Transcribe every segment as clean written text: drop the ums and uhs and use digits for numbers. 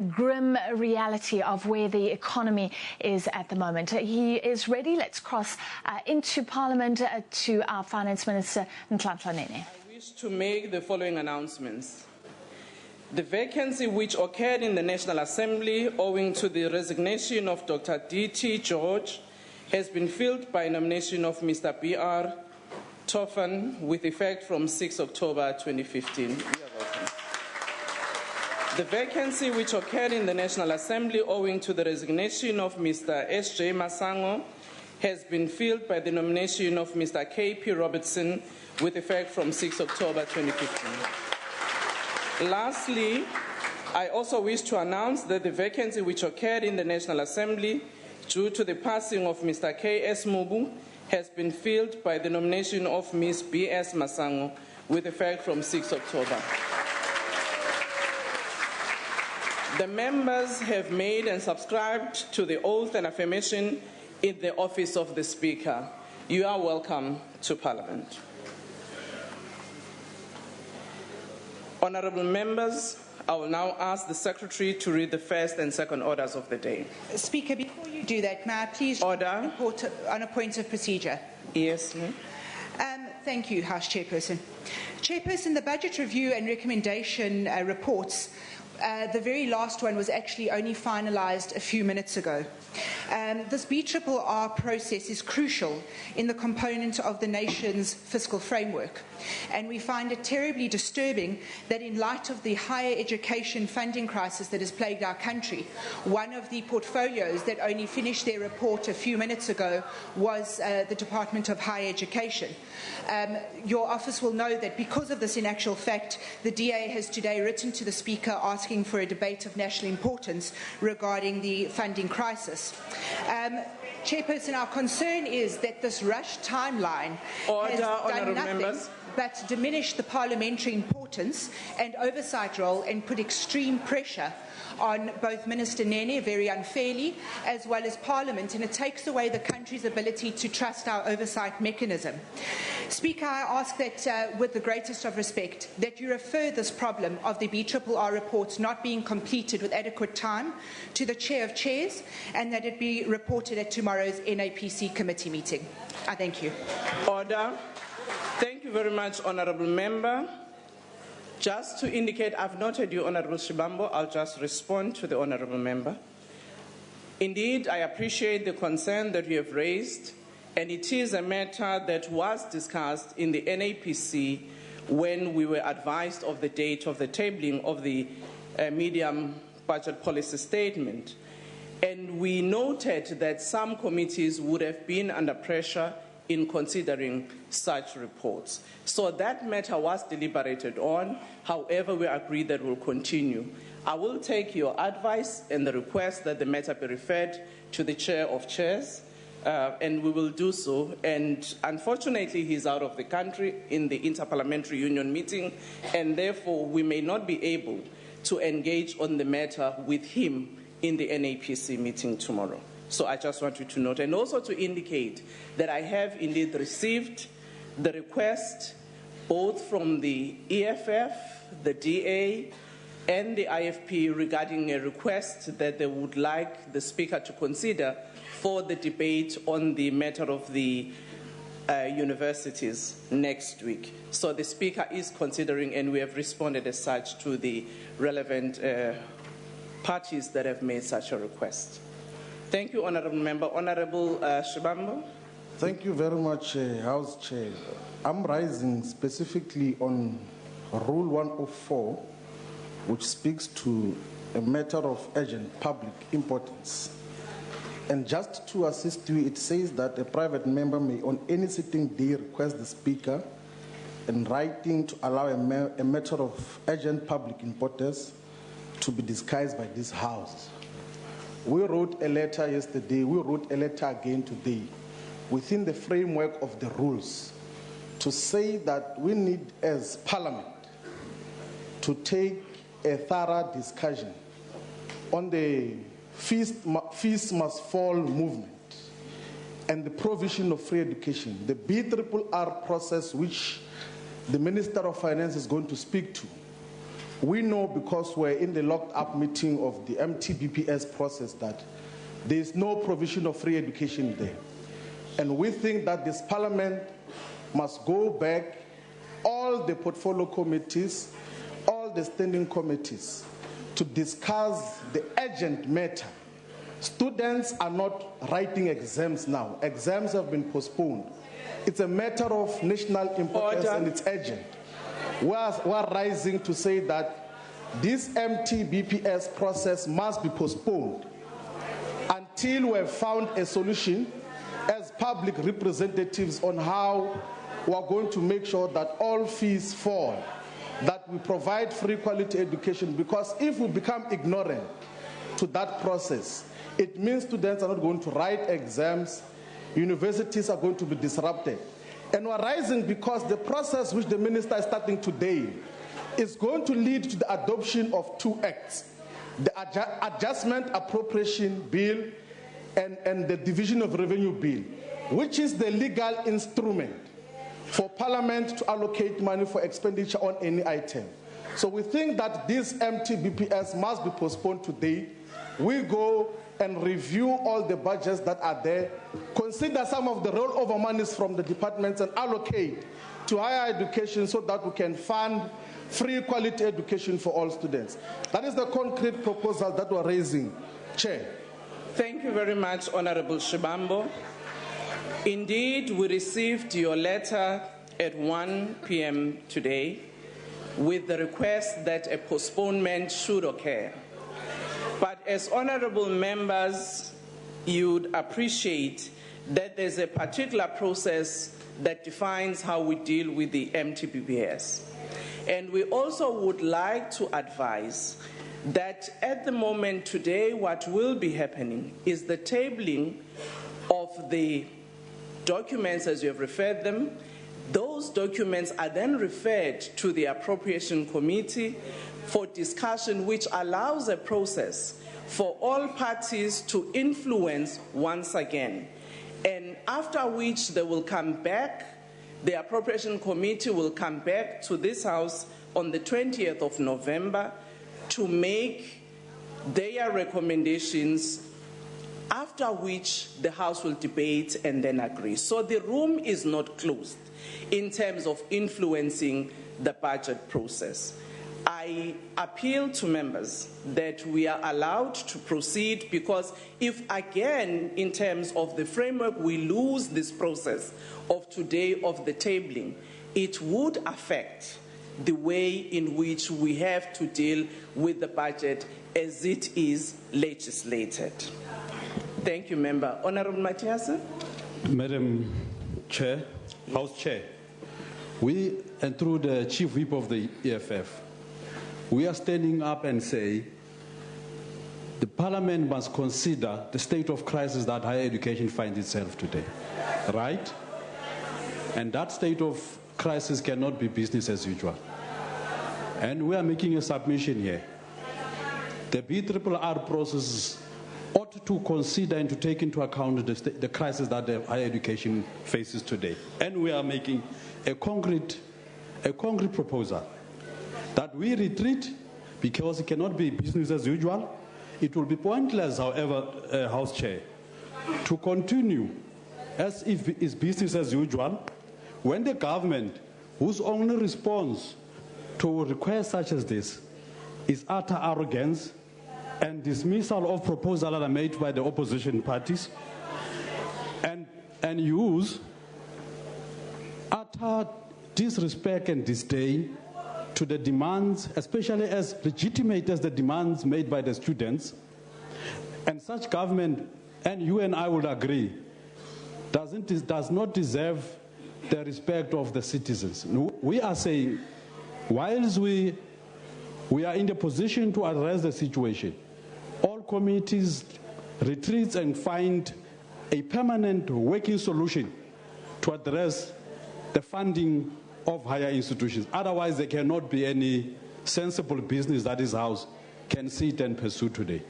Grim reality of where the economy is at the moment. He is ready. Let's cross into Parliament to our Finance Minister Nhlanhla Nene. I wish to make the following announcements. The vacancy which occurred in the National Assembly owing to the resignation of Dr. D.T. George has been filled by nomination of Mr. B.R. Toffan with effect from 6 October 2015. You are welcome. The vacancy which occurred in the National Assembly owing to the resignation of Mr. S.J. Masango has been filled by the nomination of Mr. K.P. Robertson with effect from 6 October 2015. Lastly, I also wish to announce that the vacancy which occurred in the National Assembly due to the passing of Mr. K.S. Mubu has been filled by the nomination of Ms. B.S. Masango with effect from 6 October. The members have made and subscribed to the oath and affirmation in the office of the Speaker. You are welcome to Parliament. Honourable members, I will now ask the Secretary to read the first and second orders of the day. Speaker, before you do that, may I please report on a point of procedure? Yes. Thank you, House Chairperson. Chairperson, the Budget Review and Recommendation reports, the very last one was actually only finalised a few minutes ago. This BRRR process is crucial in the component of the nation's fiscal framework, and we find it terribly disturbing that in light of the higher education funding crisis that has plagued our country, one of the portfolios that only finished their report a few minutes ago was the Department of Higher Education. Your office will know that because of this, in actual fact, the DA has today written to the Speaker asking for a debate of national importance regarding the funding crisis. Chairperson, our concern is that this rushed timeline has done nothing but diminish the parliamentary importance and oversight role and put extreme pressure on both Minister Nene, very unfairly, as well as Parliament, and it takes away the country's ability to trust our oversight mechanism. Speaker, I ask that, with the greatest of respect, that you refer this problem of the BRRR reports not being completed with adequate time to the Chair of Chairs, and that it be reported at tomorrow's NAPC committee meeting. I thank you. Order. Thank you very much, Honourable Member. Just to indicate, I've noted you, Honourable Shibambo. I'll just respond to the Honourable Member. Indeed, I appreciate the concern that you have raised, and it is a matter that was discussed in the NAPC when we were advised of the date of the tabling of the medium budget policy statement. And we noted that some committees would have been under pressure in considering such reports. So that matter was deliberated on. However, we agreed that we'll continue. I will take your advice and the request that the matter be referred to the Chair of Chairs, and we will do so. And unfortunately, he's out of the country in the Interparliamentary Union meeting, and therefore we may not be able to engage on the matter with him in the NAPC meeting tomorrow. So I just want you to note, and also to indicate that I have indeed received the request both from the EFF, the DA, and the IFP regarding a request that they would like the Speaker to consider for the debate on the matter of the universities next week. So the Speaker is considering, and we have responded as such to the relevant parties that have made such a request. Thank you, Honourable Member. Honourable Shibambo. Thank you very much, House Chair. I'm rising specifically on Rule 104, which speaks to a matter of urgent public importance. And just to assist you, it says that a private member may on any sitting day request the Speaker in writing to allow a matter of urgent public importance to be discussed by this House. We wrote a letter yesterday, we wrote a letter again today, within the framework of the rules, to say that we need, as Parliament, to take a thorough discussion on the fees must fall movement and the provision of free education, the BRRR process which the Minister of Finance is going to speak to. we know, because we're in the locked up meeting of the MTBPS process, that there is no provision of free education there. And we think that this Parliament must go back, all the portfolio committees, all the standing committees, to discuss the urgent matter. Students are not writing exams now. Exams have been postponed. It's a matter of national importance. Order. And it's urgent. We're rising to say that this MTBPS process must be postponed until we have found a solution as public representatives on how we are going to make sure that all fees fall, that we provide free quality education, because if we become ignorant to that process, it means students are not going to write exams, universities are going to be disrupted. And we're rising because the process which the minister is starting today is going to lead to the adoption of 2 acts, the Adjustment Appropriation Bill and the Division of Revenue Bill, which is the legal instrument for Parliament to allocate money for expenditure on any item. So we think that this MTBPS must be postponed today. We go and review all the budgets that are there, consider some of the rollover monies from the departments and allocate to higher education so that we can fund free quality education for all students. That is the concrete proposal that we're raising, Chair. Thank you very much, Honorable Shibambo. Indeed, we received your letter at 1 p.m. today with the request that a postponement should occur. But as honorable members, you'd appreciate that there's a particular process that defines how we deal with the MTBPS. And we also would like to advise that at the moment today, what will be happening is the tabling of the documents as you have referred them. Those documents are then referred to the Appropriation Committee for discussion, which allows a process for all parties to influence once again. And after which they will come back, the Appropriation Committee will come back to this House on the 20th of November to make their recommendations, after which the House will debate and then agree. So the room is not closed in terms of influencing the budget process. I appeal to members that we are allowed to proceed, because if again, in terms of the framework, we lose this process of today of the tabling, it would affect the way in which we have to deal with the budget as it is legislated. Thank you, Member. Honorable Matthias. Madam Chair, House Chair, we, and through the Chief Whip of the EFF, we are standing up and say the Parliament must consider the state of crisis that higher education finds itself today, right? And that state of crisis cannot be business as usual. And we are making a submission here. The BRRR process ought to consider and to take into account the crisis that the higher education faces today. And we are making a concrete proposal that we retreat, because it cannot be business as usual. It will be pointless, however, House Chair, to continue as if it's business as usual when the government, whose only response to requests such as this is utter arrogance and dismissal of proposals that are made by the opposition parties, and use utter disrespect and disdain to the demands, especially as legitimate as the demands made by the students. And such government, and you and I would agree, does not deserve the respect of the citizens. We are saying, whilst we are in the position to address the situation, all committees retreat and find a permanent working solution to address the funding of higher institutions. Otherwise, there cannot be any sensible business that this House can sit and pursue today.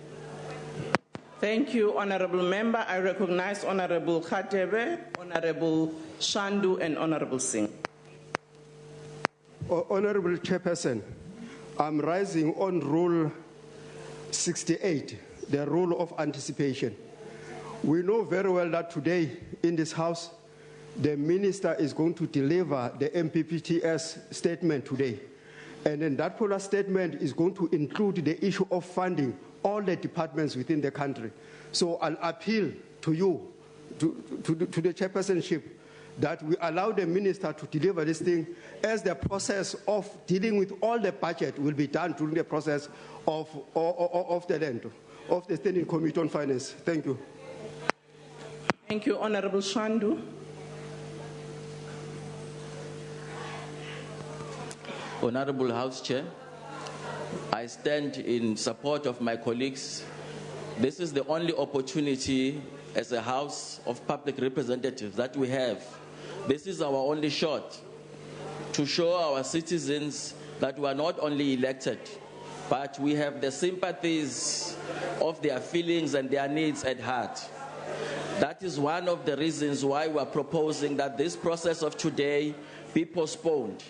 Thank you, Honorable Member. I recognize Honorable Khatebe, Honorable Shandu, and Honorable Singh. Honorable Chairperson, I'm rising on Rule 68, the rule of anticipation. We know very well that today in this House, the Minister is going to deliver the MPPTS statement today. And then that particular statement is going to include the issue of funding all the departments within the country. So I'll appeal to you, to the chairpersonship, that we allow the Minister to deliver this thing as the process of dealing with all the budget will be done during the process of the Standing Committee on Finance. Thank you. Thank you, Honorable Shandu. Honorable House Chair, I stand in support of my colleagues. This is the only opportunity as a House of Public Representatives that we have. This is our only shot to show our citizens that we are not only elected, but we have the sympathies of their feelings and their needs at heart. That is one of the reasons why we are proposing that this process of today be postponed.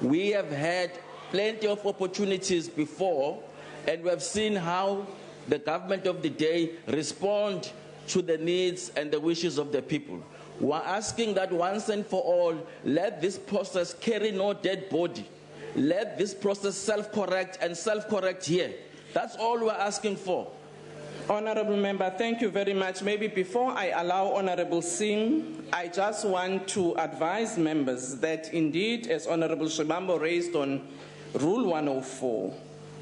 We have had plenty of opportunities before, and we have seen how the government of the day respond to the needs and the wishes of the people. We are asking that once and for all, let this process carry no dead body. Let this process self-correct and self-correct here. That's all we're asking for. Honorable Member, thank you very much. Maybe before I allow Honorable Singh, I just want to advise members that indeed, as Honorable Shibambo raised on Rule 104,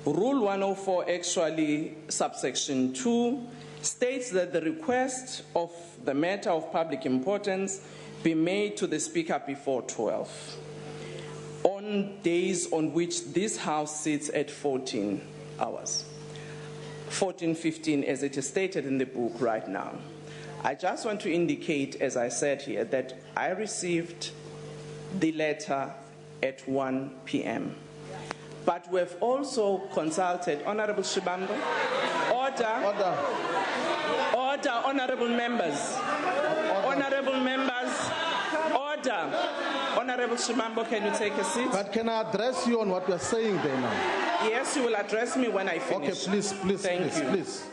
Rule 104 actually, subsection 2, states that the request of the matter of public importance be made to the Speaker before 12, on days on which this House sits at 14 hours. 14:15 as it is stated in the book right now. I just want to indicate, as I said here, that I received the letter at 1 p.m. But we've also consulted Honorable Shibambo. Order, honorable members. Honorable members, order. Honorable Shibambo, can you take a seat? But can I address you on what you're saying there now? Yes, you will address me when I finish. Okay, please. Thank you. Please.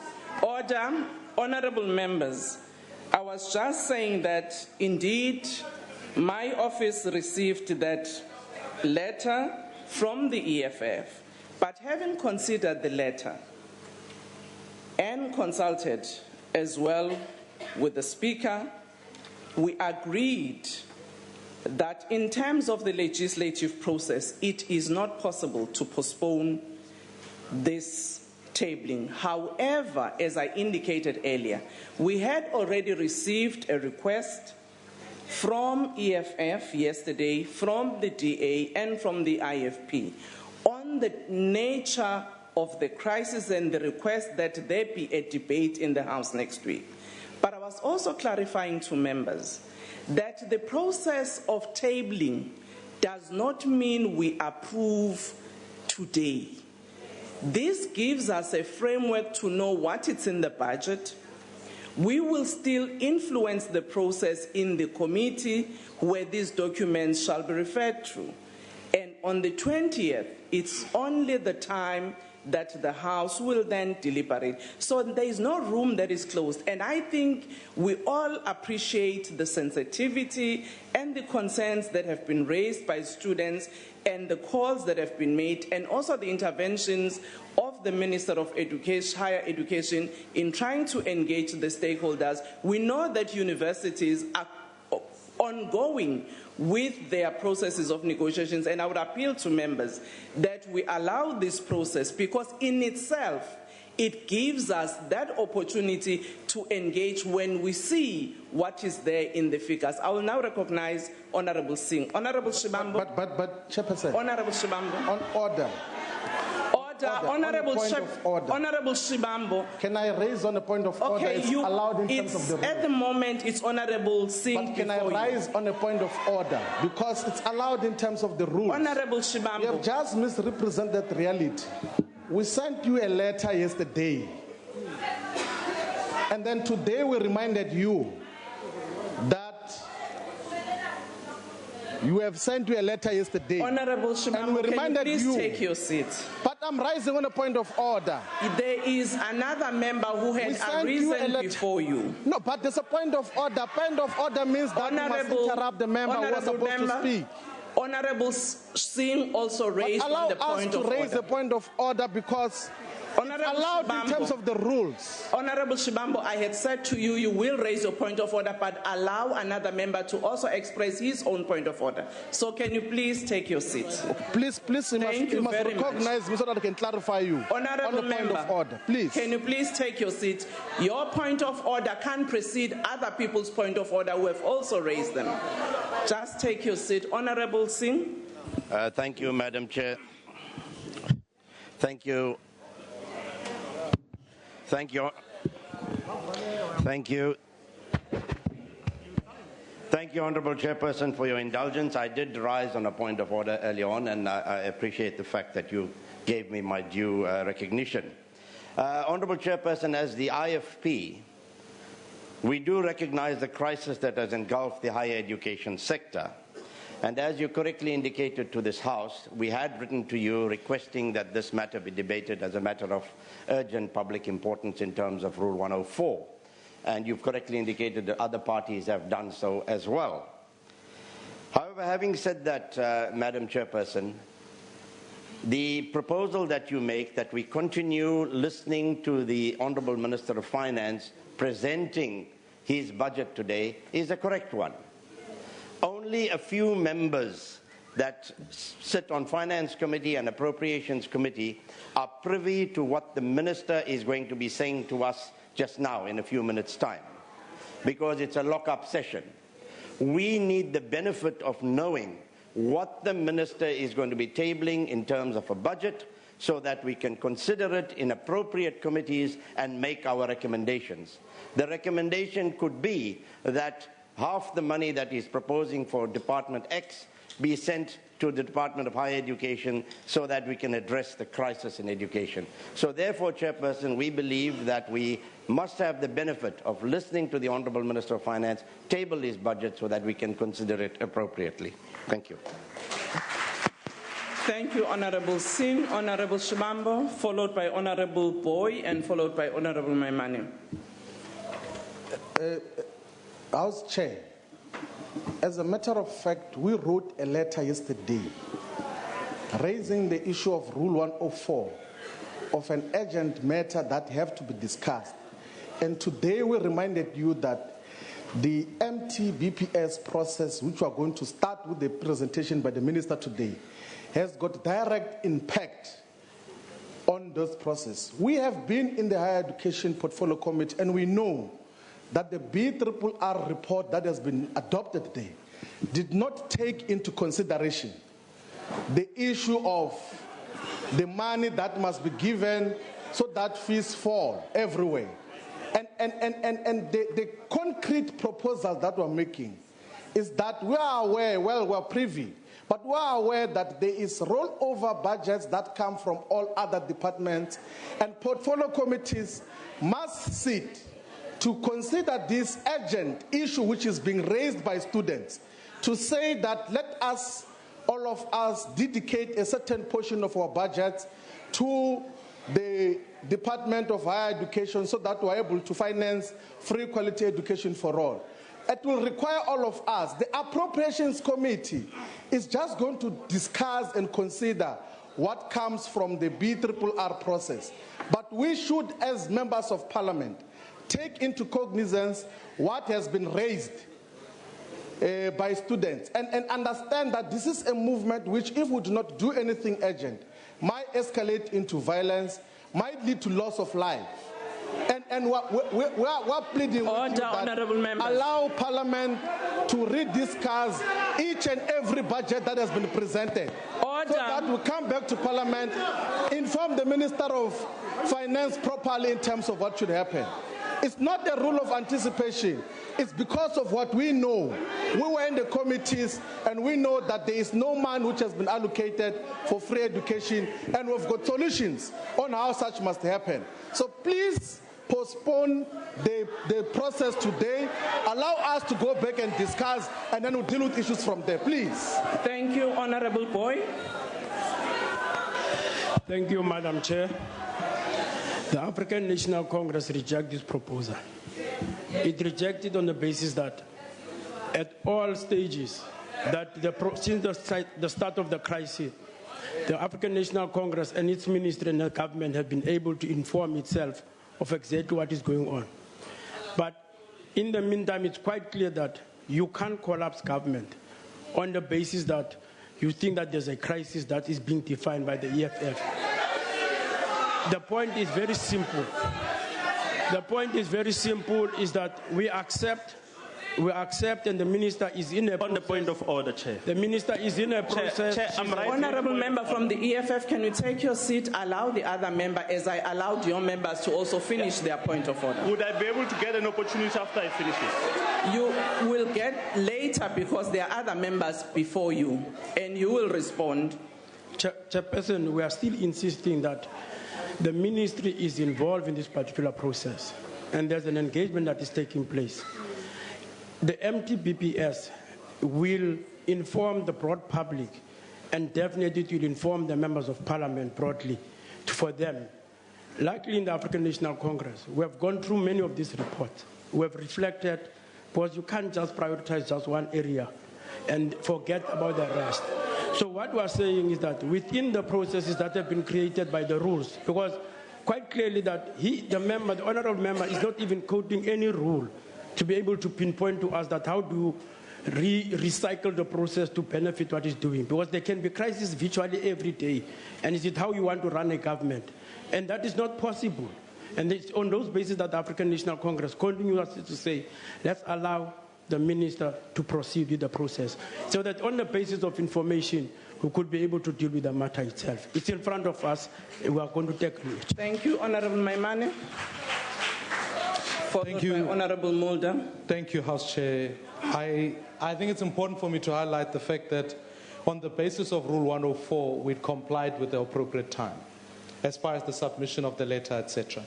Order. Honorable members, I was just saying that indeed my office received that letter from the EFF, but having considered the letter and consulted as well with the Speaker, we agreed that in terms of the legislative process, it is not possible to postpone this tabling. However, as I indicated earlier, we had already received a request from EFF yesterday, from the DA and from the IFP on the nature of the crisis and the request that there be a debate in the House next week. But I was also clarifying to members that the process of tabling does not mean we approve today. This gives us a framework to know what is in the budget. We will still influence the process in the committee where these documents shall be referred to. And on the 20th, it's only the time that the House will then deliberate. So there is no room that is closed. And I think we all appreciate the sensitivity and the concerns that have been raised by students and the calls that have been made, and also the interventions of the Minister of Education, Higher Education in trying to engage the stakeholders. We know that universities are ongoing with their processes of negotiations, and I would appeal to members that we allow this process because in itself it gives us that opportunity to engage when we see what is there in the figures. I will now recognize Honorable Singh. Honorable Shibambo. But Chairperson. Honorable Shibambo. On order. Honorable Shibambo. Can I raise on a point of order? Okay, it's allowed in terms of the rule. At the moment, it's Honorable Singh. But can I rise on a point of order? Because it's allowed in terms of the rules. Honorable Shibambo. You have just misrepresented reality. We sent you a letter yesterday. And then today we reminded you that You have sent you a letter yesterday. Honorable And we Shibambo, can you reminded please you. take your seat? But I'm rising on a point of order. There is another member who We had a sent you a reason letter. before you. No, but there's a point of order. Point of order means that you must interrupt the member who was supposed to speak. Honorable Singh also raised But allow on the us point to of raise order. a point of order because it's allowed in terms of the rules. Honorable Shibambo, I had said to you, you will raise your point of order, but allow another member to also express his own point of order. So can you please take your seat? Please, you must recognize me so that I can clarify you Honorable on the member, point of order. Please. Can you please take your seat? Your point of order can precede other people's point of order who have also raised them. Just take your seat. Honorable Singh. Thank you, Madam Chair. Thank you. Thank you. Thank you. Thank you, Honourable Chairperson, for your indulgence. I did rise on a point of order early on, and I appreciate the fact that you gave me my due recognition. Honourable Chairperson, as the IFP, we do recognise the crisis that has engulfed the higher education sector. And as you correctly indicated to this House, we had written to you requesting that this matter be debated as a matter of urgent public importance in terms of Rule 104. And you've correctly indicated that other parties have done so as well. However, having said that, Madam Chairperson, the proposal that you make that we continue listening to the Honourable Minister of Finance presenting his budget today is a correct one. Only a few members that sit on Finance Committee and Appropriations Committee are privy to what the Minister is going to be saying to us just now in a few minutes' time, because it's a lock-up session. We need the benefit of knowing what the Minister is going to be tabling in terms of a budget so that we can consider it in appropriate committees and make our recommendations. The recommendation could be that half the money that he's proposing for Department X be sent to the Department of Higher Education so that we can address the crisis in education. So therefore, Chairperson, we believe that we must have the benefit of listening to the Honourable Minister of Finance, table his budget so that we can consider it appropriately. Thank you. Thank you, Honourable Singh. Honourable Shibambo, followed by Honourable Boy and followed by Honourable Maimane. House Chair, as a matter of fact, we wrote a letter yesterday raising the issue of Rule 104 of an urgent matter that have to be discussed. And today we reminded you that the MTBPS process, which we are going to start with the presentation by the Minister today, has got direct impact on this process. We have been in the Higher Education Portfolio Committee and we know that the BRRR report that has been adopted today did not take into consideration the issue of the money that must be given so that fees fall everywhere. And the concrete proposal that we're making is that we are aware, well, we're privy, but we are aware that there is rollover budgets that come from all other departments, and portfolio committees must sit to consider this urgent issue which is being raised by students, to say that let us, all of us, dedicate a certain portion of our budget to the Department of Higher Education so that we're able to finance free quality education for all. It will require all of us. The Appropriations Committee is just going to discuss and consider what comes from the BRRR process. But we should, as members of Parliament, take into cognizance what has been raised by students and understand that this is a movement which, if we do not do anything urgent, might escalate into violence, might lead to loss of life. And we're pleading with you that allow Parliament to rediscuss each and every budget that has been presented. So that we come back to Parliament, inform the Minister of Finance properly in terms of what should happen. It's not a rule of anticipation. It's because of what we know. We were in the committees and we know that there is no man which has been allocated for free education, and we've got solutions on how such must happen. So please postpone postpone the process today, allow us to go back and discuss, and then we'll deal with issues from there, please. Thank you, Honorable Boy. Thank you, Madam Chair. The African National Congress rejects this proposal. It rejected on the basis that at all stages, that since the start of the crisis, the African National Congress and its ministry and the government have been able to inform itself of exactly what is going on. But in the meantime, it's quite clear that you can't collapse government on the basis that you think that there's a crisis that is being defined by the EFF. The point is very simple. The point is very simple, is that we accept, and the minister is in a process. On the point of order, Chair. The minister is in a process. Chair, I'm right. Honorable member from the EFF, can you take your seat? Allow the other member, as I allowed your members to also finish their point of order. Would I be able to get an opportunity after I finish this? You will get later because there are other members before you, and you will respond. Chairperson, we are still insisting that the ministry is involved in this particular process, and there's an engagement that is taking place. The MTBPS will inform the broad public, and definitely it will inform the members of parliament broadly for them. Likely in the African National Congress, we have gone through many of these reports. We have reflected, because you can't just prioritize just one area and forget about the rest. So what we are saying is that within the processes that have been created by the rules, because quite clearly that the honorable member is not even quoting any rule to be able to pinpoint to us that how do you recycle the process to benefit what it's doing, because there can be crises virtually every day, and is it how you want to run a government? And that is not possible. And it's on those bases that the African National Congress continues to say, let's allow the minister to proceed with the process, so that on the basis of information, we could be able to deal with the matter itself. It's in front of us, and we are going to take it. Thank you, Honorable Maimane. Thank you, Honorable Mulder. Thank you, House Chair. I think it's important for me to highlight the fact that on the basis of Rule 104, we complied with the appropriate time, as far as the submission of the letter, etc.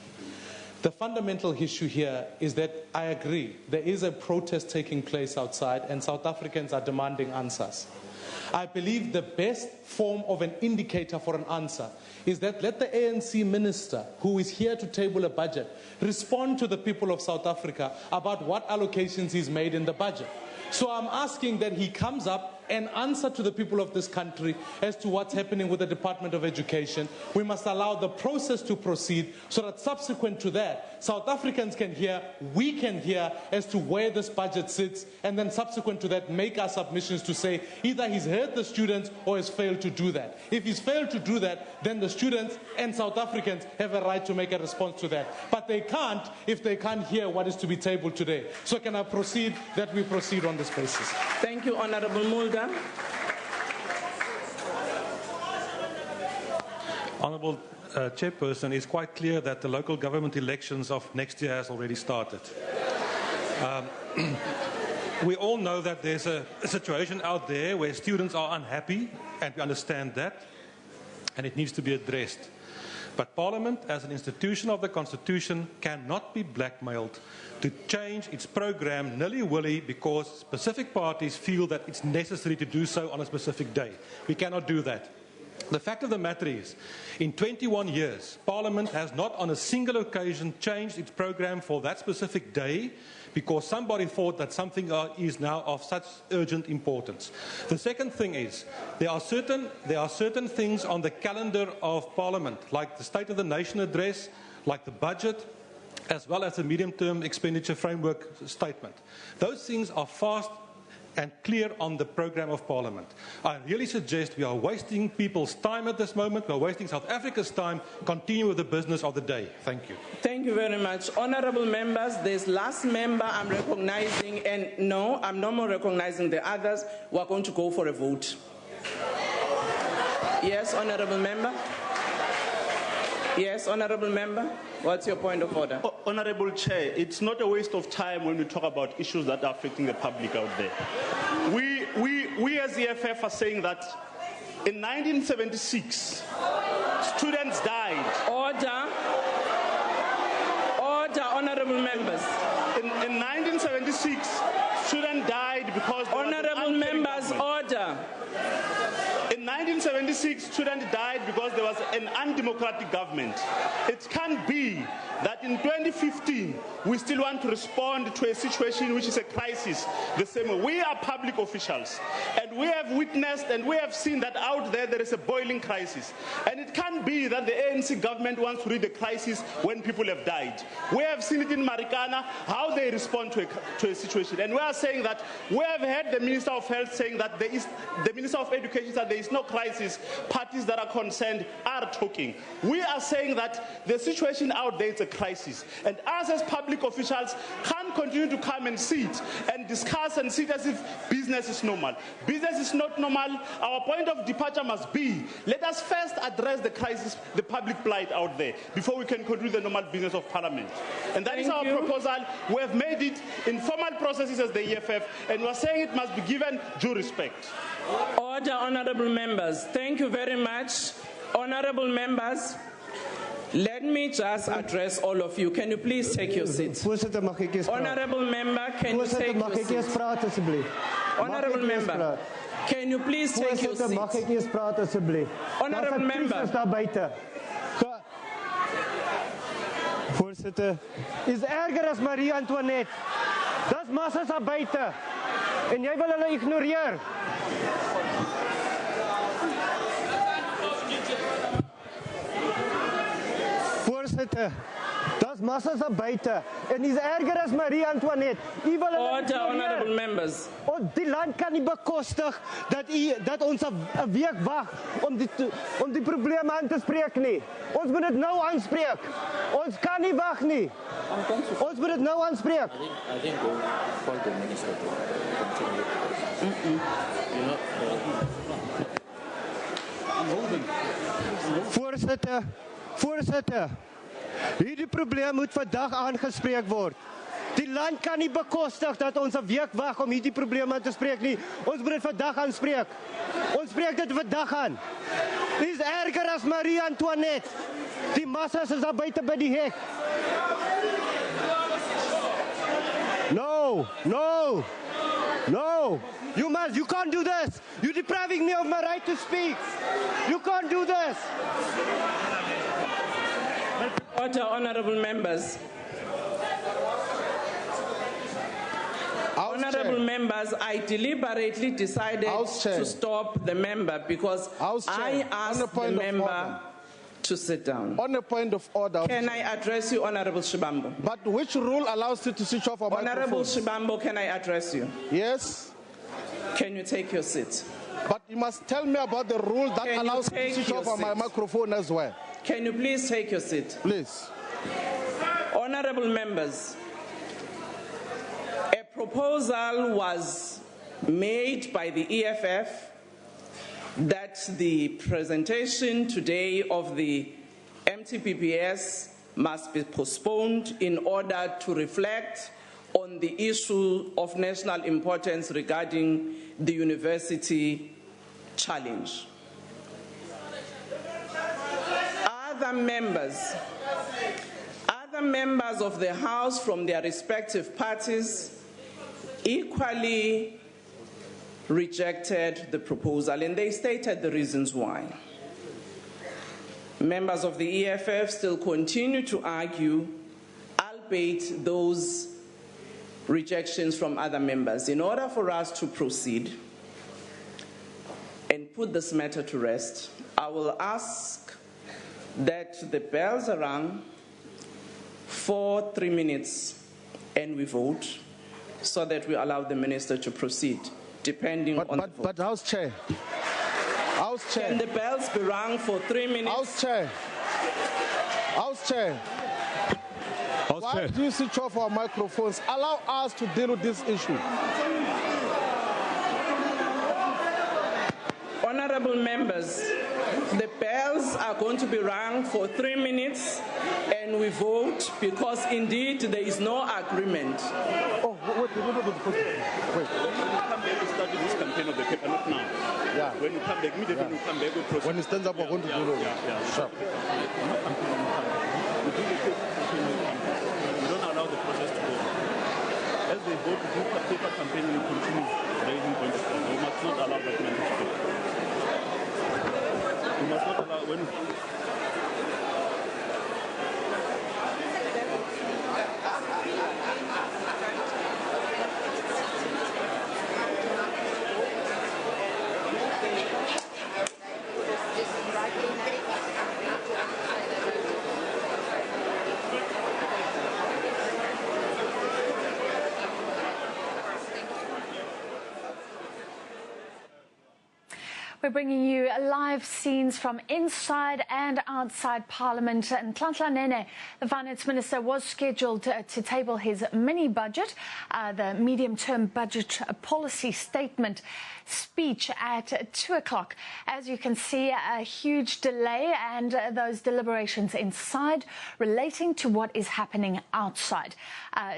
The fundamental issue here is that I agree, there is a protest taking place outside and South Africans are demanding answers. I believe the best form of an indicator for an answer is that let the ANC minister, who is here to table a budget, respond to the people of South Africa about what allocations he's made in the budget. So I'm asking that he comes up and answer to the people of this country as to what's happening with the Department of Education. We must allow the process to proceed so that subsequent to that, South Africans can hear, we can hear as to where this budget sits, and then subsequent to that, make our submissions to say either he's heard the students or has failed to do that. If he's failed to do that, then the students and South Africans have a right to make a response to that. But they can't if they can't hear what is to be tabled today. So can I proceed that we proceed on this basis? Thank you, Honorable Mulder. Honourable Chairperson, it's quite clear that the local government elections of next year has already started. We all know that there's a situation out there where students are unhappy, and we understand that, and it needs to be addressed. But Parliament, as an institution of the Constitution, cannot be blackmailed to change its programme nilly-willy because specific parties feel that it's necessary to do so on a specific day. We cannot do that. The fact of the matter is, in 21 years, Parliament has not on a single occasion changed its programme for that specific day because somebody thought that something is now of such urgent importance. The second thing is, there are certain things on the calendar of Parliament, like the State of the Nation address, like the budget, as well as the medium-term expenditure framework statement. Those things are fast and clear on the programme of Parliament. I really suggest we are wasting people's time at this moment. We are wasting South Africa's time. Continue with the business of the day. Thank you. Thank you very much. Honourable members, this last member I'm recognizing, and no, I'm no more recognizing the others. We're going to go for a vote. Yes, Honourable member. Yes, Honourable member. What's your point of order? Honourable Chair, it's not a waste of time when we talk about issues that are affecting the public out there. We as the EFF are saying that in 1976, students died. Order. Order, Honorable members. In 1976, students died because there was an Honorable uncaring members, government. order. In 1976, students died because there was an undemocratic government. It can't be that in 2015, we still want to respond to a situation which is a crisis the same way. We are public officials, and we have witnessed and we have seen that out there is a boiling crisis. And it can't be that the ANC government wants to read the crisis when people have died. We have seen it in Marikana, how they respond to a situation. And we are saying that we have heard the Minister of Health saying that the Minister of Education said there is no crisis. Parties that are concerned are talking. We are saying that the situation out there is a crisis. And us as public officials can't continue to come and sit and discuss and sit as if business is normal. Business is not normal. Our point of departure must be, let us first address the crisis, the public plight out there, before we can continue the normal business of Parliament. And that is our proposal. We have made it in formal processes as the EFF, and we are saying it must be given due respect. Order, honorable members. Thank you very much. Honorable members, let me just address all of you. Can you please take your seats? Honorable member, can you take your seats? Honorable member, can you please take your seats? Honorable member. Voorzitter, is erger as Marie Antoinette. Dis massas daar buite. En jy wil hulle ignoreer. Voorzitter, dis massas daar buite. En is erger as Marie Antoinette. Order, honorable members. Die land kan nie bekostig dat ons 'n week wag om die probleme aan te spreek nie. Ons moet dit nou aanspreek. Ons kan nie wag nie. Ons moet dit nou aanspreek. I think we'll call the minister to continue. Voorzitter, hierdie probleem moet vandag aangespreek word. Die land kan nie bekostig dat ons 'n week wag om hierdie probleme aan te spreek nie. Ons moet dit vandag aanspreek. Ons spreek dit vandag aan. Dit is erger as Marie Antoinette. Die massas is daar buite by die hek. No. You can't do this. You're depriving me of my right to speak. You can't do this. Order, honorable members. Honorable members, I deliberately decided to stop the member because I asked the member to sit down. On a point of order. Can I address you, Honorable Shibambo? But which rule allows you to switch off a microphone? Honorable Shibambo, can I address you? Yes. Can you take your seat? But you must tell me about the rule that allows me to switch off my microphone as well. Can you please take your seat? Please. Honorable members, a proposal was made by the EFF that the presentation today of the MTPPS must be postponed in order to reflect on the issue of national importance regarding the university challenge. Other members of the House from their respective parties equally rejected the proposal, and they stated the reasons why. Members of the EFF still continue to argue, albeit those rejections from other members. In order for us to proceed and put this matter to rest, I will ask that the bells are rung for 3 minutes and we vote so that we allow the minister to proceed, depending on the vote. But House Chair. Can the bells be rung for 3 minutes? House Chair. Why do you switch off our microphones? Allow us to deal with this issue. Honorable members, the bells are going to be rung for 3 minutes and we vote because indeed there is no agreement. Oh, wait. We started this campaign of the paper, not now. Yeah. When you come back, immediately when you come back, we'll proceed. When he stands up, we're going to do it. Yeah. Sure. We don't allow go to do paper campaign and continue raising points of order. We must not allow that man to speak. We must not allow when. We're bringing you live scenes from inside and outside Parliament. And Nhlanhla Nene, the Finance Minister, was scheduled to table his mini-budget, the medium-term budget policy statement speech at 2 o'clock. As you can see, a huge delay and those deliberations inside relating to what is happening outside.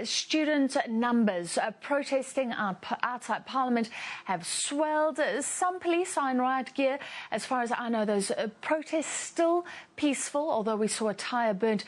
Student numbers protesting outside Parliament have swelled. Some police are in riot gear. As far as I know, those protests still peaceful, although we saw a tyre burnt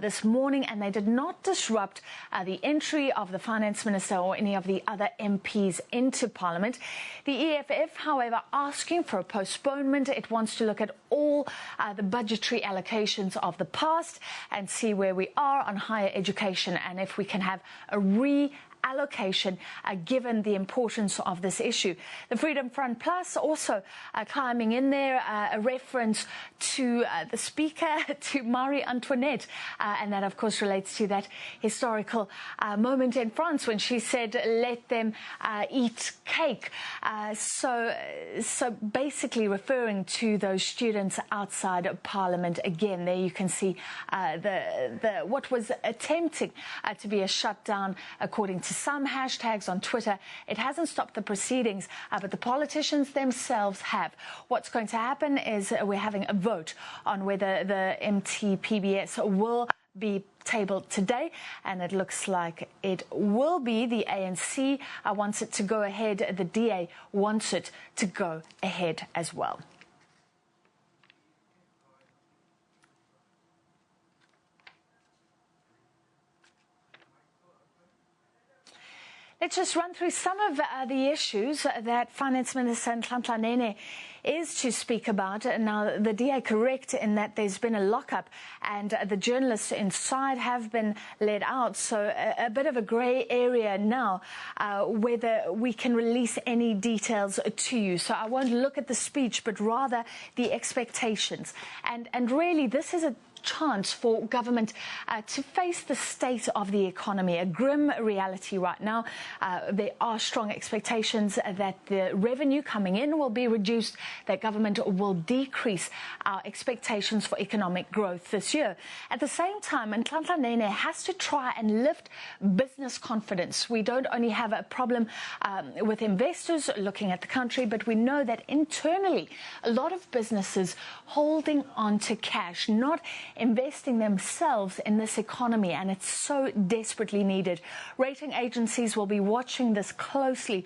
this morning, and they did not disrupt the entry of the Finance Minister or any of the other MPs into Parliament. The EFF, however, asking for a postponement. It wants to look at all the budgetary allocations of the past and see where we are on higher education and if we can have a allocation given the importance of this issue. The Freedom Front Plus also climbing in there, a reference to the Speaker, to Marie Antoinette, and that of course relates to that historical moment in France when she said, let them eat cake. So basically referring to those students outside of Parliament. Again, there you can see what was attempting to be a shutdown according to some hashtags on Twitter. It hasn't stopped the proceedings, but the politicians themselves have. What's going to happen is we're having a vote on whether the MT-PBS will be tabled today, and it looks like it will be. The ANC wants it to go ahead. The DA wants it to go ahead as well. Let's just run through some of the issues that Finance Minister Nhlanhla Nene is to speak about. Now, the DA correct in that there's been a lockup and the journalists inside have been let out. So a bit of a grey area now whether we can release any details to you. So I won't look at the speech, but rather the expectations. And really, this is a chance for government to face the state of the economy, a grim reality right now. There are strong expectations that the revenue coming in will be reduced, that government will decrease our expectations for economic growth this year. At the same time, Nhlanhla Nene has to try and lift business confidence. We don't only have a problem with investors looking at the country, but we know that internally a lot of businesses holding on to cash, not investing themselves in this economy, and it's so desperately needed. Rating agencies will be watching this closely.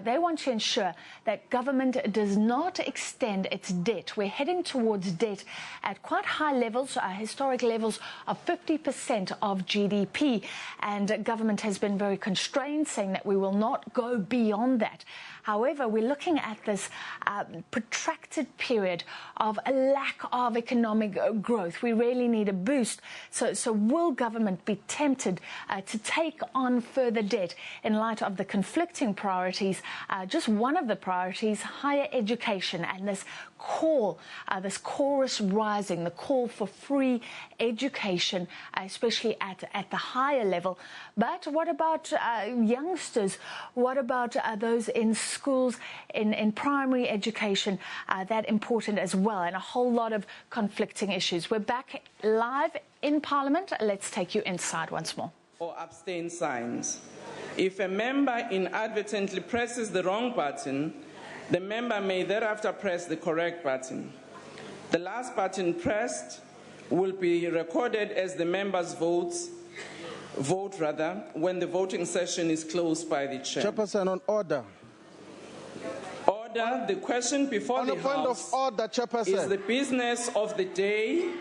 They want to ensure that government does not extend its debt. We're heading towards debt at quite high levels, historic levels of 50% of GDP, and government has been very constrained, saying that we will not go beyond that. However, we're looking at this protracted period of a lack of economic growth. We really need a boost. So will government be tempted to take on further debt in light of the conflicting priorities? Just one of the priorities, higher education, and this call, this chorus rising, the call for free education, especially at the higher level. But what about youngsters? What about those in schools, in primary education? That important as well, and a whole lot of conflicting issues. We're back live in Parliament. Let's take you inside once more. Or abstain signs. If a member inadvertently presses the wrong button, the member may thereafter press the correct button. The last button pressed will be recorded as the member's vote when the voting session is closed by the chair. Chairperson, on order. Order. The question before the House point of order, Chairperson, is the business of the day.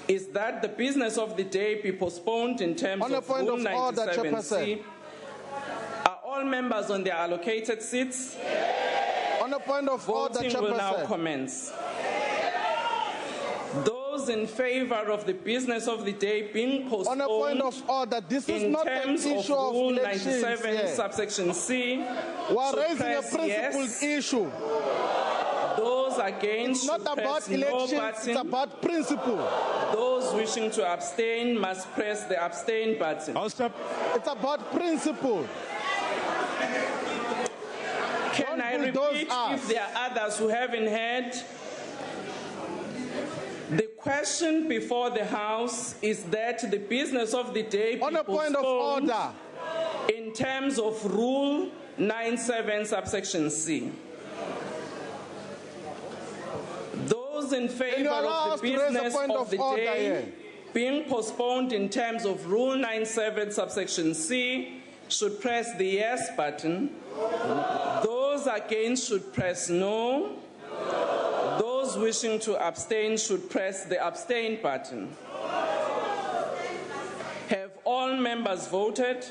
Is that the business of the day be postponed in terms of Rule 97C? members on their allocated seats? On a point of order, Voting will now Chairperson. commence. Those in favor of the business of the day being postponed On a point of order, this is in not an terms of issue of Rule elections 97, here. subsection C, We are should raising a press principled yes. issue. Those against It's not should about press no elections, button. it's about principle. Those wishing to abstain must press the abstain button. It's about principle. Can I repeat, if there are others who haven't heard? The question before the House is that the business of the day be On a point of postponed order. in terms of Rule 97, subsection C. Those in favor of the business of the day being postponed in terms of Rule 97, subsection C should press the yes button. Those against should press no. Those wishing to abstain should press the abstain button. Have all members voted?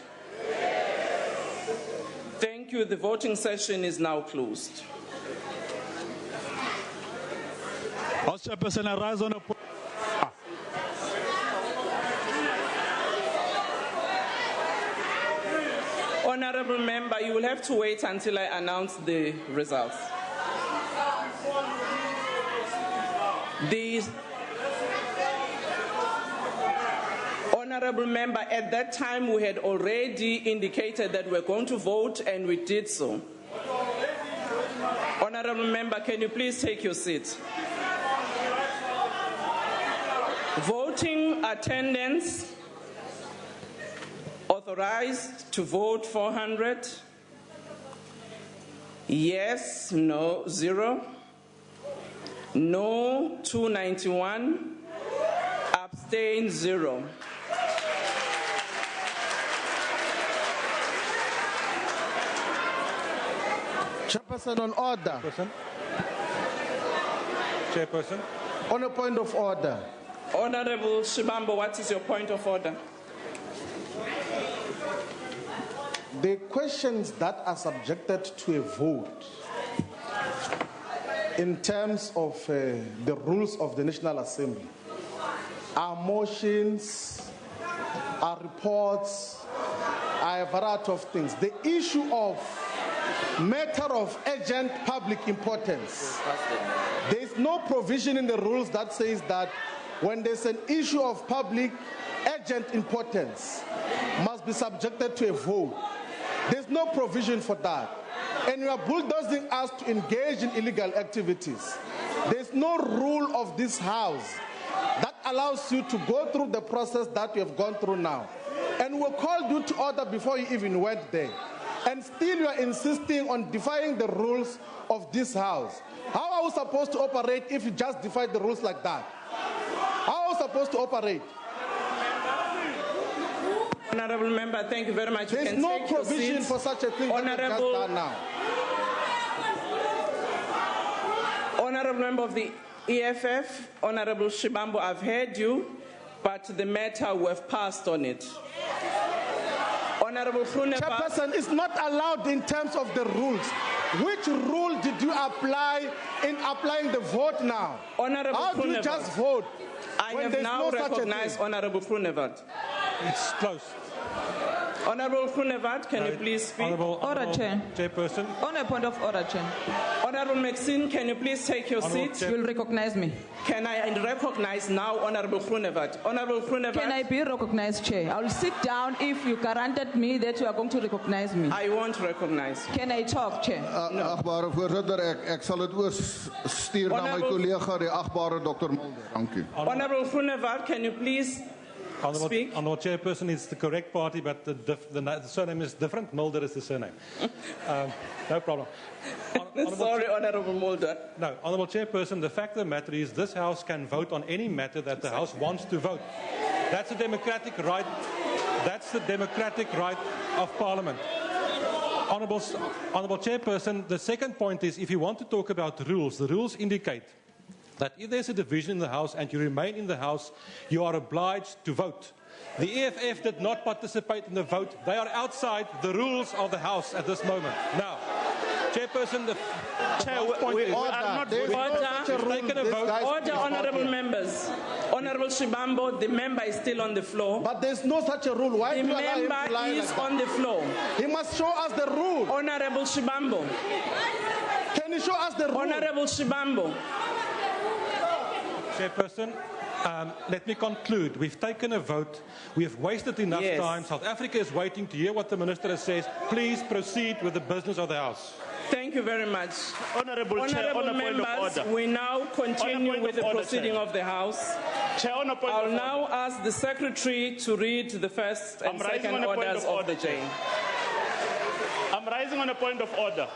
Thank you. The voting session is now closed. House Chairperson, I rise on a point. Honourable member, you will have to wait until I announce the results. The honourable member, at that time we had already indicated that we're going to vote, and we did so. Honourable member, can you please take your seat? Voting attendance authorized to vote 400. Yes, no, 0. No, 291. Abstain, 0. Chairperson, on order. Chairperson. On a point of order. Honourable Shibambo, what is your point of order? The questions that are subjected to a vote in terms of the rules of the National Assembly are motions, are reports, are a variety of things. The issue of matter of urgent public importance, there is no provision in the rules that says that when there's an issue of public urgent importance must be subjected to a vote. There's no provision for that. And you are bulldozing us to engage in illegal activities. There's no rule of this House that allows you to go through the process that you have gone through now. And we called you to order before you even went there. And still you are insisting on defying the rules of this House. How are we supposed to operate if you just defy the rules like that? How are we supposed to operate? Honourable member, thank you very much. There's no provision for such a thing that we've just done now. Honourable member of the EFF, Honourable Shibambo, I've heard you, but the matter we have passed on it. Honourable Khuneba. Chairperson, it's not allowed in terms of the rules. Which rule did you apply in applying the vote now? Honourable How do you just vote? I have now recognized Honourable Khuneba. It's close. Honourable Khuneba, can you please speak? Order, Chair. Chairperson. On a point of order, Chair. Honourable Maxine, can you please take your seat? You will recognize me. Can I recognize now Honourable Khuneba? Honourable Khuneba. Can I be recognized, Chair? I will sit down if you guaranteed me that you are going to recognize me. I won't recognize. Can I talk, Chair? Agbare voorzitter, ek sal dit oorstuur na my collega die agbare Dr. Mulder. Dank u. Honourable Khuneba, can you please speak? Honourable Chairperson, it's the correct party, but the surname is different. Mulder is the surname. No problem. Sorry, Honourable Mulder. No, Honourable Chairperson, the fact of the matter is this House can vote on any matter that the House wants to vote. That's a democratic right. That's the democratic right of Parliament. Honourable Chairperson, the second point is if you want to talk about rules, the rules indicate that if there's a division in the House and you remain in the House, you are obliged to vote. The EFF did not participate in the vote. They are outside the rules of the House at this moment. Now, Chairperson, the Chair, point is, we are not we've taken a vote. Order, honourable members. Honourable Shibambo, the member is still on the floor. But there's no such a rule. Why The do you allow him to member lie is like that? on the floor. He must show us the rule. Honourable Shibambo. Can you show us the rule? Honourable Shibambo. Chairperson, let me conclude. We've taken a vote. We have wasted enough Yes. time. South Africa is waiting to hear what the Minister says. Please proceed with the business of the House. Thank you very much. Honourable Chair, on a point of members, order. we now continue with the proceeding Chair. of the House. Chair, on a point I'll of now order. ask the Secretary to read the first and I'm rising second on a point orders of of the order, day. I'm rising on a point of order.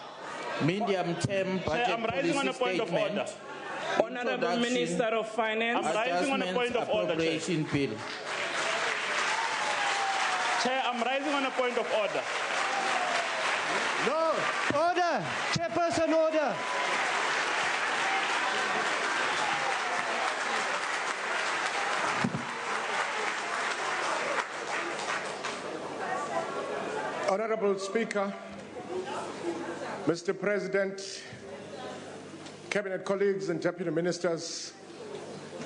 Medium-term Chair, budget I'm rising on a policy point of order. statement. Honourable Introduction, Minister of Finance. I'm rising on a point of order, Chair. appropriation bill. Chair, I'm rising on a point of order. No, order. Chairperson, order. Honourable Speaker, Mr. President, Cabinet colleagues and Deputy Ministers,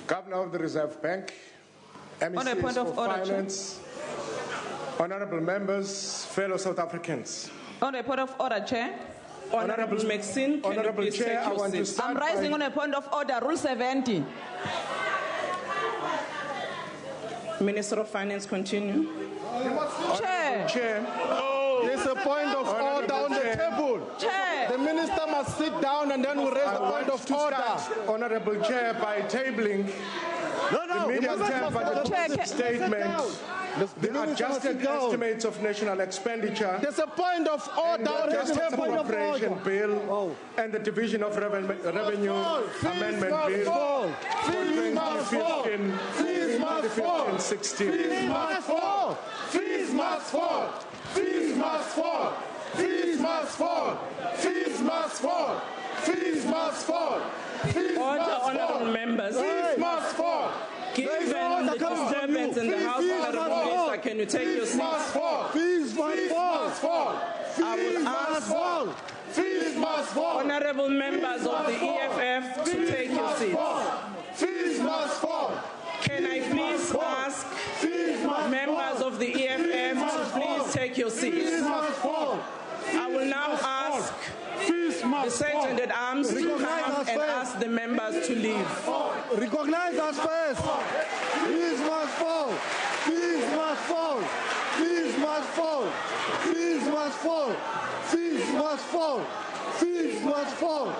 Governor of the Reserve Bank, MECs for Finance, Honourable Members, fellow South Africans. On a point of order, Chair. Honourable Maxine, can you Honourable please Chair, take I your want to seat? start I'm rising by- on a point of order, Rule 70. Minister of Finance, continue. Chair. Chair, there's a point of order on the table. Chair. The minister must sit down and then we'll raise the point of order. Honourable Chair, by tabling the medium-term budget statement, the adjusted estimates of national expenditure, There's a point of order on the adjusted table. appropriation bill, and the division of revenue amendment bill for 2015, 2016. Fees must fall. Fees must fall. Fees must fall. Fees must fall. Fees must fall. Fees must fall. Fees Order, must fall. honourable members. Fees must fall. Given the disturbance in the House, honourable Minister, can you take your Fees seat? must fall. Fees must fall. I will Fees must ask fall. Fees must fall. honourable members of the EFF to take your seats. Fees must fall. Can I please ask members of the EFF to please take your seats? Fees must fall. I will now ask the Sergeant at Arms to come and ask the members to leave. Recognize us first. Fees must fall. Fees must fall. Fees must fall. Fees must fall. Fees must fall. Fees must fall.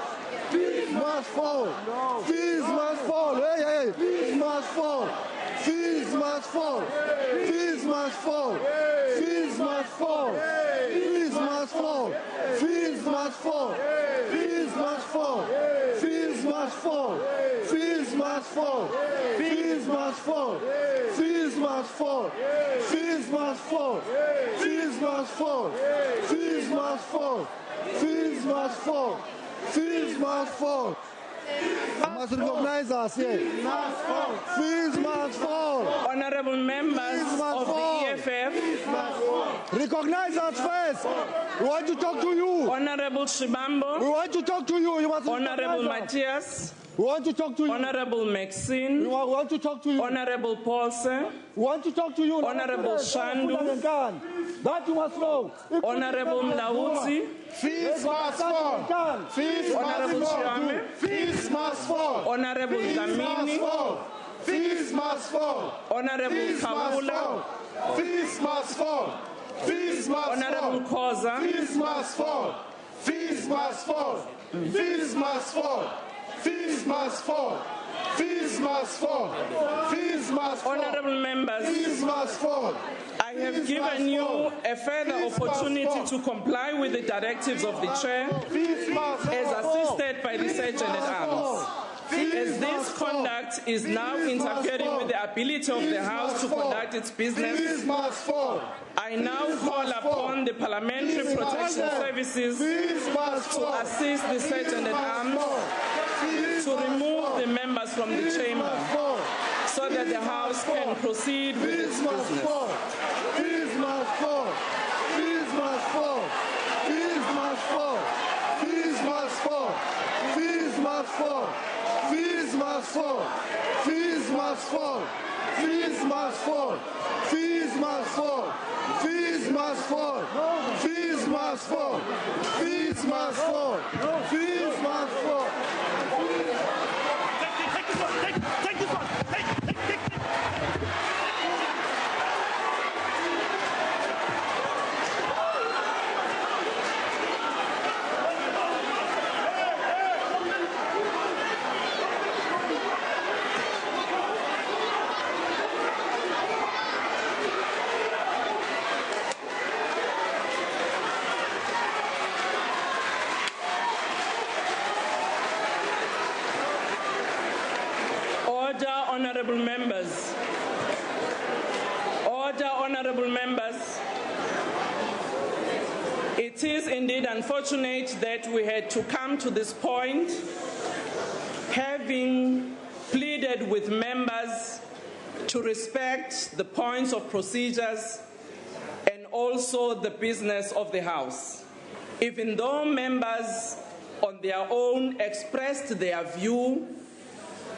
Fees must fall. Fees must fall. Hey, hey. Fees must fall. Fees must fall. Fees must fall. Fees must fall. Fees must fall. Fees must fall. Fees must fall. Fees must fall. Fees must fall. Fees must fall. Fees must fall. Fees must fall. Fees must fall. Fees must fall. Fees must fall. Fees must fall. Must recognize us here. Fees must fall. Honourable members of the EFF, Recognize us first. We want to talk to you. Honourable Shibambo, We want to talk to you. You must Honourable recognize us. Matthias, We want to talk to you. Honourable We Maxine, want to talk to you. Honourable Paulsen, We want to talk to you. Honourable Shandu, That you must know. Honourable Mlauzi, Fees must fall. Fees Honourable must fall. Chiame, Fees must fall. Honourable Fees must Dlamini, fall. Fees must fall. Honourable Fees must Kawula, fall. Fees must fall. Fees must Honourable fall. Khoza, Fees must fall. Fees must fall. Fees must fall. Fees must fall. Fees must fall. Fees must fall. Honourable members, Fees must fall. I have given you a further opportunity to comply with the directives of the Chair as assisted by the Sergeant at Arms. As this conduct is now interfering with the ability of the House to conduct its business, I now call upon the Parliamentary Protection Services to assist the Sergeant at Arms to remove the members from the chamber. so that the House can proceed with its business. Fees must fall. Fees must fall. Fees must fall. Fees must fall. Fees must fall. Fees must fall. Fees must fall. Fees must fall. Fees must fall. Fees must fall. Fees must fall. Fees must fall. Fees must fall. Take this one. Honourable members. Order, honourable members. It is indeed unfortunate that we had to come to this point, having pleaded with members to respect the points of procedures and also the business of the House. Even though members on their own expressed their view,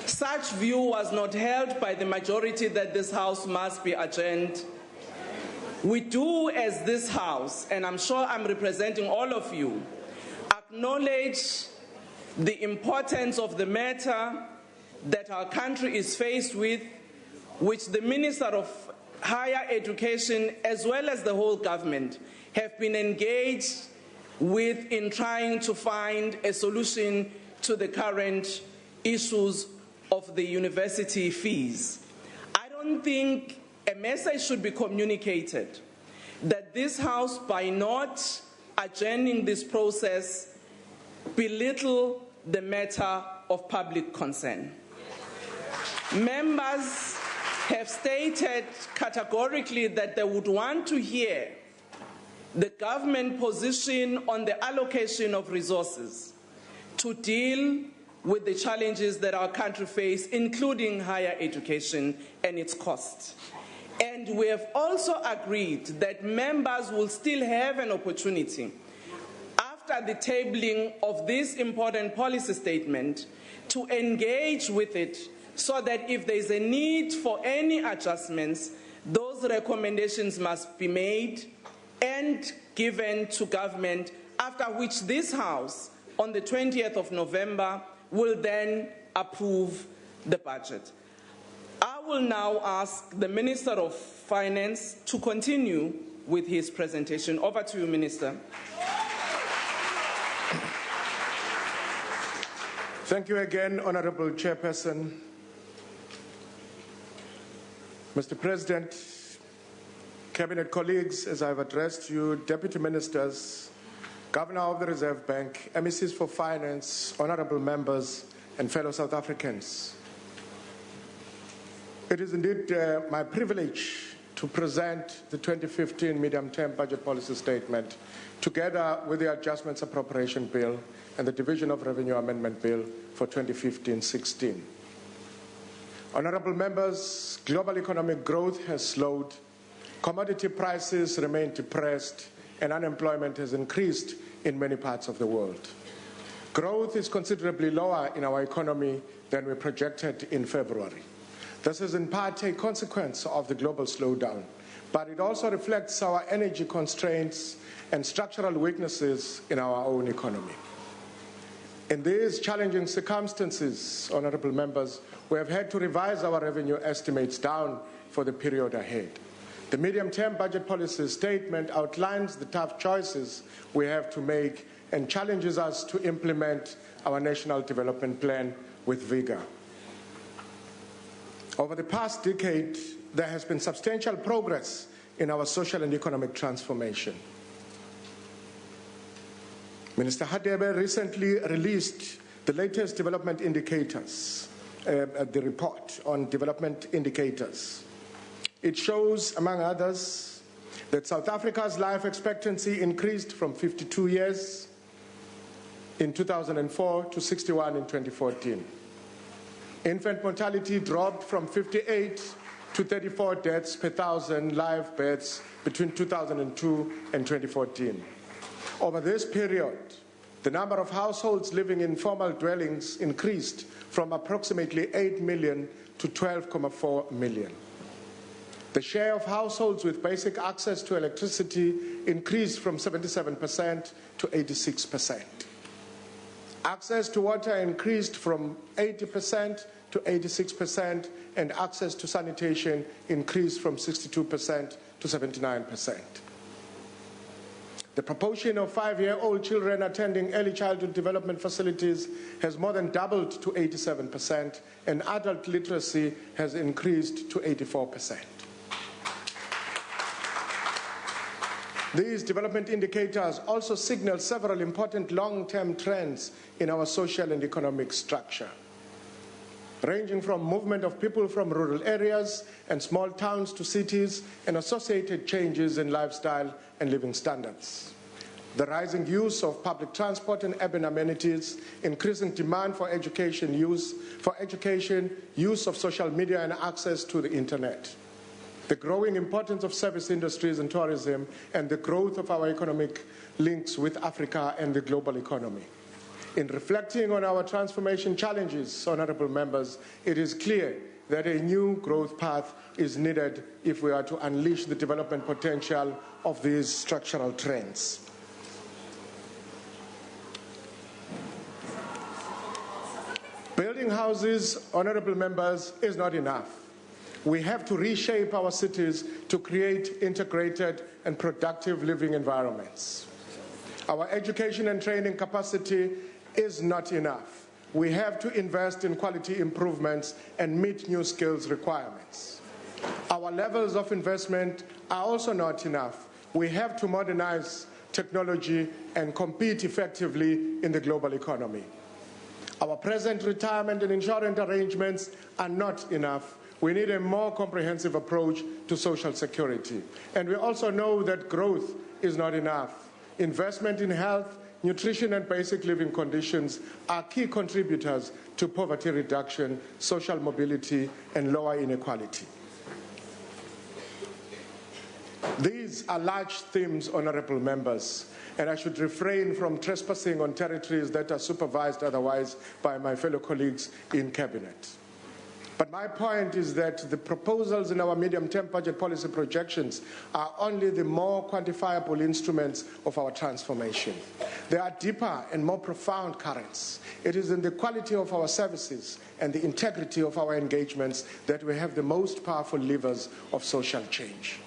such view was not held by the majority that this House must be adjourned. We do, as this House, and I'm sure I'm representing all of you, acknowledge the importance of the matter that our country is faced with, which the Minister of Higher Education, as well as the whole government, have been engaged with in trying to find a solution to the current issues of the university fees. I don't think a message should be communicated that this House, by not adjourning this process, belittle the matter of public concern. Members have stated categorically that they would want to hear the government position on the allocation of resources to deal with the challenges that our country faces, including higher education and its costs. And we have also agreed that members will still have an opportunity, after the tabling of this important policy statement, to engage with it so that if there is a need for any adjustments, those recommendations must be made and given to government, after which this House, on the 20th of November, will then approve the budget. I will now ask the Minister of Finance to continue with his presentation. Over to you, Minister. Thank you again, Honourable Chairperson. Mr. President, Cabinet colleagues, as I've addressed you, Deputy Ministers, Governor of the Reserve Bank, MECs for Finance, honourable members, and fellow South Africans. It is indeed my privilege to present the 2015 medium-term budget policy statement together with the Adjustments Appropriation Bill and the Division of Revenue Amendment Bill for 2015-16. Honourable members, global economic growth has slowed, commodity prices remain depressed, and unemployment has increased in many parts of the world. Growth is considerably lower in our economy than we projected in February. This is in part a consequence of the global slowdown, but it also reflects our energy constraints and structural weaknesses in our own economy. In these challenging circumstances, honourable members, we have had to revise our revenue estimates down for the period ahead. The medium-term budget policy statement outlines the tough choices we have to make and challenges us to implement our national development plan with vigour. Over the past decade, there has been substantial progress in our social and economic transformation. Minister Hadebe recently released the latest development indicators, the report on development indicators. It shows, among others, that South Africa's life expectancy increased from 52 years in 2004 to 61 in 2014. Infant mortality dropped from 58 to 34 deaths per 1,000 live births between 2002 and 2014. Over this period, the number of households living in formal dwellings increased from approximately 8 million to 12.4 million. The share of households with basic access to electricity increased from 77% to 86%. Access to water increased from 80% to 86%, and access to sanitation increased from 62% to 79%. The proportion of 5-year-old children attending early childhood development facilities has more than doubled to 87%, and adult literacy has increased to 84%. These development indicators also signal several important long-term trends in our social and economic structure, ranging from movement of people from rural areas and small towns to cities and associated changes in lifestyle and living standards. The rising use of public transport and urban amenities, increasing demand for education use of social media and access to the internet. The growing importance of service industries and tourism, and the growth of our economic links with Africa and the global economy. In reflecting on our transformation challenges, honourable members, it is clear that a new growth path is needed if we are to unleash the development potential of these structural trends. Building houses, honourable members, is not enough. We have to reshape our cities to create integrated and productive living environments. Our education and training capacity is not enough. We have to invest in quality improvements and meet new skills requirements. Our levels of investment are also not enough. We have to modernize technology and compete effectively in the global economy. Our present retirement and insurance arrangements are not enough. We need a more comprehensive approach to social security. And we also know that growth is not enough. Investment in health, nutrition and basic living conditions are key contributors to poverty reduction, social mobility and lower inequality. These are large themes, honourable members, and I should refrain from trespassing on territories that are supervised otherwise by my fellow colleagues in Cabinet. But my point is that the proposals in our medium-term budget policy projections are only the more quantifiable instruments of our transformation. They are deeper and more profound currents. It is in the quality of our services and the integrity of our engagements that we have the most powerful levers of social change.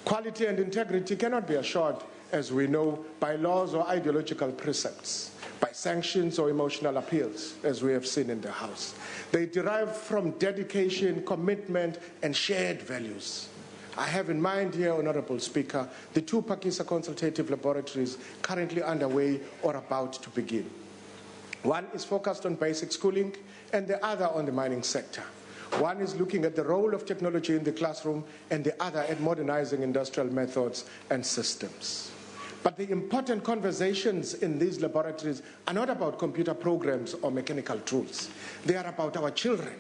Quality and integrity cannot be assured, as we know, by laws or ideological precepts, by sanctions or emotional appeals, as we have seen in the House. They derive from dedication, commitment, and shared values. I have in mind here, Honourable Speaker, the 2 Pakisa consultative laboratories currently underway or about to begin. One is focused on basic schooling and the other on the mining sector. One is looking at the role of technology in the classroom and the other at modernizing industrial methods and systems. But the important conversations in these laboratories are not about computer programs or mechanical tools. They are about our children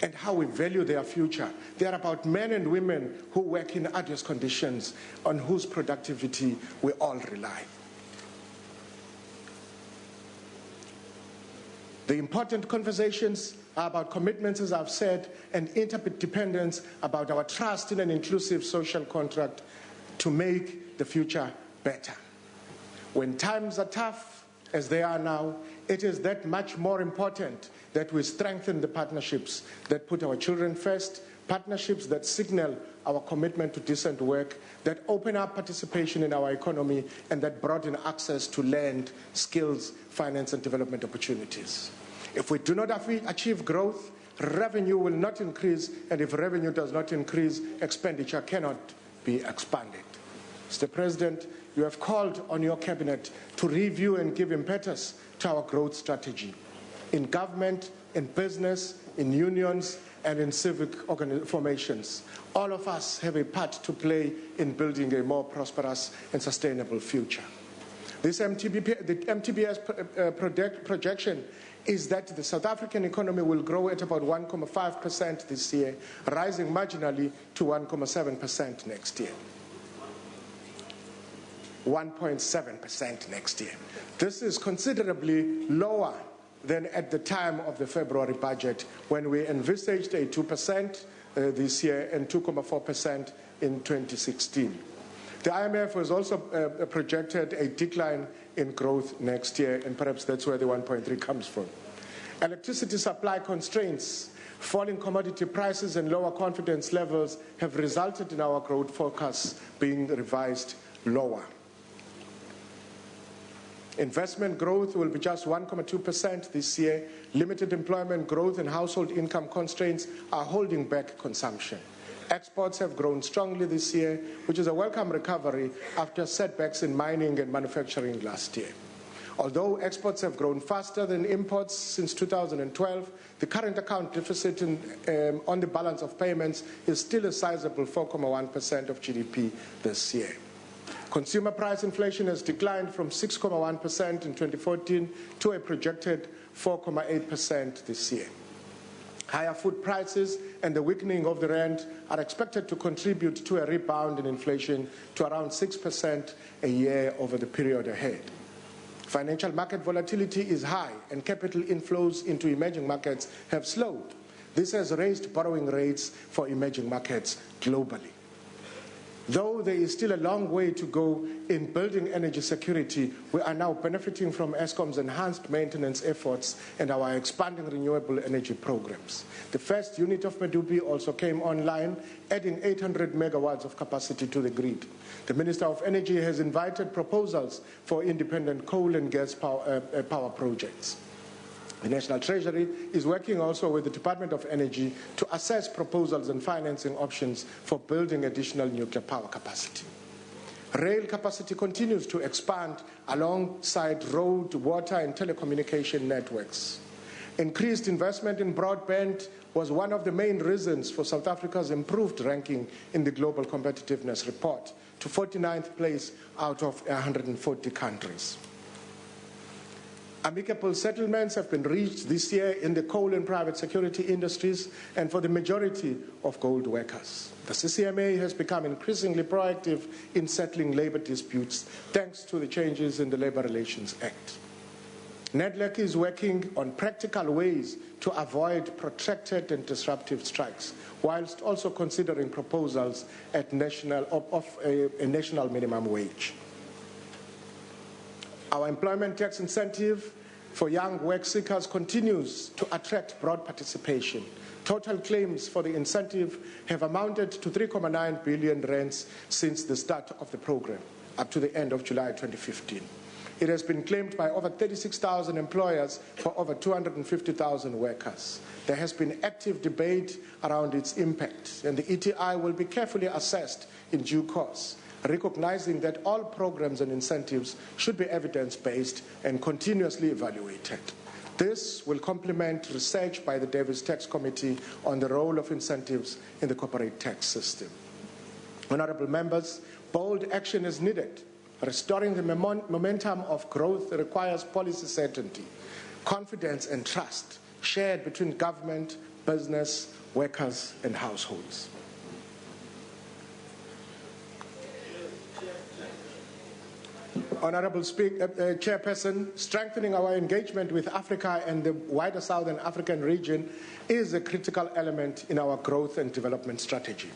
and how we value their future. They are about men and women who work in arduous conditions, on whose productivity we all rely. The important conversations are about commitments, as I've said, and interdependence, about our trust in an inclusive social contract to make the future better. When times are tough, as they are now, it is that much more important that we strengthen the partnerships that put our children first, partnerships that signal our commitment to decent work, that open up participation in our economy, and that broaden access to land, skills, finance, and development opportunities. If we do not achieve growth, revenue will not increase, and if revenue does not increase, expenditure cannot be expanded. Mr. President, you have called on your Cabinet to review and give impetus to our growth strategy. In government, in business, in unions, and in civic formations, all of us have a part to play in building a more prosperous and sustainable future. This the MTBS projection is that the South African economy will grow at about 1.5% this year, rising marginally to 1.7% next year. 1.7% next year. This is considerably lower than at the time of the February budget, when we envisaged a 2% this year and 2.4% in 2016. The IMF has also projected a decline in growth next year, and perhaps that's where the 1.3 comes from. Electricity supply constraints, falling commodity prices, and lower confidence levels have resulted in our growth forecasts being revised lower. Investment growth will be just 1.2% this year. Limited employment growth and household income constraints are holding back consumption. Exports have grown strongly this year, which is a welcome recovery after setbacks in mining and manufacturing last year. Although exports have grown faster than imports since 2012, the current account deficit on the balance of payments is still a sizable 4.1% of GDP this year. Consumer price inflation has declined from 6.1% in 2014 to a projected 4.8% this year. Higher food prices and the weakening of the rand are expected to contribute to a rebound in inflation to around 6% a year over the period ahead. Financial market volatility is high and capital inflows into emerging markets have slowed. This has raised borrowing rates for emerging markets globally. Though there is still a long way to go in building energy security, we are now benefiting from Eskom's enhanced maintenance efforts and our expanding renewable energy programs. The first unit of Medupi also came online, adding 800 megawatts of capacity to the grid. The Minister of Energy has invited proposals for independent coal and gas power projects. The National Treasury is working also with the Department of Energy to assess proposals and financing options for building additional nuclear power capacity. Rail capacity continues to expand alongside road, water, and telecommunication networks. Increased investment in broadband was one of the main reasons for South Africa's improved ranking in the Global Competitiveness Report to 49th place out of 140 countries. Amicable settlements have been reached this year in the coal and private security industries and for the majority of gold workers. The CCMA has become increasingly proactive in settling labor disputes thanks to the changes in the Labor Relations Act. NEDLAC is working on practical ways to avoid protracted and disruptive strikes, whilst also considering proposals at a national minimum wage. Our employment tax incentive for young work seekers continues to attract broad participation. Total claims for the incentive have amounted to 3.9 billion rands since the start of the program, up to the end of July 2015. It has been claimed by over 36,000 employers for over 250,000 workers. There has been active debate around its impact, and the ETI will be carefully assessed in due course, recognizing that all programs and incentives should be evidence-based and continuously evaluated. This will complement research by the Davis Tax Committee on the role of incentives in the corporate tax system. Honourable members, bold action is needed. Restoring the momentum of growth requires policy certainty, confidence and trust shared between government, business, workers and households. Honourable Chairperson, strengthening our engagement with Africa and the wider Southern African region is a critical element in our growth and development strategy.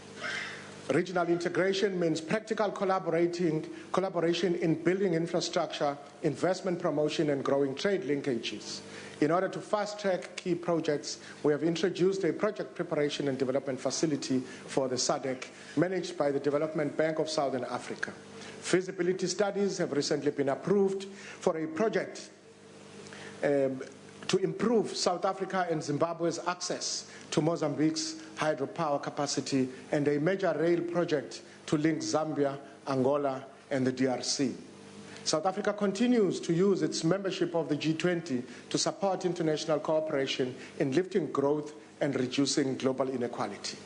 Regional integration means practical collaboration in building infrastructure, investment promotion and growing trade linkages. In order to fast-track key projects, we have introduced a project preparation and development facility for the SADC, managed by the Development Bank of Southern Africa. Feasibility studies have recently been approved for a project to improve South Africa and Zimbabwe's access to Mozambique's hydropower capacity and a major rail project to link Zambia, Angola, and the DRC. South Africa continues to use its membership of the G20 to support international cooperation in lifting growth and reducing global inequality.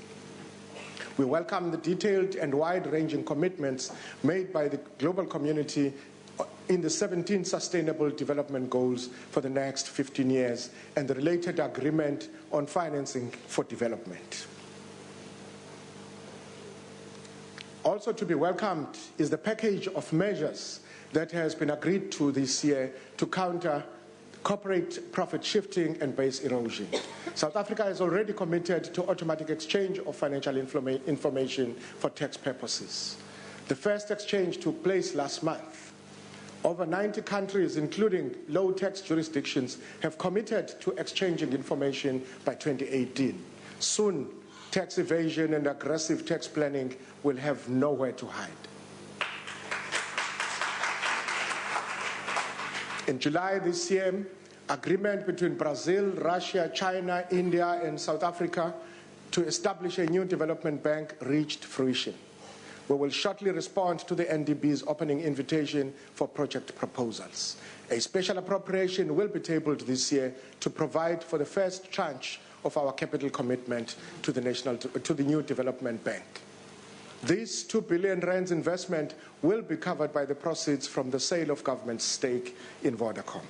We welcome the detailed and wide-ranging commitments made by the global community in the 17 Sustainable Development Goals for the next 15 years and the related agreement on financing for development. Also to be welcomed is the package of measures that has been agreed to this year to counter corporate profit shifting and base erosion. South Africa has already committed to automatic exchange of financial information for tax purposes. The first exchange took place last month. Over 90 countries, including low-tax jurisdictions, have committed to exchanging information by 2018. Soon, tax evasion and aggressive tax planning will have nowhere to hide. In July this year, agreement between Brazil, Russia, China, India, and South Africa to establish a new development bank reached fruition. We will shortly respond to the NDB's opening invitation for project proposals. A special appropriation will be tabled this year to provide for the first tranche of our capital commitment to the new development bank. This 2 billion rands investment will be covered by the proceeds from the sale of government's stake in Vodacom.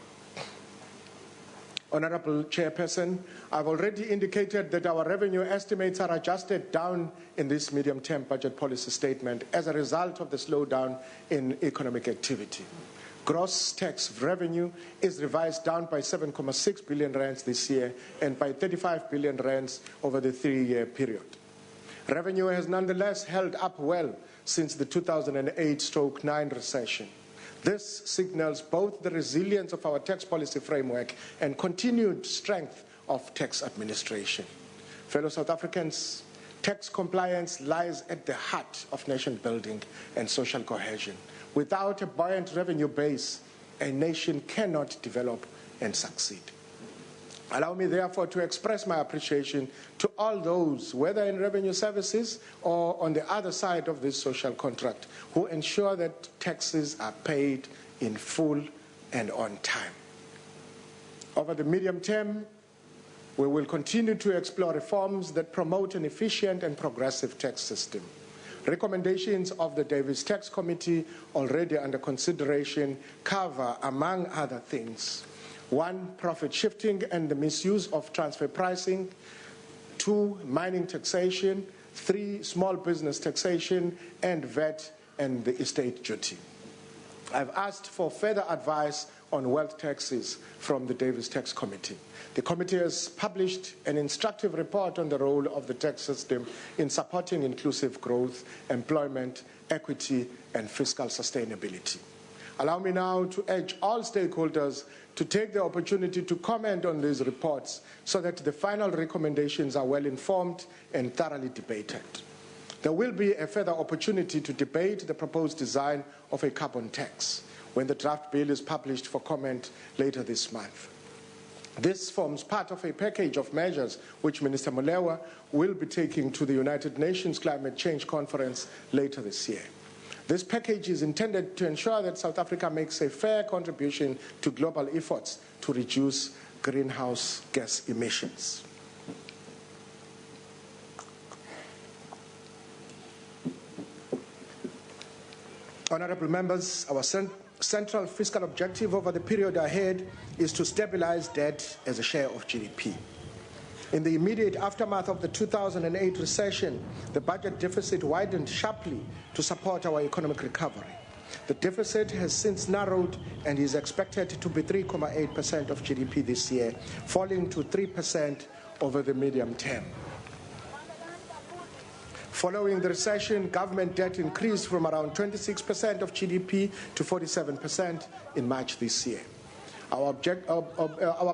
Honourable Chairperson, I've already indicated that our revenue estimates are adjusted down in this medium-term budget policy statement as a result of the slowdown in economic activity. Gross tax revenue is revised down by 7.6 billion rands this year and by 35 billion rands over the 3-year period. Revenue has nonetheless held up well since the 2008-9 recession. This signals both the resilience of our tax policy framework and continued strength of tax administration. Fellow South Africans, tax compliance lies at the heart of nation building and social cohesion. Without a buoyant revenue base, a nation cannot develop and succeed. Allow me, therefore, to express my appreciation to all those, whether in revenue services or on the other side of this social contract, who ensure that taxes are paid in full and on time. Over the medium term, we will continue to explore reforms that promote an efficient and progressive tax system. Recommendations of the Davis Tax Committee, already under consideration, cover, among other things, 1, profit shifting and the misuse of transfer pricing, 2, mining taxation, 3, small business taxation, and VAT and the estate duty. I've asked for further advice on wealth taxes from the Davis Tax Committee. The committee has published an instructive report on the role of the tax system in supporting inclusive growth, employment, equity, and fiscal sustainability. Allow me now to urge all stakeholders to take the opportunity to comment on these reports so that the final recommendations are well informed and thoroughly debated. There will be a further opportunity to debate the proposed design of a carbon tax when the draft bill is published for comment later this month. This forms part of a package of measures which Minister Molewa will be taking to the United Nations Climate Change Conference later this year. This package is intended to ensure that South Africa makes a fair contribution to global efforts to reduce greenhouse gas emissions. Honourable members, our central fiscal objective over the period ahead is to stabilize debt as a share of GDP. In the immediate aftermath of the 2008 recession, the budget deficit widened sharply to support our economic recovery. The deficit has since narrowed and is expected to be 3.8% of GDP this year, falling to 3% over the medium term. Following the recession, government debt increased from around 26% of GDP to 47% in March this year. Our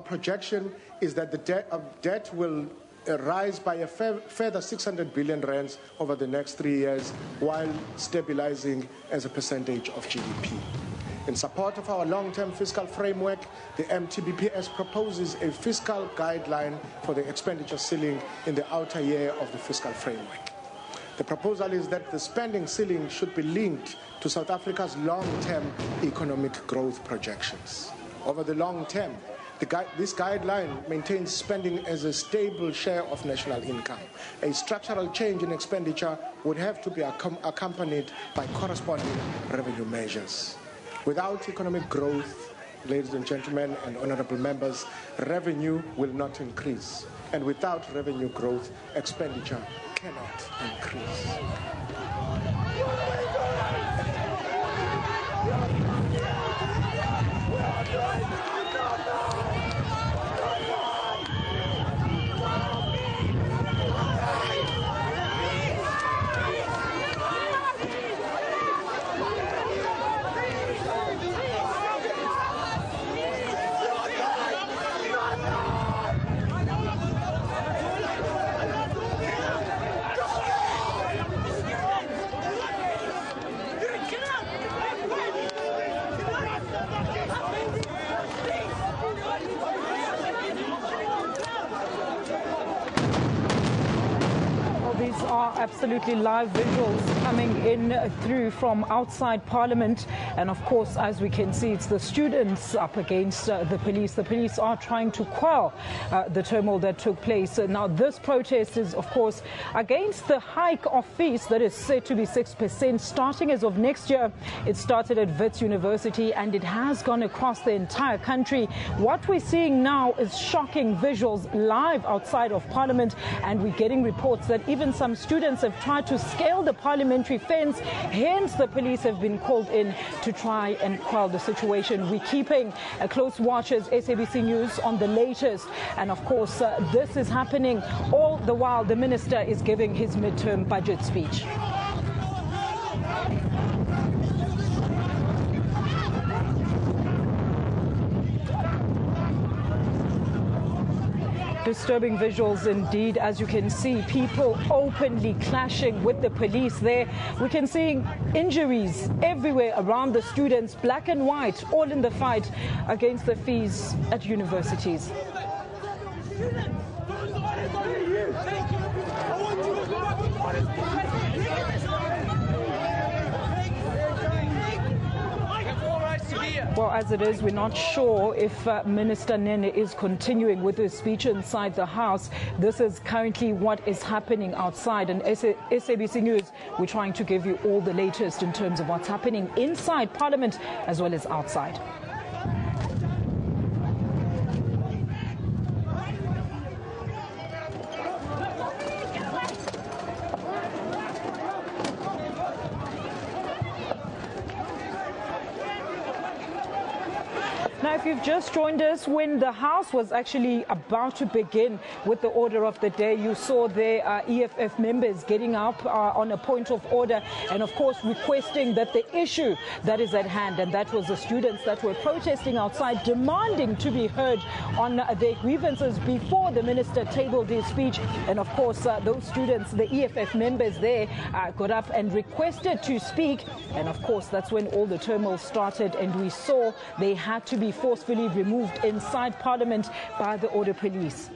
projection is that the debt will rise by a further 600 billion rands over the next 3 years while stabilizing as a percentage of GDP. In support of our long-term fiscal framework, the MTBPS proposes a fiscal guideline for the expenditure ceiling in the outer year of the fiscal framework. The proposal is that the spending ceiling should be linked to South Africa's long-term economic growth projections. Over the long term, this guideline maintains spending as a stable share of national income. A structural change in expenditure would have to be accompanied by corresponding revenue measures. Without economic growth, ladies and gentlemen and honorable members, revenue will not increase. And without revenue growth, expenditure cannot increase. These are absolutely live visuals coming in through from outside Parliament. And of course, as we can see, it's the students up against the police. The police are trying to quell the turmoil that took place. Now, this protest is, of course, against the hike of fees that is said to be 6% starting as of next year. It started at Wits University and it has gone across the entire country. What we're seeing now is shocking visuals live outside of Parliament, and we're getting reports that even some students have tried to scale the parliamentary fence. Hence, the police have been called in to try and quell the situation. We're keeping a close watch as SABC News on the latest. And of course, this is happening all the while the minister is giving his midterm budget speech. Disturbing visuals indeed, as you can see, people openly clashing with the police there. We can see injuries everywhere around the students, black and white, all in the fight against the fees at universities. Well, as it is, we're not sure if Minister Nene is continuing with his speech inside the House. This is currently what is happening outside. And SABC News, we're trying to give you all the latest in terms of what's happening inside Parliament as well as outside. Now, if you've just joined us, when the House was actually about to begin with the order of the day, you saw their EFF members getting up on a point of order and, of course, requesting that the issue that is at hand, and that was the students that were protesting outside, demanding to be heard on their grievances before the minister tabled his speech. And, of course, those students, the EFF members there, got up and requested to speak. And, of course, that's when all the turmoil started, and we saw they had to be forcefully removed inside Parliament by the order police.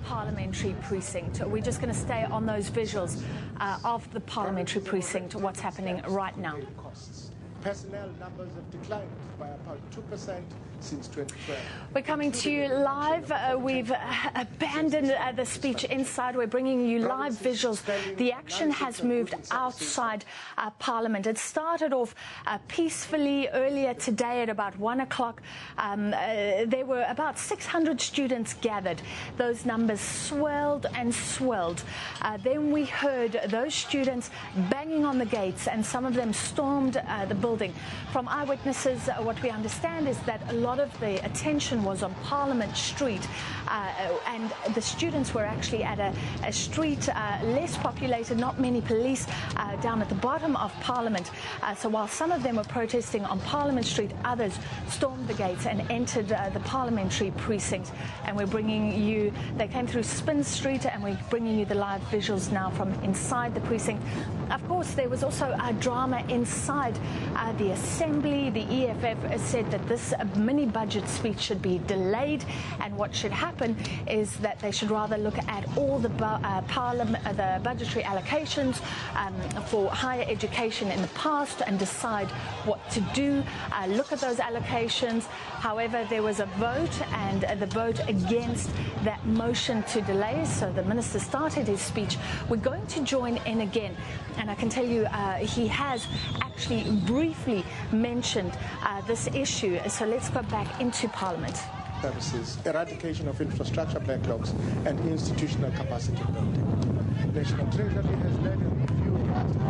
Parliamentary precinct. We're just going to stay on those visuals of the parliamentary precinct, what's happening right now. Personnel numbers have declined by about 2% since 2012. We're coming to you live. We've abandoned the speech inside. We're bringing you live visuals. The action has moved outside Parliament. It started off peacefully earlier today at about 1 o'clock. There were about 600 students gathered. Those numbers swelled and swelled. Then we heard those students banging on the gates, and some of them stormed the building. From eyewitnesses, what we understand is that a lot of the attention was on Parliament Street, and the students were actually at a street less populated, not many police down at the bottom of Parliament. So while some of them were protesting on Parliament Street, others stormed the gates and entered the parliamentary precinct. And we're bringing you, they came through Spin Street, and we're bringing you the live visuals now from inside the precinct. Of course, there was also a drama inside the Assembly. The EFF said that this mini any budget speech should be delayed, and what should happen is that they should rather look at all the budgetary allocations for higher education in the past and decide what to do, look at those allocations. However, there was a vote, and the vote against that motion to delay, so the minister started his speech. We're going to join in again, and I can tell you he has actually briefly mentioned this issue. So let's go back into Parliament. Services, eradication of infrastructure backlogs, and institutional capacity building. National Treasury has led a review of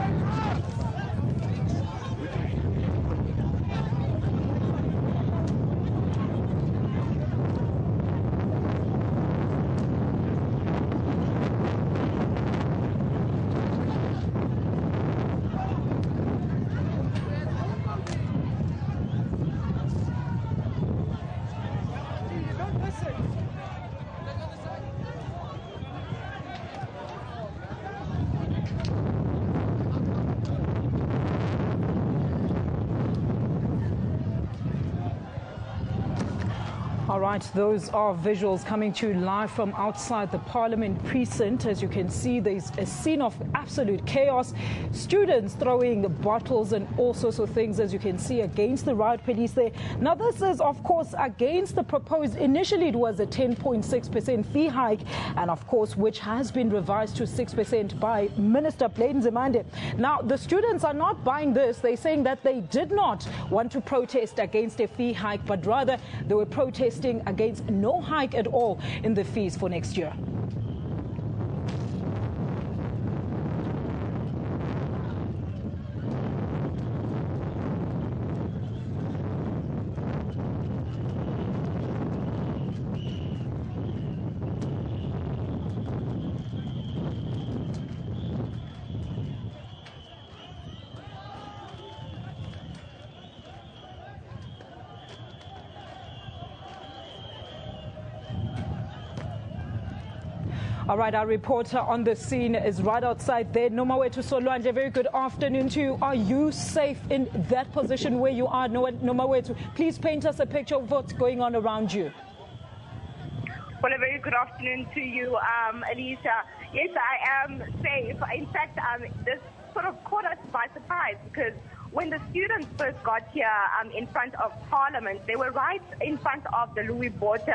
All right, those are visuals coming to you live from outside the Parliament precinct. As you can see, there's a scene of absolute chaos. Students throwing bottles and all sorts of things, as you can see, against the riot police there. Now, this is, of course, against the proposed, initially it was a 10.6% fee hike, and of course, which has been revised to 6% by Minister Nhlanhla Nene. Now, the students are not buying this. They're saying that they did not want to protest against a fee hike, but rather they were protesting against no hike at all in the fees for next year. All right, our reporter on the scene is right outside there. Nomawethu Solwandle, very good afternoon to you. Are you safe in that position where you are? Nomawethu, please paint us a picture of what's going on around you. Well, a very good afternoon to you, Alicia. Yes, I am safe. In fact, this sort of caught us by surprise, because when the students first got here in front of Parliament, they were right in front of the Louis Botha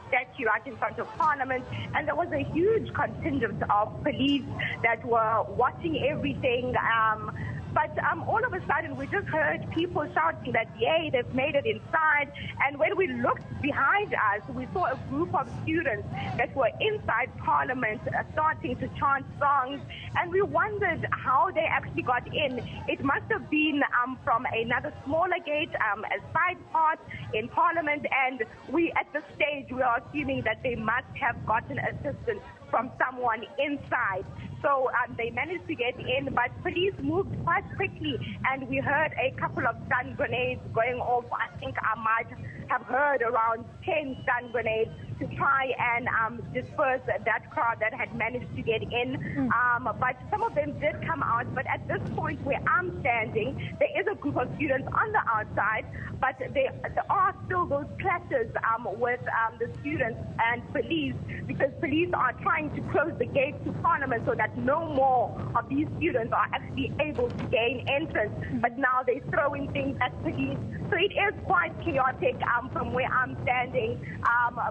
statue, right in front of Parliament, and there was a huge contingent of police that were watching everything. But all of a sudden, we just heard people shouting that, yay, they've made it inside. And when we looked behind us, we saw a group of students that were inside Parliament starting to chant songs. And we wondered how they actually got in. It must have been from another smaller gate, a side part in Parliament. And we, at this stage, we are assuming that they must have gotten assistance from someone inside. So they managed to get in, but police moved quite quickly, and we heard a couple of stun grenades going off. I think I might have heard around 10 stun grenades to try and disperse that crowd that had managed to get in. But some of them did come out. But at this point where I'm standing, there is a group of students on the outside, but there are still those clashes with the students and police, because police are trying to close the gates to Parliament so that no more of these students are actually able to gain entrance. But now they're throwing things at police. So it is quite chaotic from where I'm standing.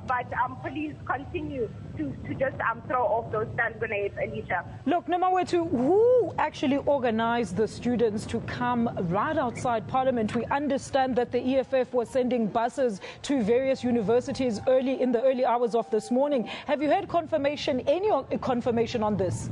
But police continue to just throw off those stun grenades, Alicia. Look, Nomawethu, who actually organized the students to come right outside Parliament? We understand that the EFF was sending buses to various universities in the early hours of this morning. Have you heard confirmation, any confirmation on this?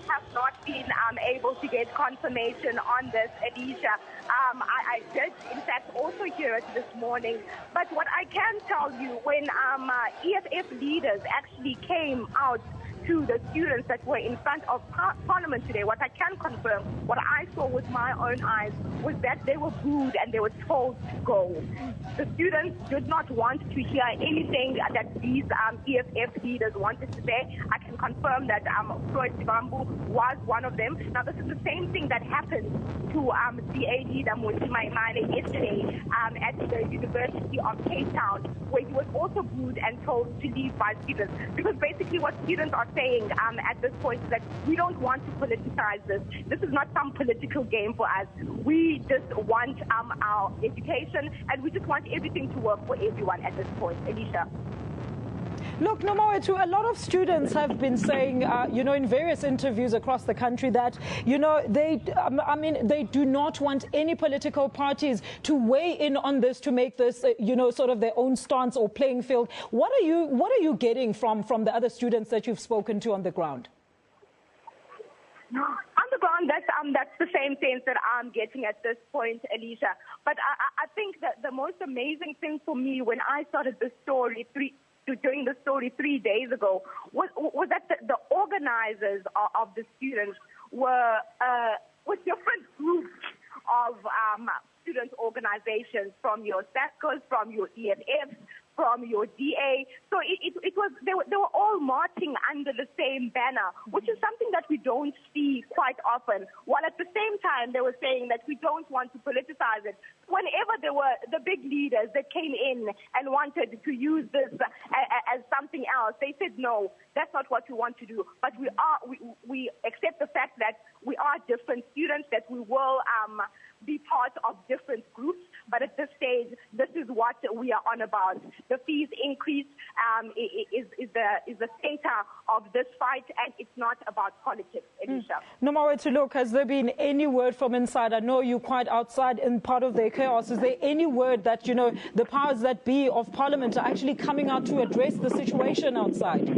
Have not been able to get confirmation on this, Alicia. I did, in fact, also hear it this morning. But what I can tell you, when EFF leaders actually came out to the students that were in front of Parliament today, what I can confirm, what I saw with my own eyes, was that they were booed and they were told to go. The students did not want to hear anything that these EFF leaders wanted to say. I can confirm that Procedural was one of them. Now, this is the same thing that happened to DA leader Maiden yesterday at the University of Cape Town, where he was also booed and told to leave by students. Because basically what students are saying at this point is that we don't want to politicize this. This is not some political game for us. We just want our education, and we just want everything to work for everyone at this point. Alicia. Look, Nomoetu, a lot of students have been saying, in various interviews across the country that, they do not want any political parties to weigh in on this, to make this, sort of their own stance or playing field. What are you getting from the other students that you've spoken to on the ground? On the ground, that's the same sense that I'm getting at this point, Alicia. But I think that the most amazing thing for me when I started this story doing the story 3 days ago was that the organizers of the students were different groups of student organizations, from your SABCs, from your EFFs, from your DA. So they were all marching under the same banner, which is something that we don't see quite often. While at the same time, they were saying that we don't want to politicize it. Whenever there were the big leaders that came in and wanted to use this as something else, they said, no, that's not what we want to do. But we accept the fact that we are different students, that we will be part of different groups. But at this stage, this is what we are on about. The fees increase is the center of this fight, and it's not about politics, Alicia. Nomoetu, look, has there been any word from inside? I know you're quite outside in part of the chaos. Is there any word that, the powers that be of Parliament are actually coming out to address the situation outside?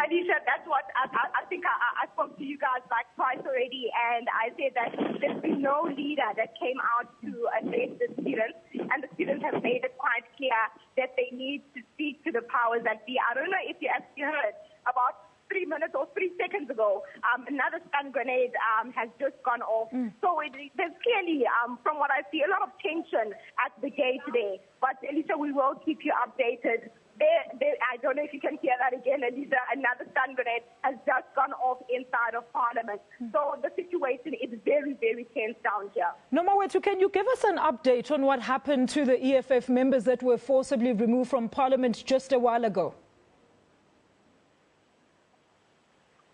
Alicia, that's what I think I spoke to you guys like twice already, and I said that there's been no leader that came out to address the students, and the students have made it quite clear that they need to speak to the powers that be. I don't know if you actually heard, about 3 minutes or 3 seconds ago, another stun grenade has just gone off. So there's clearly, from what I see, a lot of tension at the gate there. But Alicia, we will keep you updated. I don't know if you can hear that again, Alicia. Another stun grenade has just gone off inside of Parliament. So the situation is very, very tense down here. Nomoetu, can you give us an update on what happened to the EFF members that were forcibly removed from Parliament just a while ago?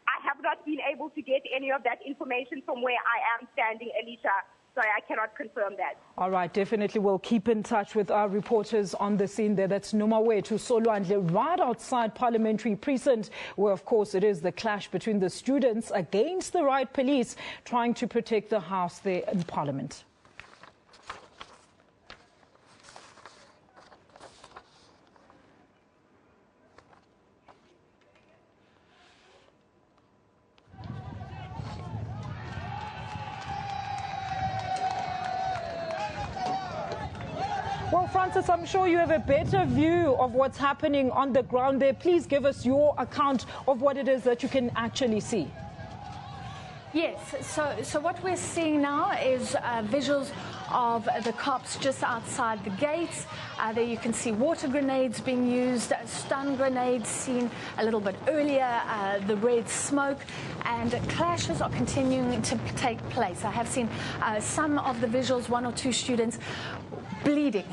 I have not been able to get any of that information from where I am standing, Alicia. Sorry, I cannot confirm that. All right, definitely we'll keep in touch with our reporters on the scene there. That's Nomoetu Solwandle, right outside Parliamentary Precinct, where, of course, it is the clash between the students against the riot police trying to protect the house there in Parliament. Well, Francis, I'm sure you have a better view of what's happening on the ground there. Please give us your account of what it is that you can actually see. Yes, so what we're seeing now is visuals of the cops just outside the gates. There you can see water grenades being used, stun grenades seen a little bit earlier, the red smoke, and clashes are continuing to take place. I have seen some of the visuals, 1 or 2 students bleeding.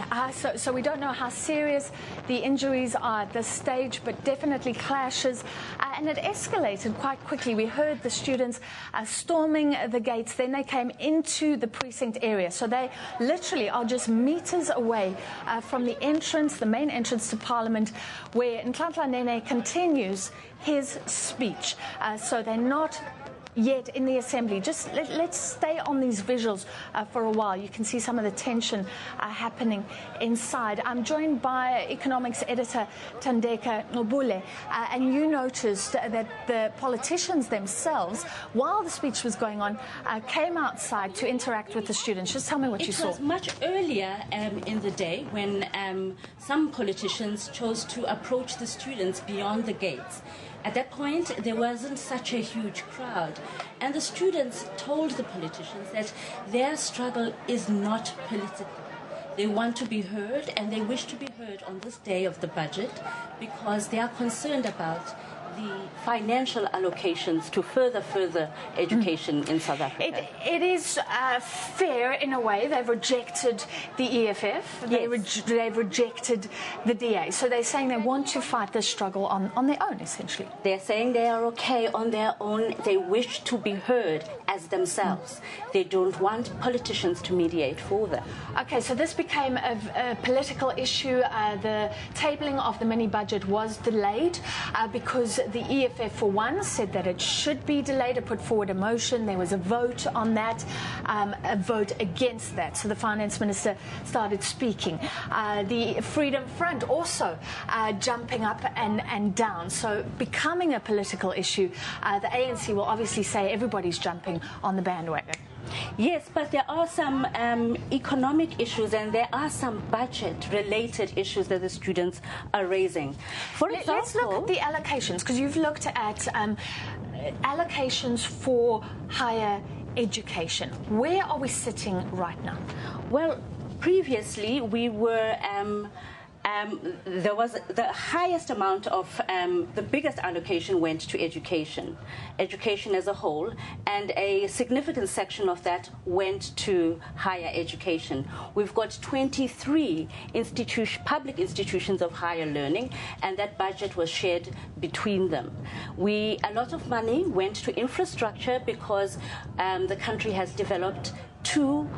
So we don't know how serious the injuries are at this stage, but definitely clashes. And it escalated quite quickly. We heard the students storming the gates. Then they came into the precinct area. So they literally are just meters away from the entrance, the main entrance to Parliament, where Nhlanhla Nene continues his speech. So they're not yet in the assembly. Just let's stay on these visuals for a while. You can see some of the tension happening inside. I'm joined by economics editor Thandeka Nobule, and you noticed that the politicians themselves, while the speech was going on, came outside to interact with the students. Just tell me what you saw. It was much earlier in the day when some politicians chose to approach the students beyond the gates. At that point, there wasn't such a huge crowd. And the students told the politicians that their struggle is not political. They want to be heard, and they wish to be heard on this day of the budget because they are concerned about the financial allocations to further education in South Africa. It is fair in a way. They've rejected the EFF. Yes. They've rejected the DA. So they're saying they want to fight this struggle on their own, essentially. They're saying they are okay on their own. They wish to be heard as themselves. They don't want politicians to mediate for them. Okay, so this became a political issue. The tabling of the mini-budget was delayed because the EFF, for one, said that it should be delayed. It put forward a motion. There was a vote on that, a vote against that. So the finance minister started speaking. The Freedom Front also jumping up and down. So becoming a political issue, the ANC will obviously say everybody's jumping on the bandwagon. Yes, but there are some economic issues and there are some budget-related issues that the students are raising. For example, let's look at the allocations, because you've looked at allocations for higher education. Where are we sitting right now? Well, previously we were... there was the highest amount of, the biggest allocation went to education as a whole, and a significant section of that went to higher education. We've got 23 public institutions of higher learning, and that budget was shared between them. A lot of money went to infrastructure because the country has developed two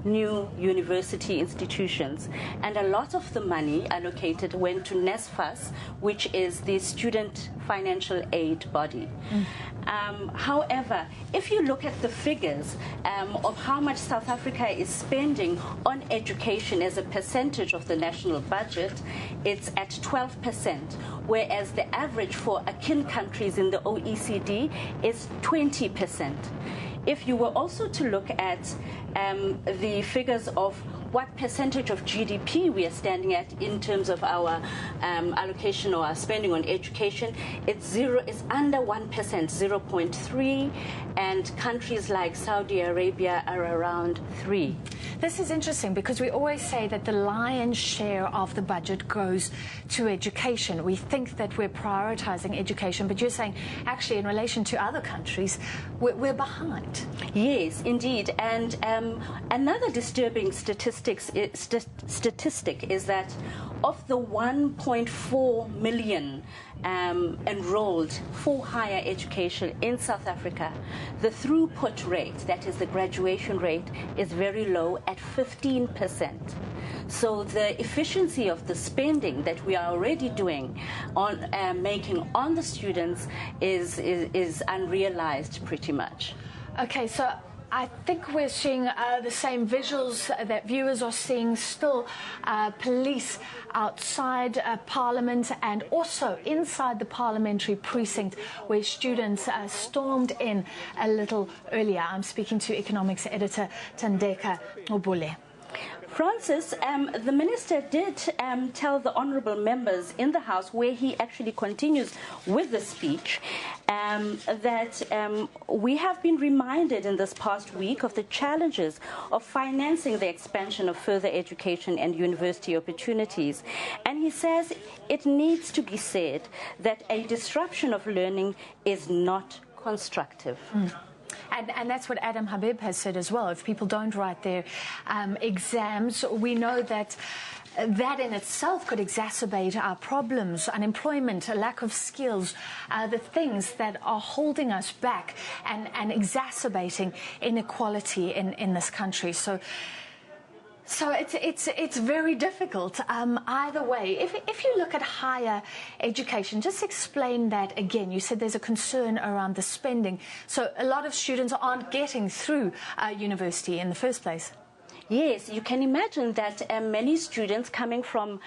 new university institutions. And a lot of the money allocated went to NSFAS, which is the student financial aid body. However, if you look at the figures of how much South Africa is spending on education as a percentage of the national budget, it's at 12%, whereas the average for akin countries in the OECD is 20%. If you were also to look at the figures of what percentage of GDP we are standing at in terms of our allocation or our spending on education, it's under 1%, 0.3, and countries like Saudi Arabia are around 3%. This is interesting because we always say that the lion's share of the budget goes to education. We think that we're prioritizing education, but you're saying actually in relation to other countries, we're behind. Yes, indeed. And another disturbing statistic is that of the 1.4 million enrolled for higher education in South Africa, the throughput rate, that is the graduation rate, is very low at 15%. So the efficiency of the spending that we are already doing on making on the students is unrealized pretty much. Okay, so I think we're seeing the same visuals that viewers are seeing still. Police outside Parliament and also inside the parliamentary precinct where students stormed in a little earlier. I'm speaking to economics editor Tandeka Obule. Francis, the minister did tell the honourable members in the House, where he actually continues with the speech, that we have been reminded in this past week of the challenges of financing the expansion of further education and university opportunities. And he says it needs to be said that a disruption of learning is not constructive. And that's what Adam Habib has said as well. If people don't write their exams, we know that that in itself could exacerbate our problems, unemployment, a lack of skills, the things that are holding us back and exacerbating inequality in this country. So it's very difficult either way. If you look at higher education, just explain that again. You said there's a concern around the spending. So a lot of students aren't getting through university in the first place. Yes, you can imagine that many students coming from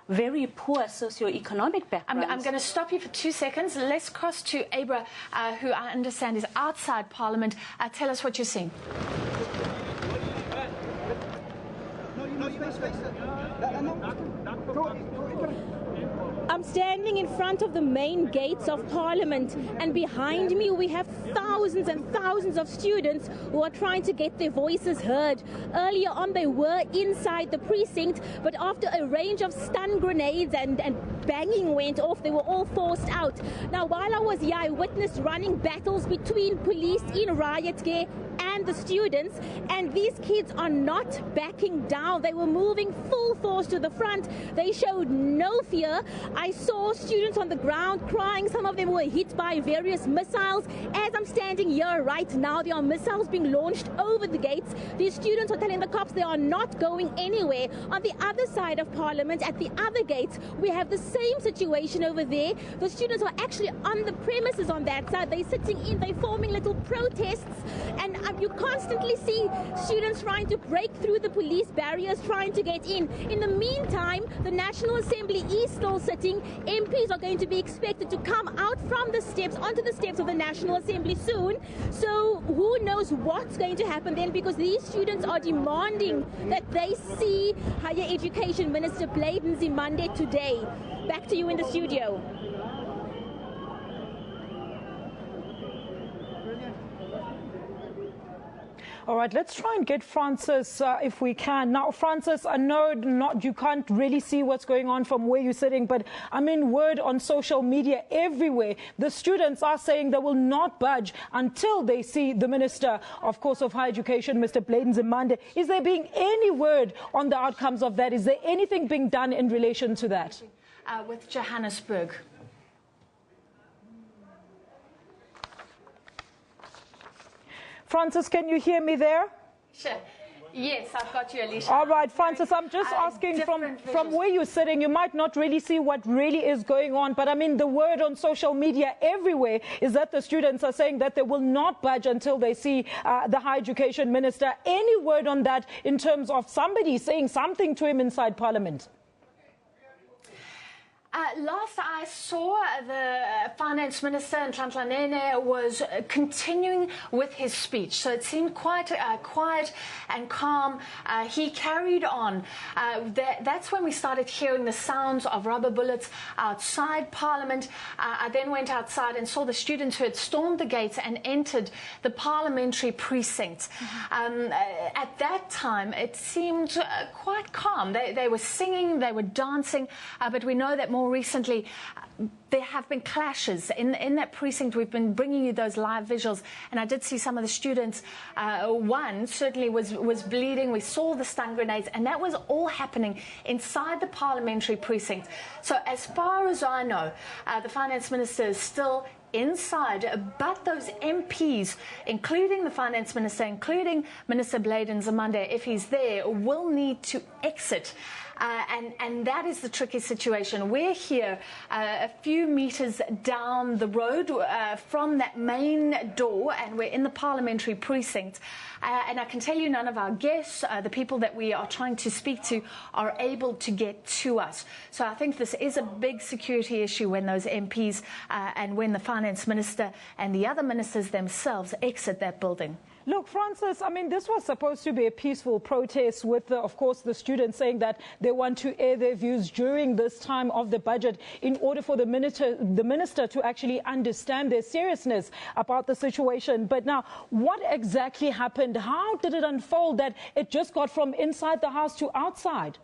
very poor socio-economic backgrounds. I'm going to stop you for 2 seconds. Let's cross to Abra, who I understand is outside Parliament. Tell us what you're seeing. I'm standing in front of the main gates of Parliament, and behind me we have thousands and thousands of students who are trying to get their voices heard. Earlier on they were inside the precinct, but after a range of stun grenades and banging went off, they were all forced out. Now, while I was here, I witnessed running battles between police in riot gear and the students, and these kids are not backing down. They were moving full force to the front. They showed no fear. I saw students on the ground crying. Some of them were hit by various missiles. As I'm standing here right now, there are missiles being launched over the gates. These students are telling the cops they are not going anywhere. On the other side of Parliament, at the other gates, we have the same situation over there. The students are actually on the premises on that side. They're sitting in, they're forming little protests, and you constantly see students trying to break through the police barriers, trying to get in. In the meantime, the National Assembly is still sitting. MPs are going to be expected to come out from the steps onto the steps of the National Assembly soon. So who knows what's going to happen then, because these students are demanding that they see Higher Education Minister Bladen Zimande today. Back to you in the studio. All right, let's try and get Francis if we can. Now, Francis, I know you can't really see what's going on from where you're sitting, but I mean, word on social media everywhere. The students are saying they will not budge until they see the Minister, of course, of Higher Education, Mr. Bladen Zimande. Is there being any word on the outcomes of that? Is there anything being done in relation to that? With Johannesburg. Francis, can you hear me there? Sure. Yes, I've got you, Alicia. All right, Francis, I'm just asking from where you're sitting, you might not really see what really is going on, but I mean, the word on social media everywhere is that the students are saying that they will not budge until they see the Higher Education Minister. Any word on that in terms of somebody saying something to him inside Parliament? Last I saw, the Finance Minister Nhlanhla Nene was continuing with his speech, so it seemed quite quiet and calm. He carried on. That's when we started hearing the sounds of rubber bullets outside Parliament. I then went outside and saw the students who had stormed the gates and entered the Parliamentary precinct. At that time, it seemed quite calm. They were singing, they were dancing, but we know that more recently there have been clashes in that precinct. We've been bringing you those live visuals, and I did see some of the students. One certainly was bleeding. We saw the stun grenades, and that was all happening inside the Parliamentary precinct. So as far as I know, the Finance Minister is still inside, but those MPs, including the Finance Minister, including Minister Bladen Zimande, if he's there, will need to exit. And that is the tricky situation. We're here a few meters down the road from that main door, and we're in the Parliamentary precinct. And I can tell you none of our guests, the people that we are trying to speak to, are able to get to us. So I think this is a big security issue when those MPs and when the Finance Minister and the other ministers themselves exit that building. Look, Francis, I mean, this was supposed to be a peaceful protest with, of course, the students saying that they want to air their views during this time of the budget in order for the minister to actually understand their seriousness about the situation. But now, what exactly happened? How did it unfold that it just got from inside the house to outside?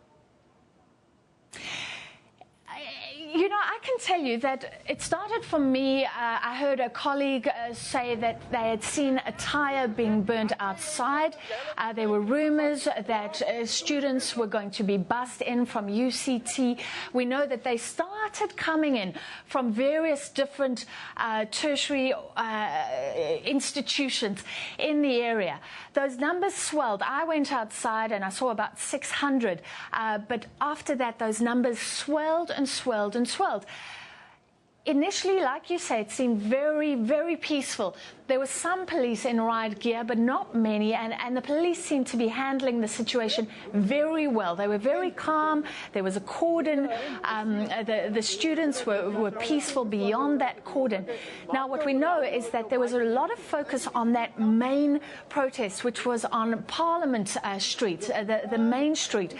You know, I can tell you that it started for me. I heard a colleague say that they had seen a tyre being burnt outside. There were rumours that students were going to be bussed in from UCT. We know that they started coming in from various different tertiary institutions in the area. Those numbers swelled. I went outside and I saw about 600. But after that, those numbers swelled and swelled and swelled. Initially, like you say, it seemed very, very peaceful. There were some police in riot gear, but not many, and the police seemed to be handling the situation very well. They were very calm. There was a cordon. The students were peaceful beyond that cordon. Now, what we know is that there was a lot of focus on that main protest, which was on Parliament Street, the main street.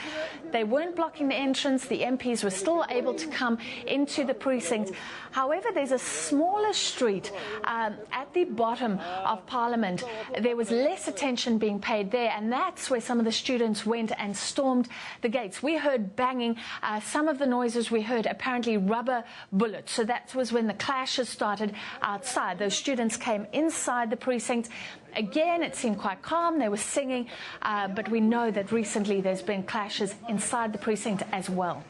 They weren't blocking the entrance. The MPs were still able to come into the precinct. However, there's a smaller street at the bottom of Parliament. There was less attention being paid there, and that's where some of the students went and stormed the gates. We heard banging. Some of the noises we heard, apparently rubber bullets. So that was when the clashes started outside. Those students came inside the precinct. Again, it seemed quite calm. They were singing, but we know that recently there's been clashes inside the precinct as well.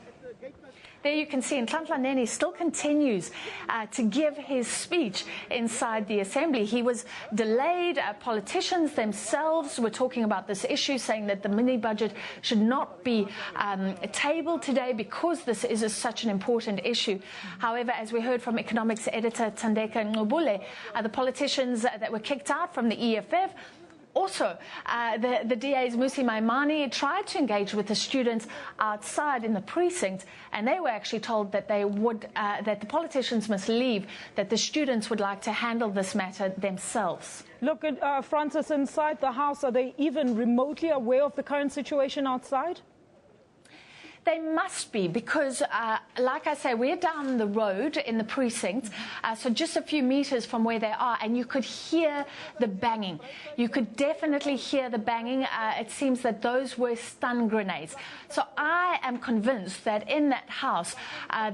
There you can see Nhlanhla Nene still continues to give his speech inside the Assembly. He was delayed. Politicians themselves were talking about this issue, saying that the mini-budget should not be tabled today because this is such an important issue. However, as we heard from economics editor Thandeka Ngobule, the politicians that were kicked out from the EFF, also, the DA's Musi Maimane tried to engage with the students outside in the precinct, and they were actually told that they would, that the politicians must leave, that the students would like to handle this matter themselves. Look at Francis, inside the House, are they even remotely aware of the current situation outside? They must be, because, like I say, we're down the road in the precinct, so just a few meters from where they are, and you could hear the banging. You could definitely hear the banging. It seems that those were stun grenades. So I am convinced that in that house,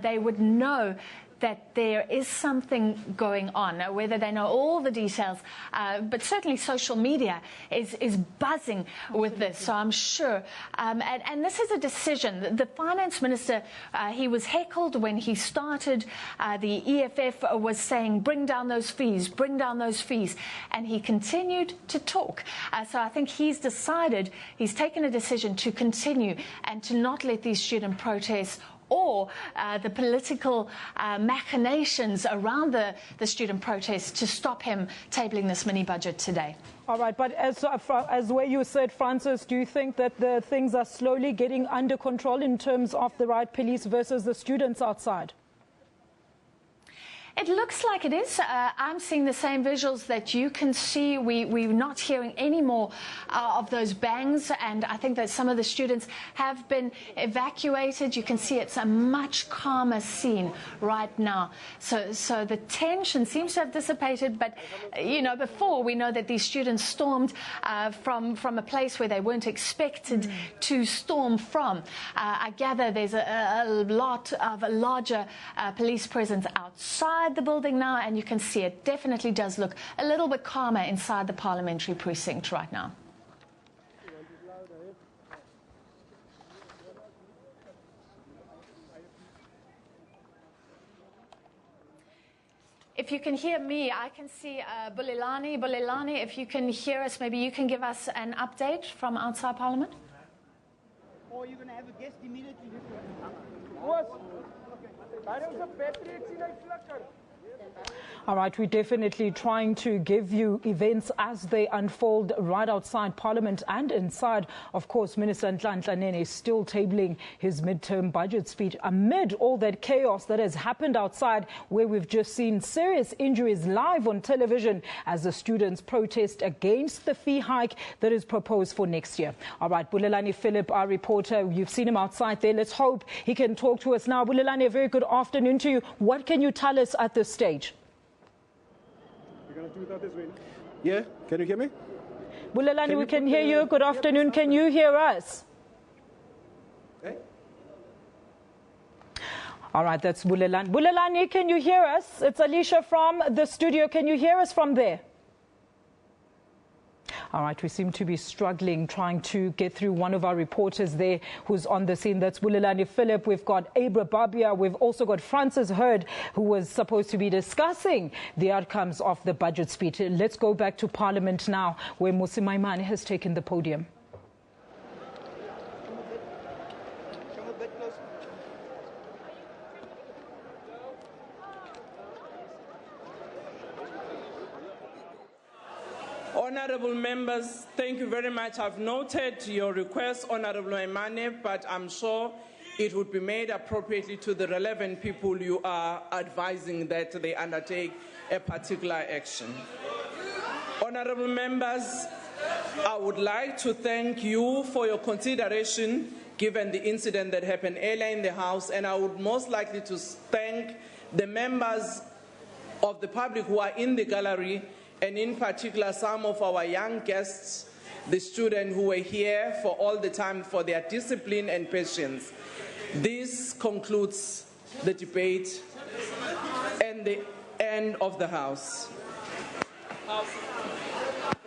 they would know that there is something going on, whether they know all the details, but certainly social media is buzzing with this, so I'm sure. And this is a decision. The finance minister, he was heckled when he started. The EFF was saying, bring down those fees, bring down those fees, and he continued to talk. So I think he's decided, he's taken a decision to continue and to not let these student protests or the political machinations around the student protests to stop him tabling this mini-budget today. All right, but as where you said, Francis, do you think that the things are slowly getting under control in terms of the riot police versus the students outside? It looks like it is. I'm seeing the same visuals that you can see. We're not hearing any more of those bangs, and I think that some of the students have been evacuated. You can see it's a much calmer scene right now. So the tension seems to have dissipated, but, you know, before we know that these students stormed from a place where they weren't expected to storm from. I gather there's a lot of a larger police presence outside the building now, and you can see it definitely does look a little bit calmer inside the Parliamentary precinct right now. If you can hear me, I can see Bulelani. Bulelani, if you can hear us, maybe you can give us an update from outside Parliament? Or you're going to have a guest immediately. What? All right, we're definitely trying to give you events as they unfold right outside Parliament and inside. Of course, Minister Nhlanhla Nene is still tabling his midterm budget speech amid all that chaos that has happened outside, where we've just seen serious injuries live on television as the students protest against the fee hike that is proposed for next year. All right, Bulelani Philip, our reporter, you've seen him outside there. Let's hope he can talk to us now. Bulelani, a very good afternoon to you. What can you tell us at this stage? Yeah, can you hear me? Bulelani, we can hear you. Good afternoon. Can you hear us? Okay. All right, that's Bulelani. Bulelani, can you hear us? It's Alicia from the studio. Can you hear us from there? All right, we seem to be struggling trying to get through one of our reporters there who's on the scene. That's Bulelani Philip. We've got Abra Babia. We've also got Francis Hurd, who was supposed to be discussing the outcomes of the budget speech. Let's go back to Parliament now, where Musi Maimane has taken the podium. Honourable members, thank you very much. I've noted your request, Honourable Emane, but I'm sure it would be made appropriately to the relevant people you are advising that they undertake a particular action. Honourable members, I would like to thank you for your consideration given the incident that happened earlier in the House, and I would most likely to thank the members of the public who are in the gallery, and in particular some of our young guests, the students who were here for all the time, for their discipline and patience. This concludes the debate and the end of the House.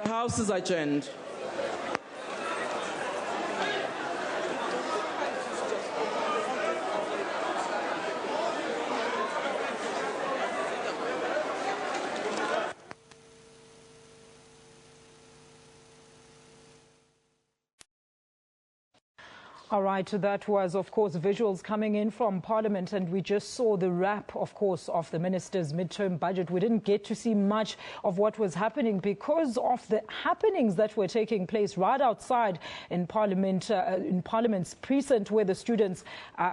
The House is adjourned. All right, that was, of course, visuals coming in from Parliament, and we just saw the wrap, of course, of the Minister's midterm budget. We didn't get to see much of what was happening because of the happenings that were taking place right outside in Parliament, in Parliament's precinct, where the students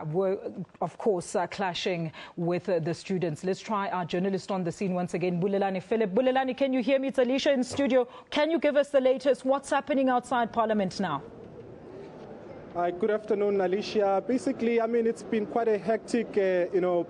were, of course, clashing with the students. Let's try our journalist on the scene once again, Bulelani Philip. Bulelani, can you hear me? It's Alicia in studio. Can you give us the latest? What's happening outside Parliament now? Good afternoon, Alicia. Basically, I mean, it's been quite a hectic,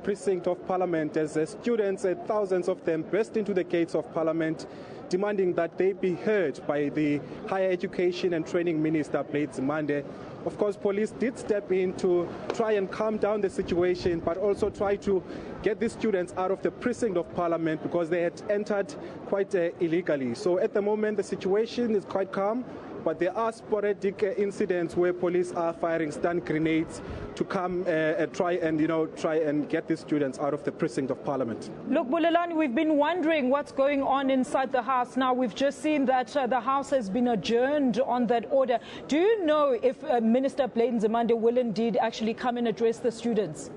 precinct of Parliament as students, thousands of them, burst into the gates of Parliament, demanding that they be heard by the Higher Education and Training Minister, Blades Mande. Of course, police did step in to try and calm down the situation, but also try to get the students out of the precinct of Parliament because they had entered quite illegally. So at the moment, the situation is quite calm, but there are sporadic incidents where police are firing stun grenades to come try and get the students out of the precinct of Parliament. Look, Bulelani, we've been wondering what's going on inside the House. Now, we've just seen that the House has been adjourned on that order. Do you know if Minister Blades Mande will indeed actually come and address the students?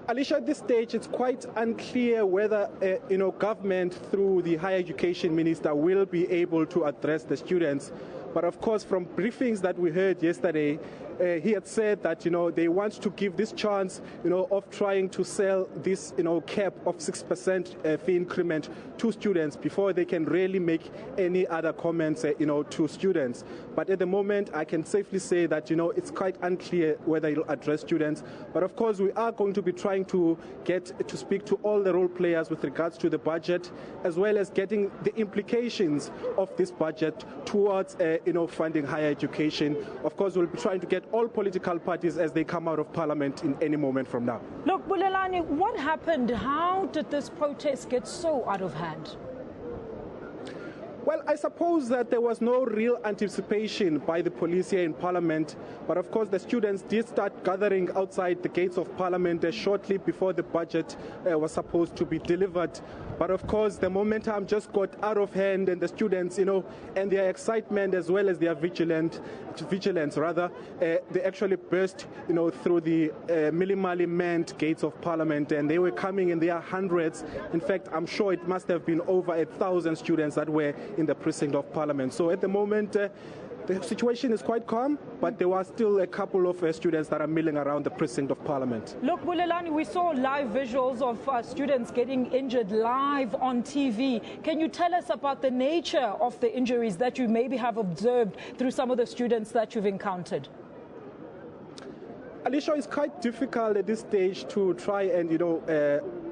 Alicia, at this stage, it's quite unclear whether, government through the Higher Education Minister will be able to address the students. But of course, from briefings that we heard yesterday, he had said that, they want to give this chance, of trying to sell this, cap of 6% fee increment to students before they can really make any other comments, to students. But at the moment, I can safely say that, it's quite unclear whether he'll address students. But of course, we are going to be trying to get to speak to all the role players with regards to the budget, as well as getting the implications of this budget towards, funding higher education. Of course, we'll be trying to get all political parties as they come out of Parliament in any moment from now. Look, Bulelani, what happened? How did this protest get so out of hand? Well, I suppose that there was no real anticipation by the police here in Parliament, but of course the students did start gathering outside the gates of Parliament shortly before the budget was supposed to be delivered. But of course the momentum just got out of hand, and the students, and their excitement as well as their vigilance, they actually burst, through the minimally manned gates of Parliament, and they were coming in their hundreds. In fact, I'm sure it must have been over 1,000 students that were in the precinct of Parliament. So at the moment, the situation is quite calm, but there were still a couple of students that are milling around the precinct of Parliament. Look, Bulelani, we saw live visuals of students getting injured live on TV. Can you tell us about the nature of the injuries that you maybe have observed through some of the students that you've encountered? Alicia, it's quite difficult at this stage to try and,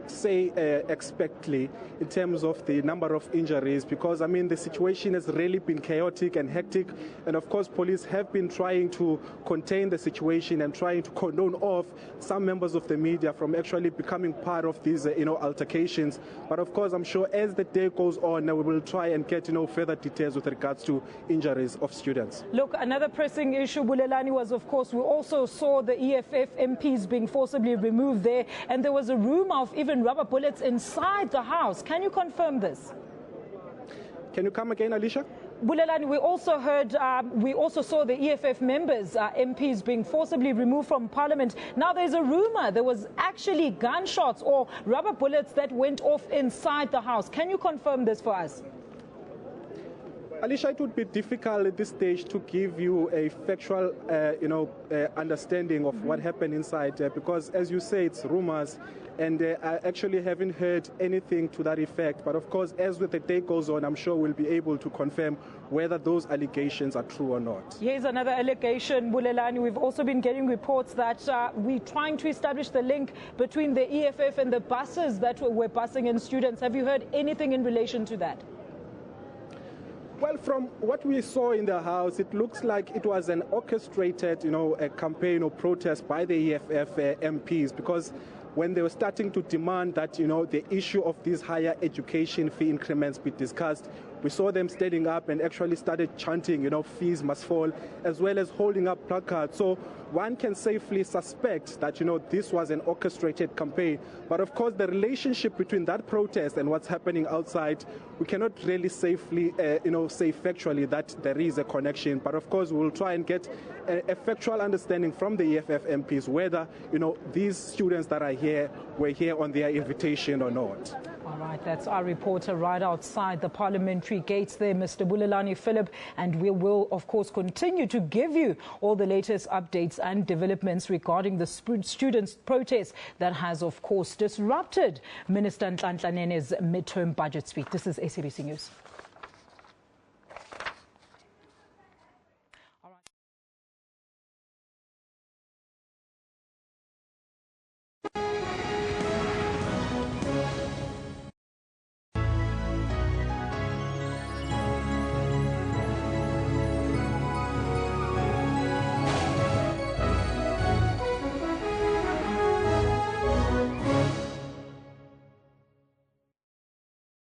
say expectly in terms of the number of injuries, because I mean the situation has really been chaotic and hectic, and of course police have been trying to contain the situation and trying to condone off some members of the media from actually becoming part of these altercations. But of course I'm sure as the day goes on we will try and get further details with regards to injuries of students. Look, another pressing issue, Bulelani, was of course we also saw the EFF MPs being forcibly removed there, and there was a rumor of even rubber bullets inside the House. Can you confirm this? Can you come again, Alicia? Bulelani, we also heard, we also saw the EFF members, MPs, being forcibly removed from Parliament. Now there's a rumor there was actually gunshots or rubber bullets that went off inside the House. Can you confirm this for us? Alicia, it would be difficult at this stage to give you a factual, understanding of what happened inside, because, as you say, it's rumors, and I actually haven't heard anything to that effect. But of course, as the day goes on, I'm sure we'll be able to confirm whether those allegations are true or not. Here's another allegation, Bulelani. We've also been getting reports that we're trying to establish the link between the EFF and the buses that were busing in students. Have you heard anything in relation to that? Well, from what we saw in the House, it looks like it was an orchestrated, a campaign or protest by the EFF MPs, because when they were starting to demand that, the issue of these higher education fee increments be discussed, we saw them standing up and actually started chanting, fees must fall, as well as holding up placards. So one can safely suspect that, this was an orchestrated campaign. But of course, the relationship between that protest and what's happening outside, we cannot really safely, say factually that there is a connection. But of course, we'll try and get a factual understanding from the EFF MPs whether, these students that are here were here on their invitation or not. All right, that's our reporter right outside the parliamentary gates there, Mr. Bulelani Philip, and we will, of course, continue to give you all the latest updates and developments regarding the students' protest that has, of course, disrupted Minister Nhlanhla Nene's midterm budget speech. This is SABC News.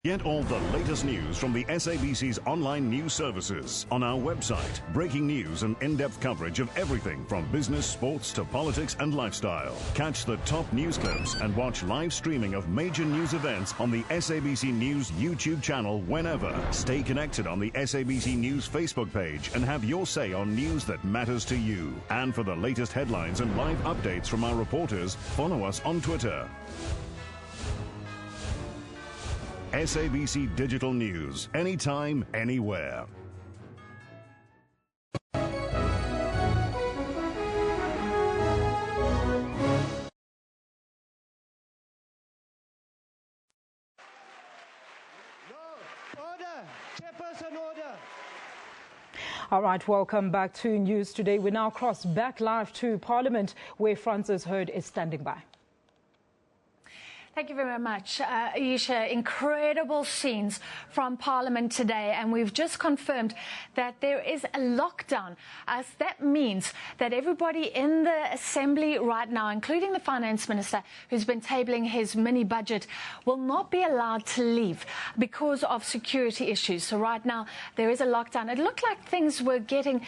Get all the latest news from the SABC's online news services on our website. Breaking news and in-depth coverage of everything from business, sports to politics and lifestyle. Catch the top news clips and watch live streaming of major news events on the SABC News YouTube channel whenever. Stay connected on the SABC News Facebook page and have your say on news that matters to you. And for the latest headlines and live updates from our reporters, follow us on Twitter. SABC Digital News, anytime, anywhere. All right, welcome back to News Today. We now cross back live to Parliament, where Francis Hurd is standing by. Thank you very much, Aisha. Incredible scenes from Parliament today, and we've just confirmed that there is a lockdown. That means that everybody in the Assembly right now, including the Finance Minister, who's been tabling his mini-budget, will not be allowed to leave because of security issues. So right now, there is a lockdown. It looked like things were getting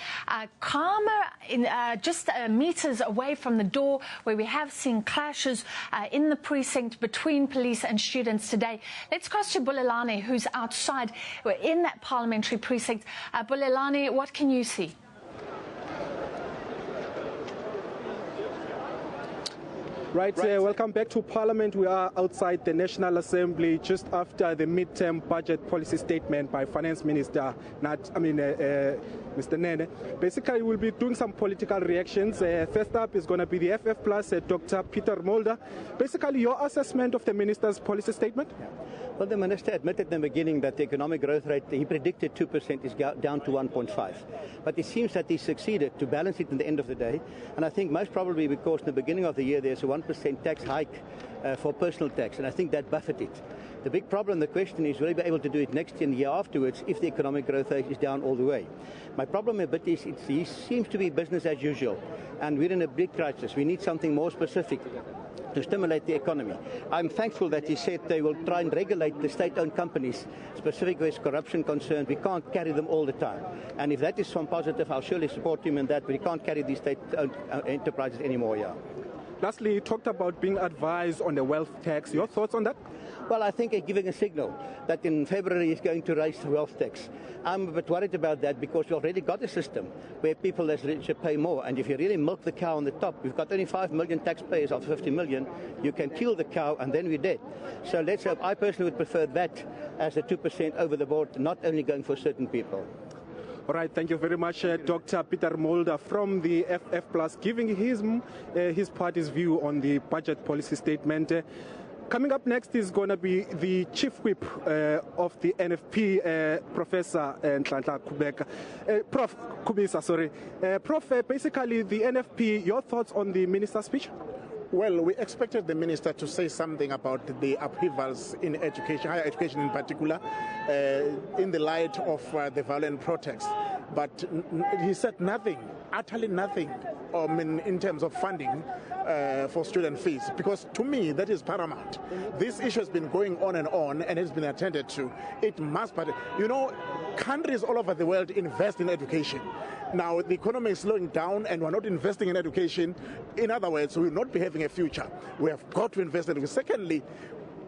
calmer in just meters away from the door, where we have seen clashes in the precinct between police and students today. Let's cross to Bulelani, who's outside. We're in that parliamentary precinct. Bulelani, what can you see? Right, welcome back to Parliament. We are outside the National Assembly just after the midterm budget policy statement by Finance Minister Mr. Nene. Basically, we'll be doing some political reactions. First up is going to be the FF Plus, Dr. Peter Mulder. Basically, your assessment of the Minister's policy statement? Well, the Minister admitted in the beginning that the economic growth rate, he predicted 2%, is down to 1.5. But it seems that he succeeded to balance it in the end of the day. And I think most probably because in the beginning of the year there's a 1% tax hike for personal tax, and I think that buffered it. The big problem, the question is, will he be able to do it next year and the year afterwards if the economic growth rate is down all the way? My problem a bit is he seems to be business as usual, and we're in a big crisis. We need something more specific to stimulate the economy. I'm thankful that he said they will try and regulate the state-owned companies, specifically as corruption concerned. We can't carry them all the time. And if that is some positive, I'll surely support him in that, but we can't carry these state-owned enterprises anymore, yeah. lastly, he talked about being advised on the wealth tax. Your thoughts on that? Well, I think it's giving a signal that in February he's going to raise the wealth tax. I'm a bit worried about that because we've already got a system where people less rich pay more. And if you really milk the cow on the top, we've got only 5 million taxpayers out of 50 million. You can kill the cow and then we're dead. So let's hope. I personally would prefer that as a 2% over the board, not only going for certain people. All right, thank you very much, Dr. Peter Mulder from the FF+, giving his party's view on the budget policy statement. Coming up next is going to be the Chief Whip of the NFP, Professor Nhlanhla Prof Kubisa, sorry. Prof, basically the NFP, your thoughts on the minister's speech? Well, we expected the minister to say something about the upheavals in education, higher education in particular, in the light of the violent protests. But he said nothing, utterly nothing, in terms of funding for student fees, because to me that is paramount. This issue has been going on and it's been attended to. It must, but you know, countries all over the world invest in education. Now the economy is slowing down and we're not investing in education. In other words, we will not be having a future. We have got to invest in it. Secondly,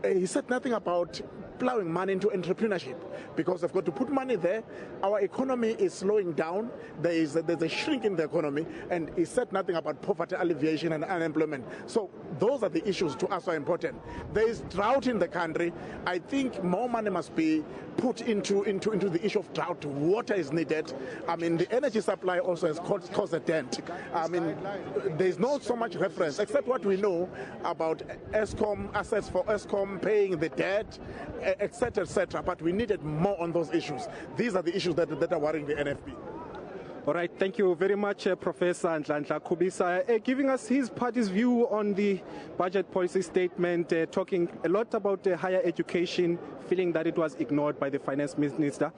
he said nothing about plowing money into entrepreneurship, because they've got to put money there. Our economy is slowing down. There's a shrink in the economy, and he said nothing about poverty alleviation and unemployment. So those are the issues to us are important. There is drought in the country. I think more money must be put into the issue of drought. Water is needed. I mean, the energy supply also has caused a dent. I mean, there's not so much reference, except what we know about Eskom, assets for Eskom, paying the debt, etc., etc. But we needed more on those issues. These are the issues that are worrying the NFP. All right, thank you very much, Professor Nhlanhla Kubisa, giving us his party's view on the budget policy statement, talking a lot about higher education, feeling that it was ignored by the finance minister.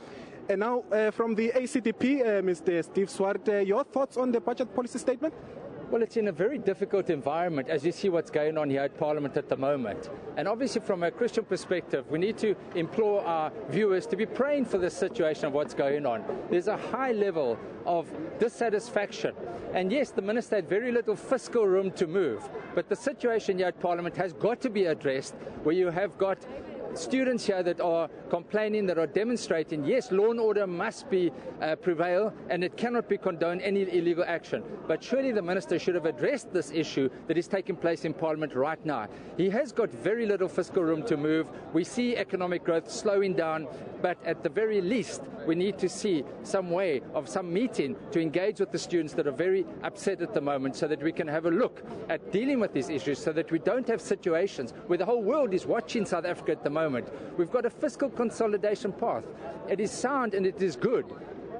And now from the ACDP, Mr. Steve Swart, your thoughts on the budget policy statement? Well, it's in a very difficult environment, as you see what's going on here at Parliament at the moment. And obviously, from a Christian perspective, we need to implore our viewers to be praying for the situation of what's going on. There's a high level of dissatisfaction. And yes, the minister had very little fiscal room to move. But the situation here at Parliament has got to be addressed, where you have got students here that are complaining, that are demonstrating, yes, law and order must be prevail, and it cannot be condoned any illegal action. But surely the minister should have addressed this issue that is taking place in Parliament right now. He has got very little fiscal room to move. We see economic growth slowing down, but at the very least, we need to see some way of some meeting to engage with the students that are very upset at the moment, so that we can have a look at dealing with these issues, so that we don't have situations where the whole world is watching South Africa at the moment. We've got a fiscal consolidation path. It is sound and it is good.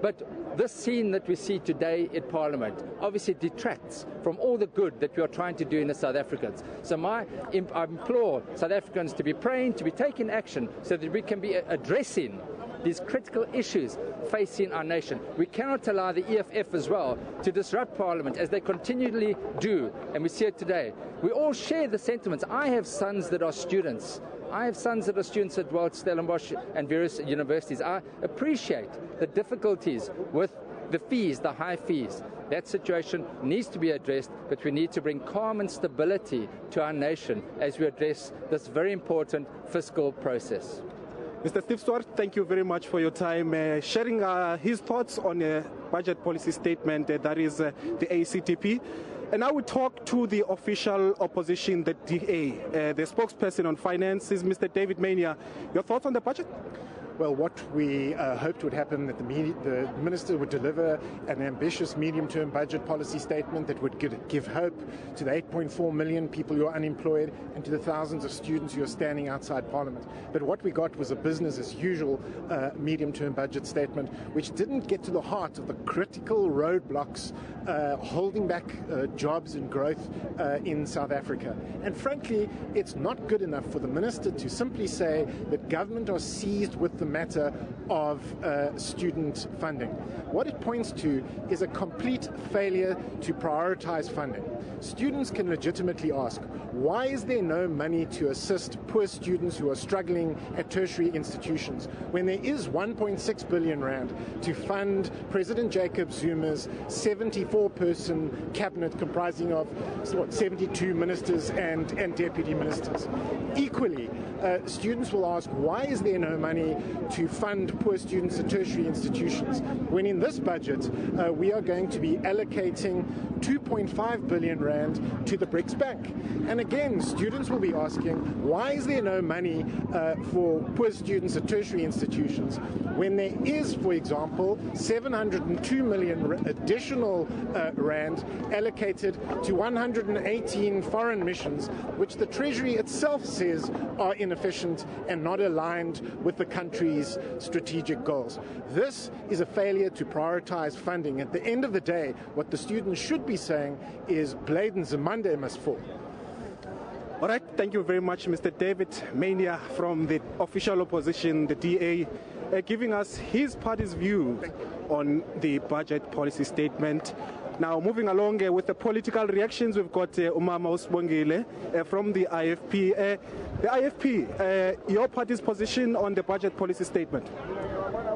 But this scene that we see today in Parliament obviously detracts from all the good that we are trying to do in the South Africans. So I implore South Africans to be praying, to be taking action, so that we can be addressing these critical issues facing our nation. We cannot allow the EFF as well to disrupt Parliament, as they continually do, and we see it today. We all share the sentiments. I have sons that are students. I have sons that are students at Stellenbosch and various universities. I appreciate the difficulties with the fees, the high fees. That situation needs to be addressed, but we need to bring calm and stability to our nation as we address this very important fiscal process. Mr. Steve Swart, thank you very much for your time, sharing his thoughts on a budget policy statement, that is the ACTP. And now we talk to the official opposition, the DA. The spokesperson on finance is Mr. David Mania. Your thoughts on the budget? Well, what we hoped would happen, that the minister would deliver an ambitious medium-term budget policy statement that would give hope to the 8.4 million people who are unemployed and to the thousands of students who are standing outside Parliament. But what we got was a business-as-usual medium-term budget statement, which didn't get to the heart of the critical roadblocks holding back jobs and growth in South Africa. And frankly, it's not good enough for the minister to simply say that government are seized with the matter of student funding. What it points to is a complete failure to prioritize funding. Students can legitimately ask, why is there no money to assist poor students who are struggling at tertiary institutions when there is 1.6 billion rand to fund President Jacob Zuma's 74-person cabinet comprising of 72 ministers and deputy ministers? Equally, students will ask, why is there no money to fund poor students at tertiary institutions when in this budget we are going to be allocating 2.5 billion rand to the BRICS Bank? And again, students will be asking, why is there no money for poor students at tertiary institutions when there is, for example, 702 million additional rand allocated to 118 foreign missions, which the Treasury itself says are inefficient and not aligned with the country's strategic goals. This is a failure to prioritize funding. At the end of the day, what the students should be saying is Bladen Zamande must fall. All right, thank you very much, Mr. David Mania from the official opposition, the DA, giving us his party's view on the budget policy statement. Now, moving along with the political reactions, we've got Umama Usbongile from the IFP. The IFP, your party's position on the budget policy statement?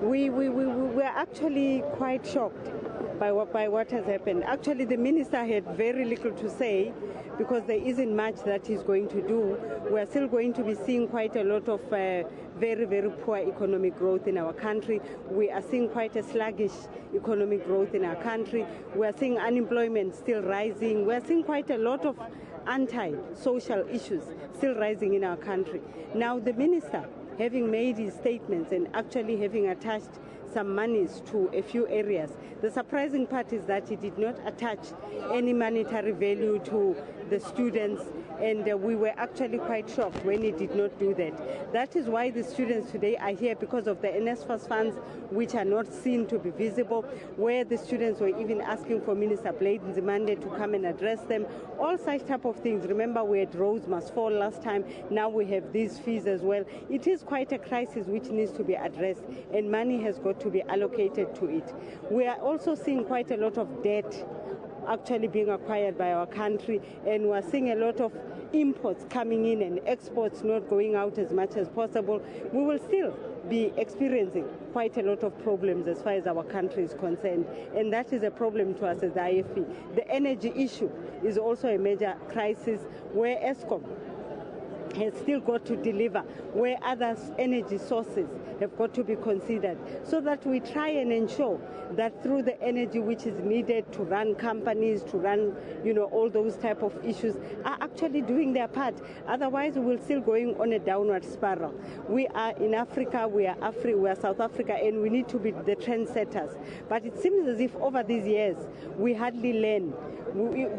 We're actually quite shocked by what has happened. Actually, the minister had very little to say because there isn't much that he's going to do. We're still going to be seeing quite a lot of very, very poor economic growth in our country. We are seeing quite a sluggish economic growth in our country. We're seeing unemployment still rising. We're seeing quite a lot of anti-social issues still rising in our country. Now, the minister, having made his statements and actually having attached some monies to a few areas, the surprising part is that he did not attach any monetary value to the students, and we were actually quite shocked when he did not do that. That is why the students today are here, because of the NSFAS funds, which are not seen to be visible, where the students were even asking for Minister Bladen Zamande to come and address them, all such type of things. Remember, we had roads must fall last time, now we have these fees as well. It is quite a crisis which needs to be addressed, and money has got to be allocated to it. We are also seeing quite a lot of debt actually being acquired by our country, and we're seeing a lot of imports coming in and exports not going out as much as possible. We will still be experiencing quite a lot of problems as far as our country is concerned, and that is a problem to us as the IFP. The energy issue is also a major crisis, where ESCOM has still got to deliver, where other energy sources have got to be considered, so that we try and ensure that through the energy which is needed to run companies, to run, all those type of issues, are actually doing their part. Otherwise, we will still going on a downward spiral. We are in Africa, we are South Africa, and we need to be the trendsetters. But it seems as if over these years, we hardly learn.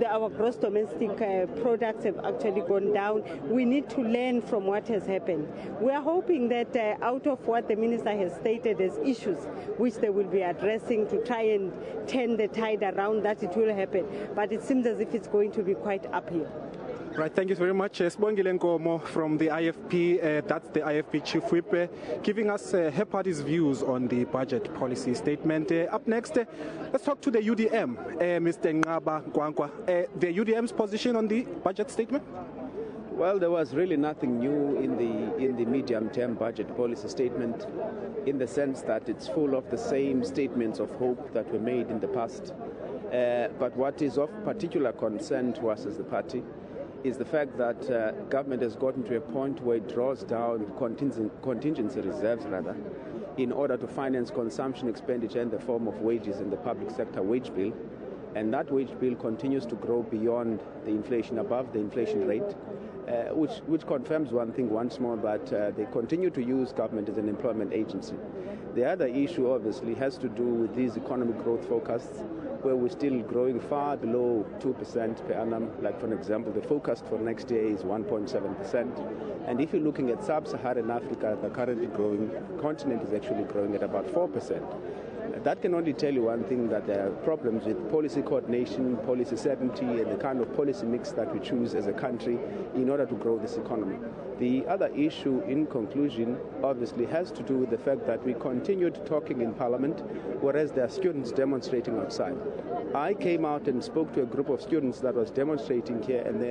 Our gross domestic products have actually gone down. We need to learn from what has happened. We are hoping that out of what the minister has stated as issues, which they will be addressing to try and turn the tide around, that it will happen. But it seems as if it's going to be quite uphill. Right, thank you very much. Sibongile Nkomo from the IFP, that's the IFP Chief Whip, giving us her party's views on the budget policy statement. Up next, let's talk to the UDM, Mr. Ngaba Nkwankwa. The UDM's position on the budget statement? Well, there was really nothing new in the medium-term budget policy statement, in the sense that it's full of the same statements of hope that were made in the past. But what is of particular concern to us as the party is the fact that government has gotten to a point where it draws down contingency reserves, in order to finance consumption expenditure in the form of wages in the public sector wage bill. And that wage bill continues to grow beyond the inflation, above the inflation rate, which confirms one thing once more, that they continue to use government as an employment agency. The other issue, obviously, has to do with these economic growth forecasts, where we're still growing far below 2% per annum. Like, for example, the forecast for next year is 1.7%. And if you're looking at sub-Saharan Africa, the currently growing continent is actually growing at about 4%. That can only tell you one thing, that there are problems with policy coordination, policy certainty, and the kind of policy mix that we choose as a country in order to grow this economy. The other issue, in conclusion, obviously has to do with the fact that we continued talking in Parliament, whereas there are students demonstrating outside. I came out and spoke to a group of students that was demonstrating here, and they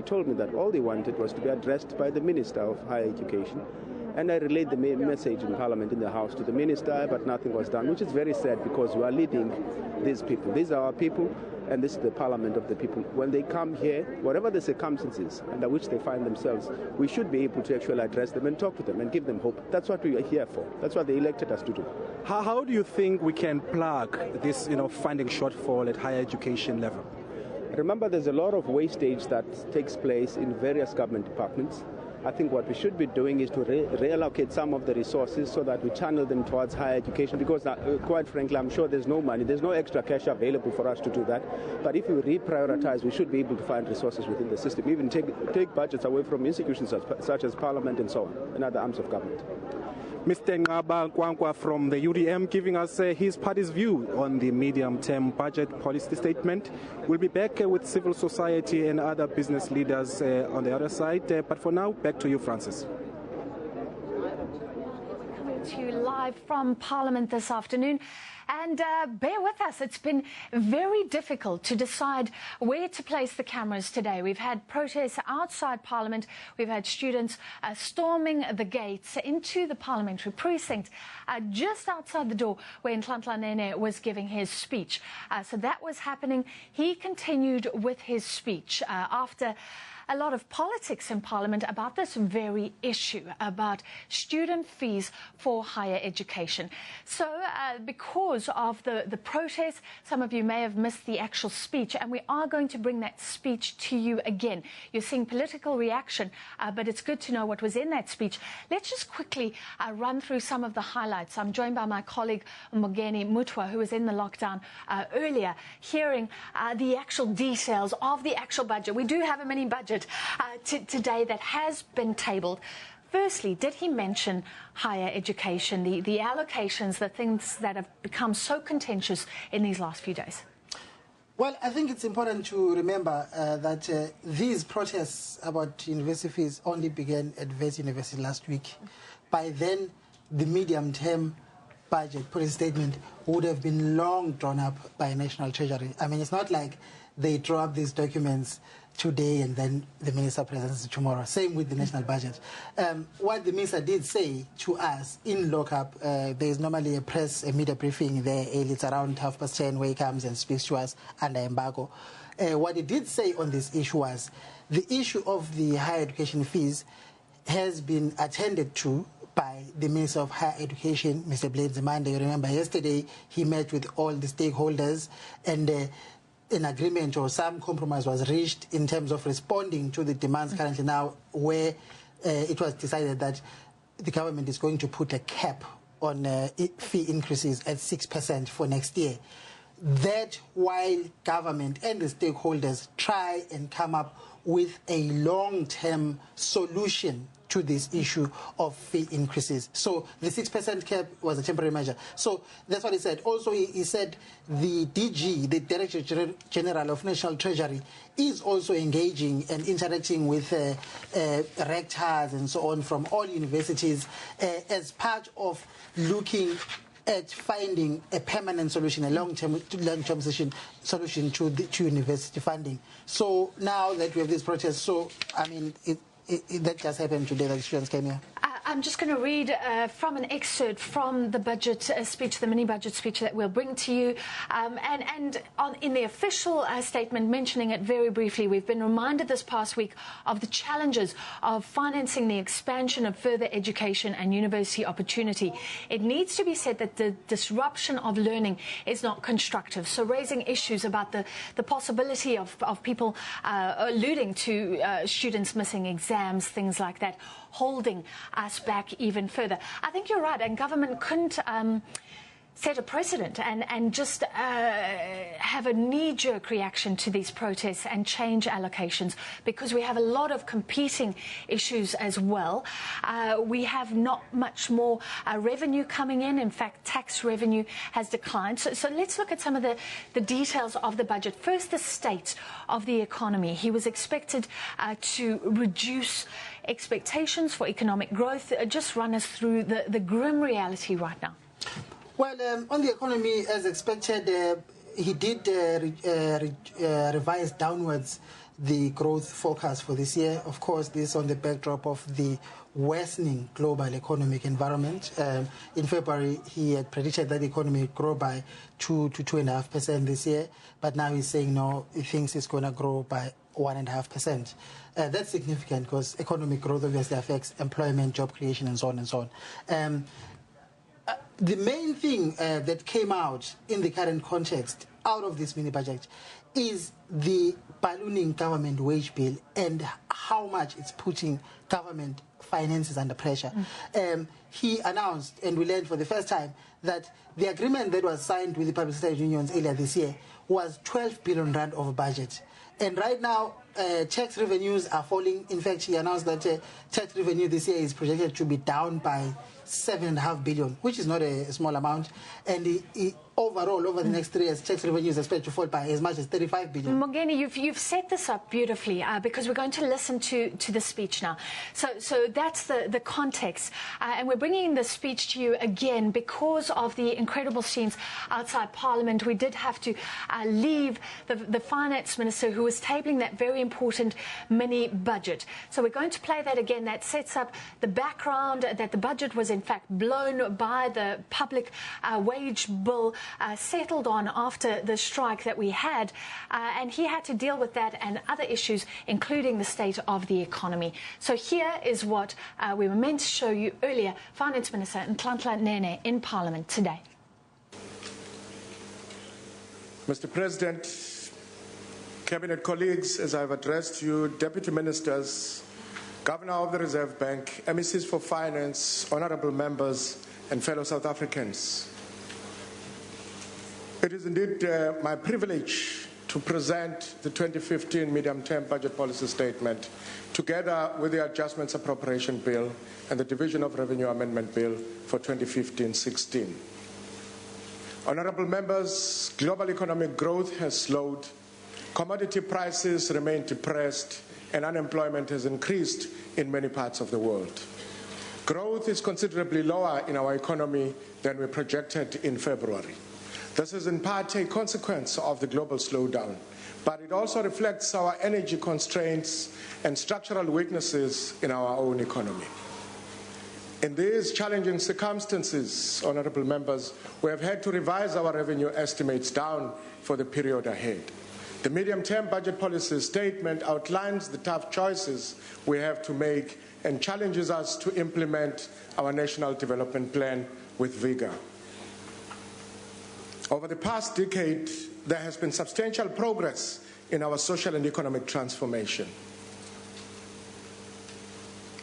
told me that all they wanted was to be addressed by the Minister of Higher Education. And I relayed the message in Parliament, in the House, to the Minister, but nothing was done, which is very sad because we are leading these people. These are our people, and this is the Parliament of the people. When they come here, whatever the circumstances under which they find themselves, we should be able to actually address them and talk to them and give them hope. That's what we are here for. That's what they elected us to do. How do you think we can plug this, funding shortfall at higher education level? Remember, there's a lot of wastage that takes place in various government departments. I think what we should be doing is to reallocate some of the resources so that we channel them towards higher education, because quite frankly, I'm sure there's no money, there's no extra cash available for us to do that. But if we reprioritize, we should be able to find resources within the system, even take budgets away from institutions such as Parliament and so on, and other arms of government. Mr. Nhlanhla from the UDM giving us his party's view on the medium-term budget policy statement. We'll be back with civil society and other business leaders on the other side. But for now, back to you, Francis. Coming to you live from Parliament this afternoon. And bear with us, it's been very difficult to decide where to place the cameras today. We've had protests outside Parliament. We've had students storming the gates into the parliamentary precinct just outside the door where Nhlanhla Nene was giving his speech. So that was happening. He continued with his speech after a lot of politics in Parliament about this very issue, about student fees for higher education. So because of the protest, some of you may have missed the actual speech, and we are going to bring that speech to you again. You're seeing political reaction, but it's good to know what was in that speech. Let's just quickly run through some of the highlights. I'm joined by my colleague Mogeni Mutwa, who was in the lockdown earlier, hearing the actual details of the actual budget. We do have a mini budget today that has been tabled. Firstly, did he mention higher education, the allocations, the things that have become so contentious in these last few days? Well, I think it's important to remember that these protests about university fees only began at Wits University last week. By then, the medium-term budget policy statement would have been long drawn up by National Treasury. I mean, it's not like they draw up these documents today and then the minister presents it tomorrow. Same with the national budget. What the minister did say to us in lockup, there is normally a media briefing there, it's around 10:30 where he comes and speaks to us under embargo. What he did say on this issue was the issue of the higher education fees has been attended to by the Minister of Higher Education, Mr. Blades Zimande. You remember yesterday he met with all the stakeholders, and an agreement or some compromise was reached in terms of responding to the demands currently now, where it was decided that the government is going to put a cap on fee increases at 6% for next year. That while government and the stakeholders try and come up with a long-term solution to this issue of fee increases. So the 6% cap was a temporary measure. So that's what he said. Also, he said the DG, the Director General of National Treasury, is also engaging and interacting with rectors and so on from all universities as part of looking at finding a permanent solution, a long-term solution to university funding. So now that we have this protest, so I mean, that just happened today that students came here. I'm just going to read from an excerpt from the budget speech, the mini-budget speech that we'll bring to you. In the official statement, mentioning it very briefly, we've been reminded this past week of the challenges of financing the expansion of further education and university opportunity. It needs to be said that the disruption of learning is not constructive. So raising issues about the possibility of people alluding to students missing exams, things like that, holding us back even further. I think you're right, and government couldn't set a precedent and just have a knee-jerk reaction to these protests and change allocations, because we have a lot of competing issues as well. We have not much more revenue coming in. In fact, tax revenue has declined. So let's look at some of the details of the budget. First, the state of the economy. He was expected to reduce expectations for economic growth. Just run us through the grim reality right now. Well, on the economy, as expected, he did revise downwards the growth forecast for this year. Of course, this on the backdrop of the worsening global economic environment. In February, he had predicted that the economy would grow by 2 to 2.5% this year, but now he's saying no, he thinks it's going to grow by 1.5%. That's significant because economic growth obviously affects employment, job creation, and so on and so on. The main thing that came out in the current context out of this mini budget is the ballooning government wage bill and how much it's putting government finances under pressure. He announced, and we learned for the first time, that the agreement that was signed with the public sector unions earlier this year was 12 billion rand of budget. And right now, tax revenues are falling. In fact, he announced that tax revenue this year is projected to be down by 7.5 billion, which is not a small amount. And overall, over the next 3 years, tax revenue is expected to fall by as much as 35 billion. Mongeni, you've set this up beautifully because we're going to listen to the speech now. So that's the context. And we're bringing the speech to you again because of the incredible scenes outside Parliament. We did have to leave the Finance Minister who was tabling that very important mini budget. So we're going to play that again. That sets up the background that the budget was in fact blown by the public wage bill settled on after the strike that we had, and he had to deal with that and other issues, including the state of the economy. So here is what we were meant to show you earlier. Finance Minister Nhlanhla Nene in Parliament today. Mr. President, Cabinet colleagues, as I've addressed you, Deputy Ministers, Governor of the Reserve Bank, MECs for Finance, honourable members and fellow South Africans. It is indeed my privilege to present the 2015 medium-term budget policy statement together with the Adjustments Appropriation Bill and the Division of Revenue Amendment Bill for 2015-16. Honourable members, global economic growth has slowed, commodity prices remain depressed, and unemployment has increased in many parts of the world. Growth is considerably lower in our economy than we projected in February. This is in part a consequence of the global slowdown, but it also reflects our energy constraints and structural weaknesses in our own economy. In these challenging circumstances, honourable members, we have had to revise our revenue estimates down for the period ahead. The medium-term budget policy statement outlines the tough choices we have to make and challenges us to implement our National Development Plan with vigour. Over the past decade, there has been substantial progress in our social and economic transformation.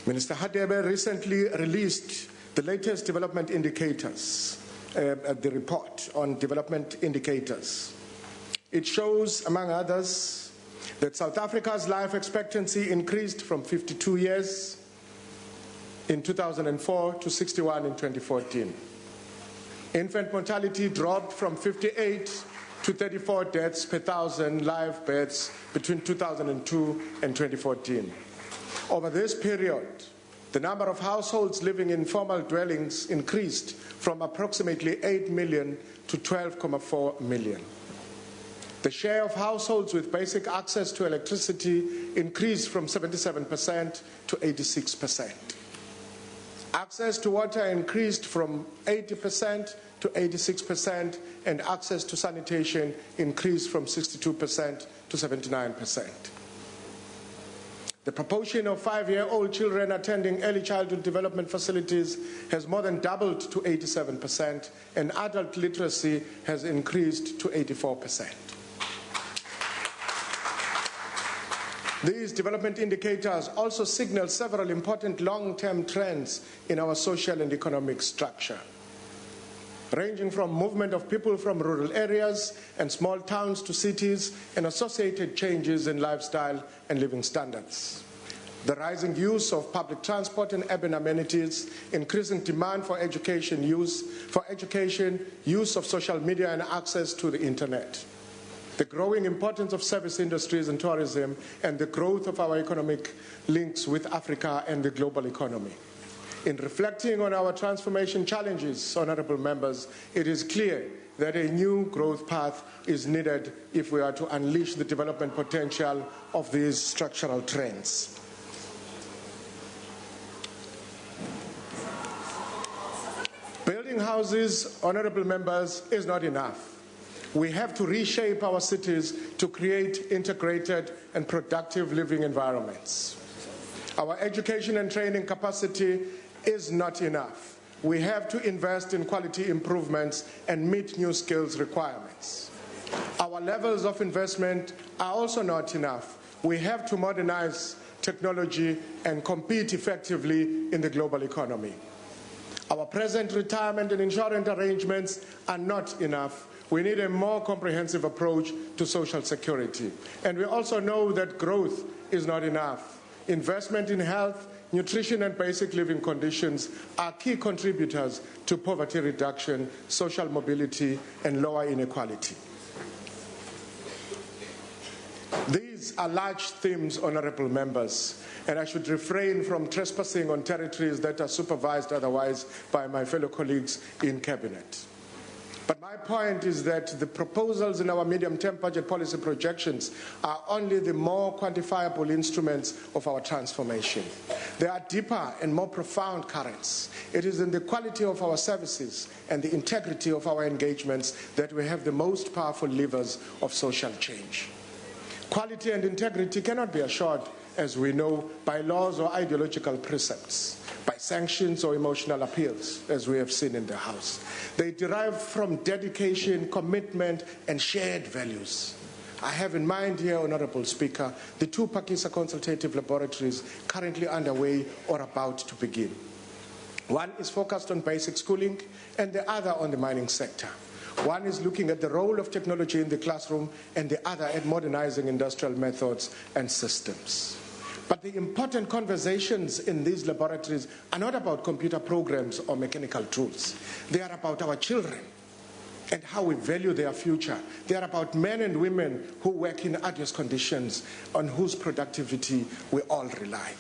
Minister Hadebe recently released the latest development indicators, the report on development indicators. It shows, among others, that South Africa's life expectancy increased from 52 years in 2004 to 61 in 2014. Infant mortality dropped from 58 to 34 deaths per 1,000 live births between 2002 and 2014. Over this period, the number of households living in formal dwellings increased from approximately 8 million to 12.4 million. The share of households with basic access to electricity increased from 77% to 86%. Access to water increased from 80% to 86%, and access to sanitation increased from 62% to 79%. The proportion of 5-year-old children attending early childhood development facilities has more than doubled to 87%, and adult literacy has increased to 84%. These development indicators also signal several important long-term trends in our social and economic structure, ranging from movement of people from rural areas and small towns to cities and associated changes in lifestyle and living standards. The rising use of public transport and urban amenities, increasing demand for education use of social media and access to the internet. the growing importance of service industries and tourism, and the growth of our economic links with Africa and the global economy. In reflecting on our transformation challenges, honourable members, it is clear that a new growth path is needed if we are to unleash the development potential of these structural trends. Building houses, honourable members, is not enough. We have to reshape our cities to create integrated and productive living environments. Our education and training capacity is not enough. We have to invest in quality improvements and meet new skills requirements. Our levels of investment are also not enough. We have to modernize technology and compete effectively in the global economy. Our present retirement and insurance arrangements are not enough. We need a more comprehensive approach to social security. And we also know that growth is not enough. Investment in health, nutrition and basic living conditions are key contributors to poverty reduction, social mobility and lower inequality. These are large themes, honourable members, and I should refrain from trespassing on territories that are supervised otherwise by my fellow colleagues in Cabinet. But my point is that the proposals in our medium-term budget policy projections are only the more quantifiable instruments of our transformation. They are deeper and more profound currents. It is in the quality of our services and the integrity of our engagements that we have the most powerful levers of social change. Quality and integrity cannot be assured, as we know, by laws or ideological precepts, by sanctions or emotional appeals, as we have seen in the House. They derive from dedication, commitment, and shared values. I have in mind here, Honourable Speaker, the two Pakisa consultative laboratories currently underway or about to begin. One is focused on basic schooling and the other on the mining sector. One is looking at the role of technology in the classroom and the other at modernizing industrial methods and systems. But the important conversations in these laboratories are not about computer programs or mechanical tools. They are about our children and how we value their future. They are about men and women who work in arduous conditions, on whose productivity we all rely.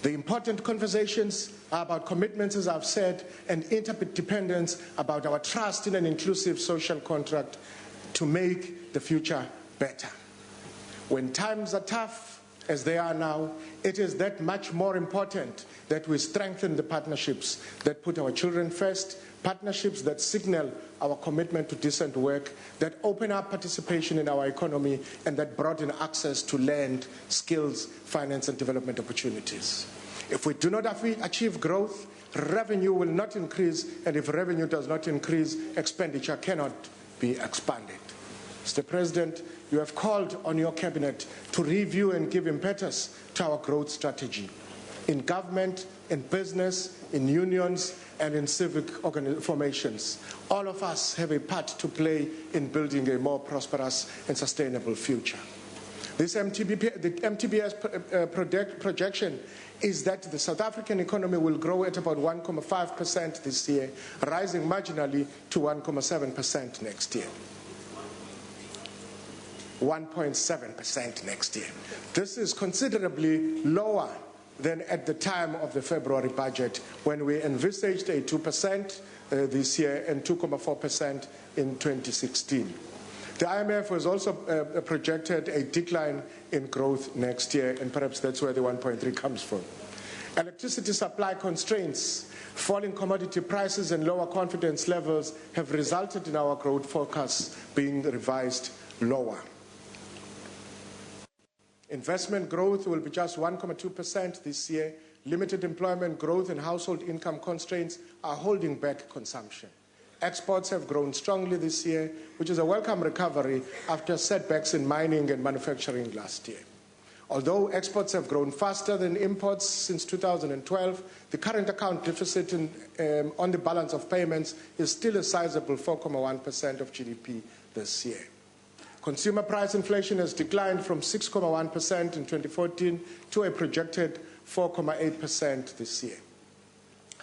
The important conversations are about commitments, as I've said, and interdependence, about our trust in an inclusive social contract to make the future better. When times are tough, as they are now, it is that much more important that we strengthen the partnerships that put our children first, partnerships that signal our commitment to decent work, that open up participation in our economy, and that broaden access to land, skills, finance, and development opportunities. If we do not achieve growth, revenue will not increase, and if revenue does not increase, expenditure cannot be expanded. Mr. President, you have called on your Cabinet to review and give impetus to our growth strategy in government, in business, in unions, and in civic formations. All of us have a part to play in building a more prosperous and sustainable future. The MTBS projection is that the South African economy will grow at about 1.5% this year, rising marginally to 1.7% next year. 1.7% next year. This is considerably lower than at the time of the February budget, when we envisaged a 2% this year and 2.4% in 2016. The IMF has also projected a decline in growth next year, and perhaps that's where the 1.3 comes from. Electricity supply constraints, falling commodity prices, and lower confidence levels have resulted in our growth forecasts being revised lower. Investment growth will be just 1.2% this year. Limited employment growth and household income constraints are holding back consumption. Exports have grown strongly this year, which is a welcome recovery after setbacks in mining and manufacturing last year. Although exports have grown faster than imports since 2012, the current account deficit on the balance of payments is still a sizable 4.1% of GDP this year. Consumer price inflation has declined from 6.1% in 2014 to a projected 4.8% this year.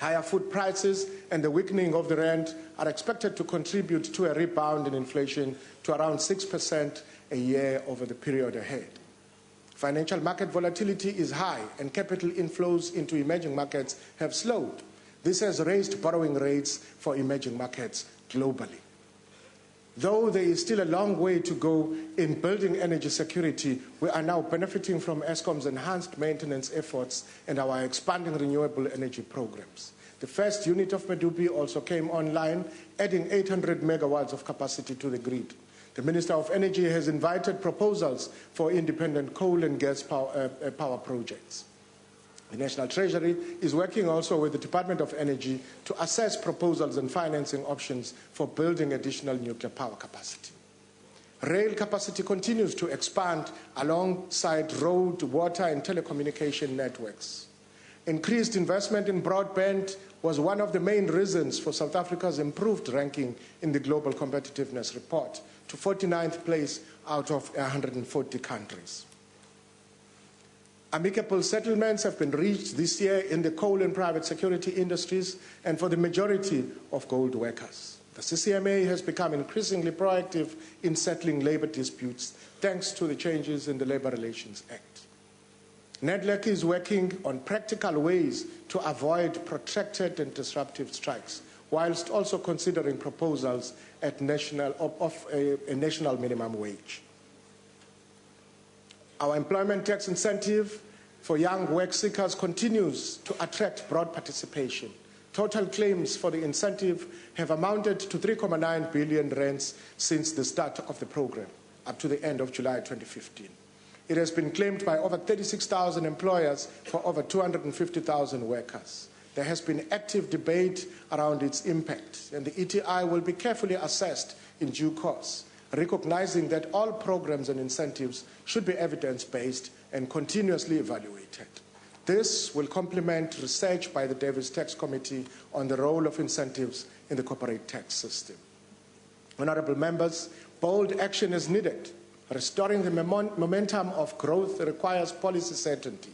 Higher food prices and the weakening of the rand are expected to contribute to a rebound in inflation to around 6% a year over the period ahead. Financial market volatility is high and capital inflows into emerging markets have slowed. This has raised borrowing rates for emerging markets globally. Though there is still a long way to go in building energy security, we are now benefiting from Eskom's enhanced maintenance efforts and our expanding renewable energy programs. The first unit of Medupi also came online, adding 800 megawatts of capacity to the grid. The Minister of Energy has invited proposals for independent coal and gas power projects. The National Treasury is working also with the Department of Energy to assess proposals and financing options for building additional nuclear power capacity. Rail capacity continues to expand alongside road, water, and telecommunication networks. Increased investment in broadband was one of the main reasons for South Africa's improved ranking in the Global Competitiveness Report to 49th place out of 140 countries. Amicable settlements have been reached this year in the coal and private security industries and for the majority of gold workers. The CCMA has become increasingly proactive in settling labor disputes thanks to the changes in the Labor Relations Act. NEDLAC is working on practical ways to avoid protracted and disruptive strikes, whilst also considering proposals at a national minimum wage. Our employment tax incentive for young work seekers continues to attract broad participation. Total claims for the incentive have amounted to 3.9 billion rands since the start of the program, up to the end of July 2015. It has been claimed by over 36,000 employers for over 250,000 workers. There has been active debate around its impact, and the ETI will be carefully assessed in due course, recognizing that all programs and incentives should be evidence-based and continuously evaluated. This will complement research by the Davis Tax Committee on the role of incentives in the corporate tax system. Honourable members, bold action is needed. Restoring the momentum of growth requires policy certainty,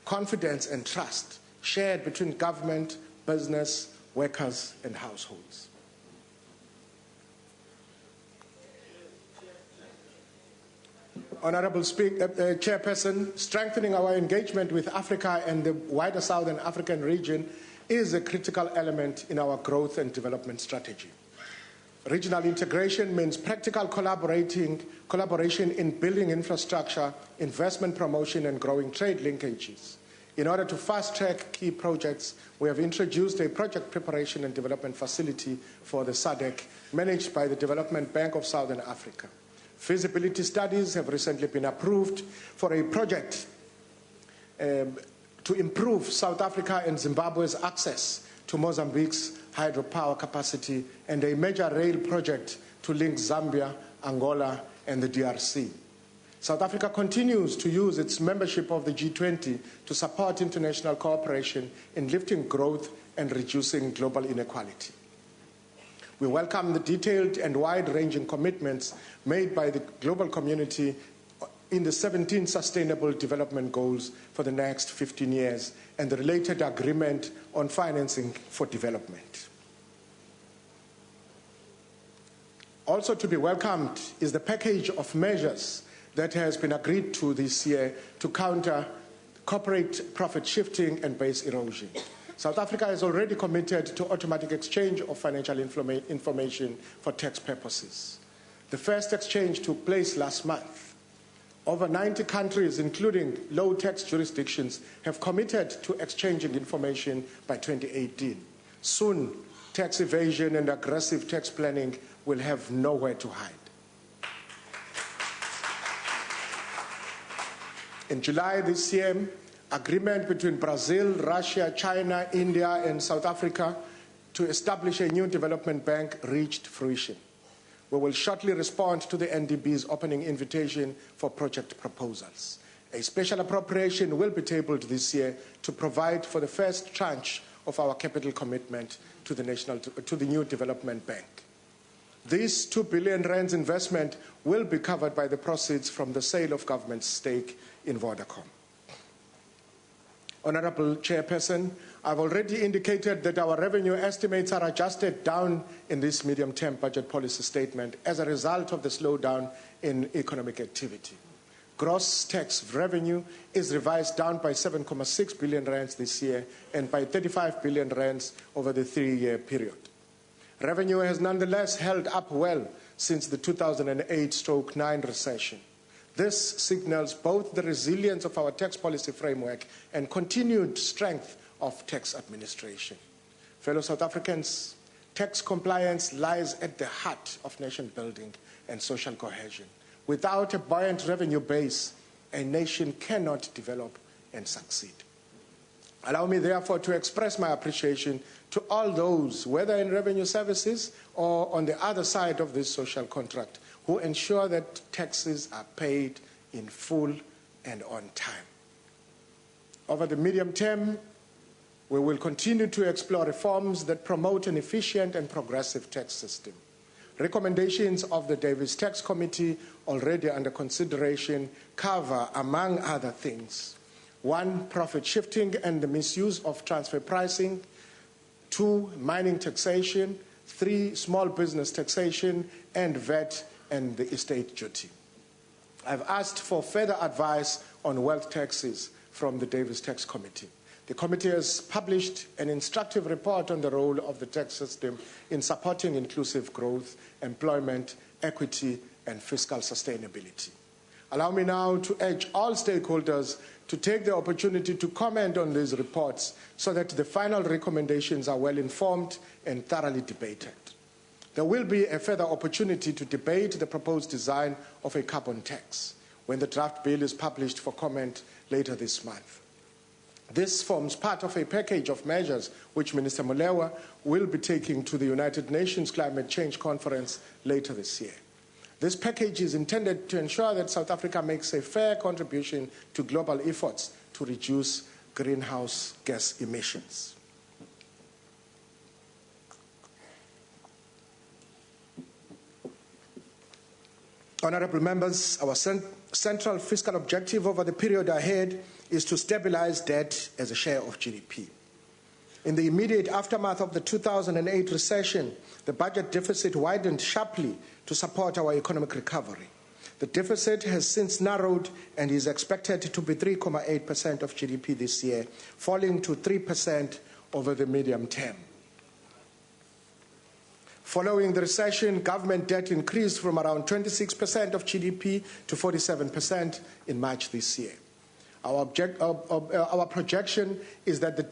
confidence and trust shared between government, business, workers and households. Honourable Chairperson, strengthening our engagement with Africa and the wider Southern African region is a critical element in our growth and development strategy. Regional integration means practical collaboration in building infrastructure, investment promotion and growing trade linkages. In order to fast-track key projects, we have introduced a project preparation and development facility for the SADC, managed by the Development Bank of Southern Africa. Feasibility studies have recently been approved for a project to improve South Africa and Zimbabwe's access to Mozambique's hydropower capacity and a major rail project to link Zambia, Angola, and the DRC. South Africa continues to use its membership of the G20 to support international cooperation in lifting growth and reducing global inequality. We welcome the detailed and wide-ranging commitments made by the global community in the 17 Sustainable Development Goals for the next 15 years and the related agreement on financing for development. Also to be welcomed is the package of measures that has been agreed to this year to counter corporate profit shifting and base erosion. South Africa has already committed to automatic exchange of financial information for tax purposes. The first exchange took place last month. Over 90 countries, including low-tax jurisdictions, have committed to exchanging information by 2018. Soon, tax evasion and aggressive tax planning will have nowhere to hide. In July this year, agreement between Brazil, Russia, China, India, and South Africa to establish a new development bank reached fruition. We will shortly respond to the NDB's opening invitation for project proposals. A special appropriation will be tabled this year to provide for the first tranche of our capital commitment to the new development bank. This 2 billion rands investment will be covered by the proceeds from the sale of government's stake in Vodacom. Honourable Chairperson, I've already indicated that our revenue estimates are adjusted down in this medium-term budget policy statement as a result of the slowdown in economic activity. Gross tax revenue is revised down by 7.6 billion rands this year and by 35 billion rands over the 3-year period. Revenue has nonetheless held up well since the 2008-9 recession. This signals both the resilience of our tax policy framework and continued strength of tax administration. Fellow South Africans, tax compliance lies at the heart of nation building and social cohesion. Without a buoyant revenue base, a nation cannot develop and succeed. Allow me, therefore, to express my appreciation to all those, whether in revenue services or on the other side of this social contract, who ensure that taxes are paid in full and on time. Over the medium term, we will continue to explore reforms that promote an efficient and progressive tax system. Recommendations of the Davis Tax Committee, already under consideration, cover, among other things, 1, profit shifting and the misuse of transfer pricing, 2, mining taxation, 3, small business taxation, and VAT and the estate duty. I've asked for further advice on wealth taxes from the Davis Tax Committee. The committee has published an instructive report on the role of the tax system in supporting inclusive growth, employment, equity, and fiscal sustainability. Allow me now to urge all stakeholders to take the opportunity to comment on these reports so that the final recommendations are well informed and thoroughly debated. There will be a further opportunity to debate the proposed design of a carbon tax when the draft bill is published for comment later this month. This forms part of a package of measures which Minister Molewa will be taking to the United Nations Climate Change Conference later this year. This package is intended to ensure that South Africa makes a fair contribution to global efforts to reduce greenhouse gas emissions. Honourable members, our central fiscal objective over the period ahead is to stabilize debt as a share of GDP. In the immediate aftermath of the 2008 recession, the budget deficit widened sharply to support our economic recovery. The deficit has since narrowed and is expected to be 3.8% of GDP this year, falling to 3% over the medium term. Following the recession, government debt increased from around 26% of GDP to 47% in March this year. Our projection is that the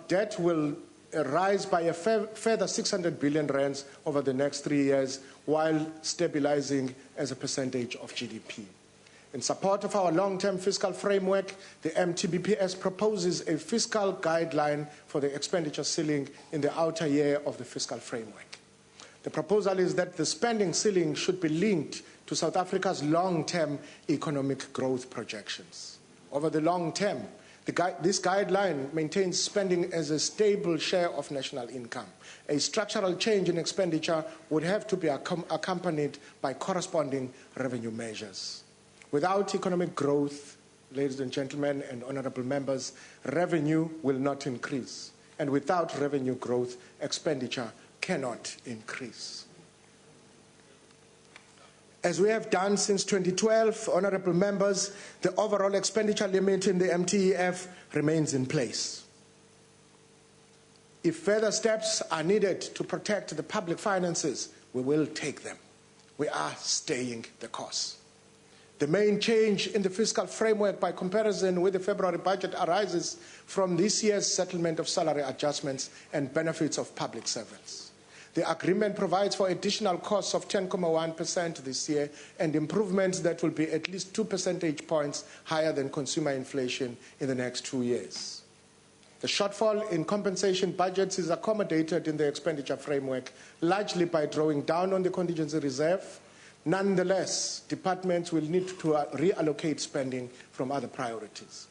debt will rise by a further 600 billion rands over the next 3 years, while stabilizing as a percentage of GDP. In support of our long-term fiscal framework, the MTBPS proposes a fiscal guideline for the expenditure ceiling in the outer year of the fiscal framework. The proposal is that the spending ceiling should be linked to South Africa's long-term economic growth projections. Over the long term, this guideline maintains spending as a stable share of national income. A structural change in expenditure would have to be accompanied by corresponding revenue measures. Without economic growth, ladies and gentlemen and honourable members, revenue will not increase. And without revenue growth, expenditure cannot increase. As we have done since 2012, honourable members, the overall expenditure limit in the MTEF remains in place. If further steps are needed to protect the public finances, we will take them. We are staying the course. The main change in the fiscal framework by comparison with the February budget arises from this year's settlement of salary adjustments and benefits of public servants. The agreement provides for additional costs of 10.1% this year and improvements that will be at least 2 percentage points higher than consumer inflation in the next 2 years. The shortfall in compensation budgets is accommodated in the expenditure framework, largely by drawing down on the contingency reserve. Nonetheless, departments will need to reallocate spending from other priorities.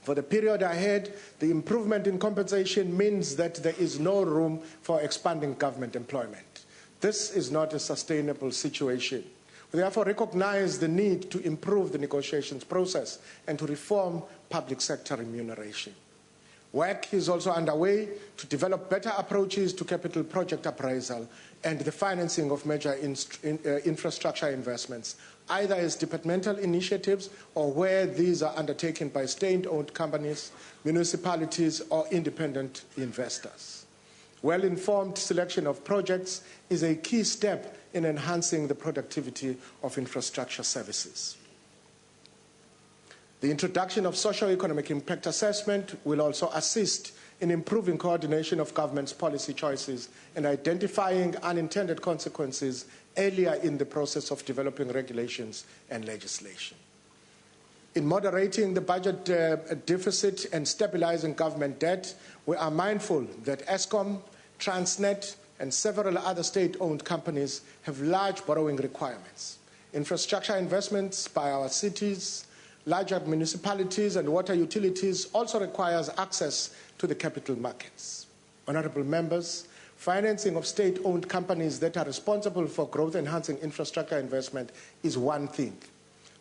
For the period ahead, the improvement in compensation means that there is no room for expanding government employment. This is not a sustainable situation. We therefore recognize the need to improve the negotiations process and to reform public sector remuneration. Work is also underway to develop better approaches to capital project appraisal and the financing of major infrastructure investments, either as departmental initiatives or where these are undertaken by state-owned companies, municipalities, or independent investors. Well-informed selection of projects is a key step in enhancing the productivity of infrastructure services. The introduction of socio-economic impact assessment will also assist in improving coordination of government's policy choices and identifying unintended consequences earlier in the process of developing regulations and legislation. In moderating the budget deficit and stabilizing government debt, we are mindful that Eskom, Transnet, and several other state-owned companies have large borrowing requirements. Infrastructure investments by our cities, larger municipalities and water utilities also requires access to the capital markets. Honourable members, financing of state-owned companies that are responsible for growth-enhancing infrastructure investment is one thing,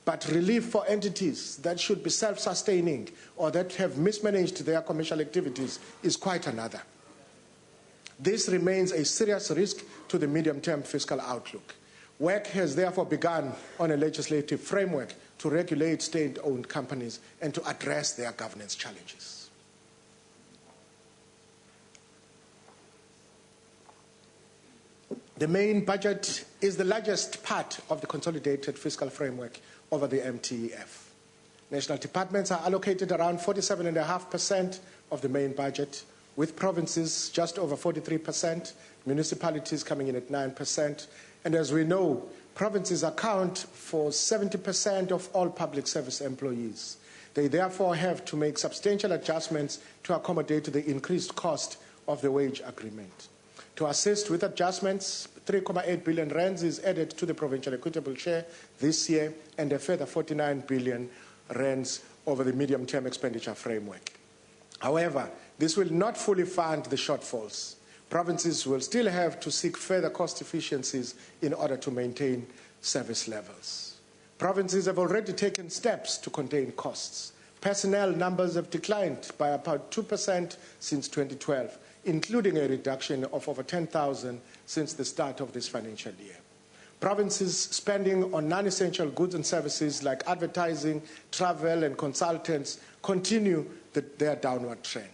but relief for entities that should be self-sustaining or that have mismanaged their commercial activities is quite another. This remains a serious risk to the medium-term fiscal outlook. Work has therefore begun on a legislative framework to regulate state-owned companies and to address their governance challenges. The main budget is the largest part of the consolidated fiscal framework over the MTEF. National departments are allocated around 47.5% of the main budget, with provinces just over 43%, municipalities coming in at 9%, and as we know, provinces account for 70% of all public service employees. They therefore have to make substantial adjustments to accommodate the increased cost of the wage agreement. To assist with adjustments, 3.8 billion rands is added to the provincial equitable share this year and a further 49 billion rands over the medium-term expenditure framework. However, this will not fully fund the shortfalls. Provinces will still have to seek further cost efficiencies in order to maintain service levels. Provinces have already taken steps to contain costs. Personnel numbers have declined by about 2% since 2012, including a reduction of over 10,000 since the start of this financial year. Provinces spending on non-essential goods and services like advertising, travel, and consultants continue their downward trend.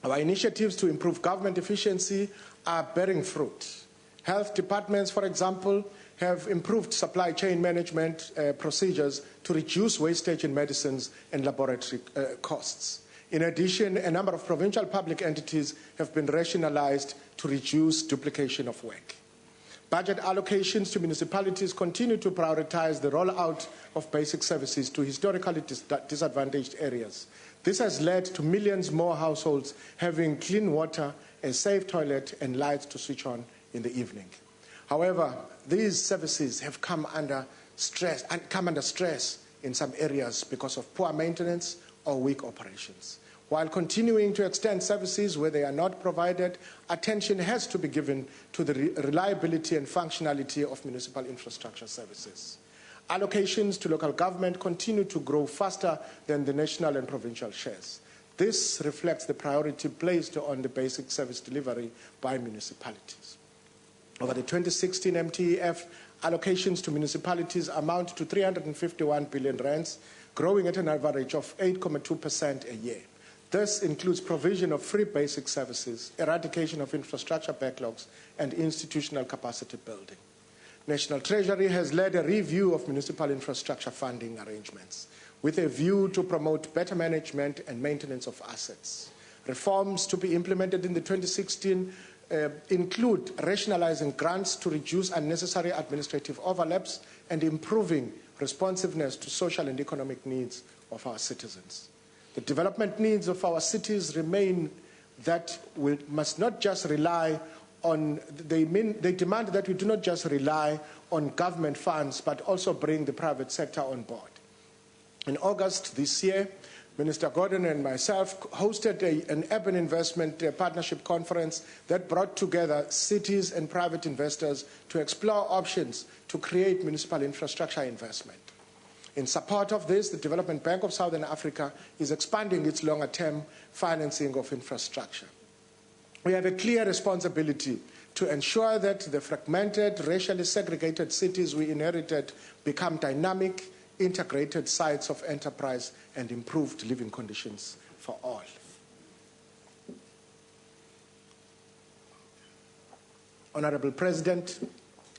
Our initiatives to improve government efficiency are bearing fruit. Health departments, for example, have improved supply chain management procedures to reduce wastage in medicines and laboratory costs. In addition, a number of provincial public entities have been rationalized to reduce duplication of work. Budget allocations to municipalities continue to prioritize the rollout of basic services to historically disadvantaged areas. This has led to millions more households having clean water, a safe toilet, and lights to switch on in the evening. However, these services have come under stress in some areas because of poor maintenance or weak operations. While continuing to extend services where they are not provided, attention has to be given to the reliability and functionality of municipal infrastructure services. Allocations to local government continue to grow faster than the national and provincial shares. This reflects the priority placed on the basic service delivery by municipalities. Over the 2016 MTEF, allocations to municipalities amount to 351 billion rands, growing at an average of 8.2% a year. This includes provision of free basic services, eradication of infrastructure backlogs, and institutional capacity building. National Treasury has led a review of municipal infrastructure funding arrangements with a view to promote better management and maintenance of assets. Reforms to be implemented in the 2016 include rationalizing grants to reduce unnecessary administrative overlaps and improving responsiveness to social and economic needs of our citizens. The development needs of our cities remain that we must not just rely on, they demand that we do not just rely on government funds, but also bring the private sector on board. In August this year, Minister Gordon and myself hosted an urban investment partnership conference that brought together cities and private investors to explore options to create municipal infrastructure investment. In support of this, the Development Bank of Southern Africa is expanding its longer-term financing of infrastructure. We have a clear responsibility to ensure that the fragmented, racially segregated cities we inherited become dynamic, integrated sites of enterprise and improved living conditions for all. Honorable President,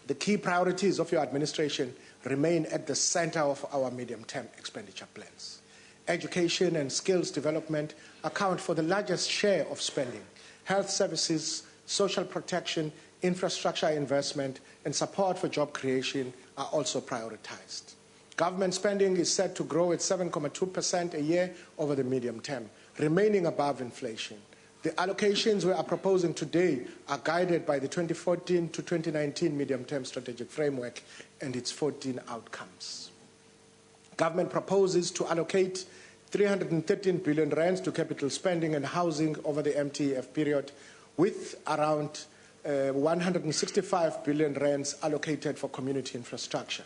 the key priorities of your administration remain at the center of our medium-term expenditure plans. Education and skills development account for the largest share of spending. Health services, social protection, infrastructure investment, and support for job creation are also prioritized. Government spending is set to grow at 7.2% a year over the medium term, remaining above inflation. The allocations we are proposing today are guided by the 2014 to 2019 medium-term strategic framework and its 14 outcomes. Government proposes to allocate 313 billion rands to capital spending and housing over the MTF period, with around 165 billion rands allocated for community infrastructure.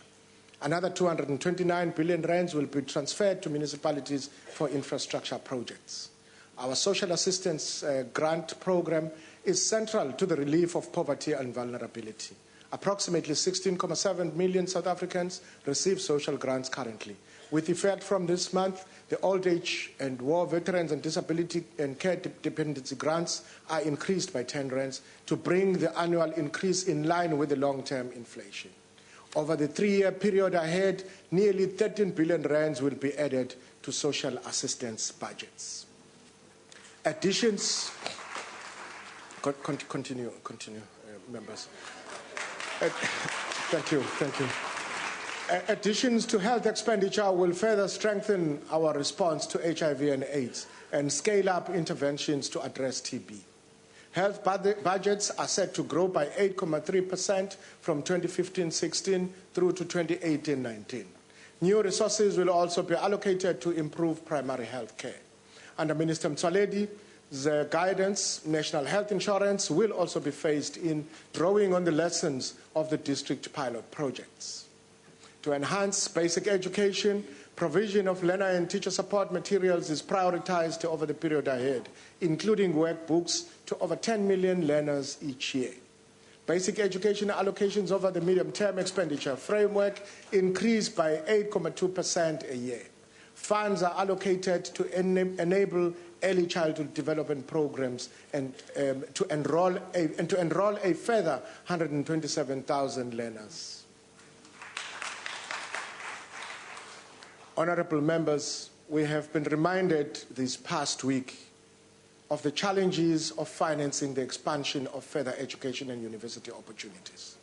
Another 229 billion rands will be transferred to municipalities for infrastructure projects. Our social assistance grant program is central to the relief of poverty and vulnerability. Approximately 16.7 million South Africans receive social grants currently. With effect from this month, the old age and war veterans and disability and care dependency grants are increased by 10 rands to bring the annual increase in line with the long-term inflation. Over the 3-year period ahead, nearly 13 billion rands will be added to social assistance budgets. Additions, continue, members. Thank you. Additions to health expenditure will further strengthen our response to HIV and AIDS and scale up interventions to address TB. Health budgets are set to grow by 8.3% from 2015-16 through to 2018-19. New resources will also be allocated to improve primary health care. Under Minister Motsoaledi's guidance, national health insurance will also be phased in, drawing on the lessons of the district pilot projects. To enhance basic education, provision of learner and teacher support materials is prioritized over the period ahead, including workbooks to over 10 million learners each year. Basic education allocations over the medium-term expenditure framework increased by 8.2% a year. Funds are allocated to enable early childhood development programs and to enroll a further 127,000 learners. Honorable members, we have been reminded this past week of the challenges of financing the expansion of further education and university opportunities.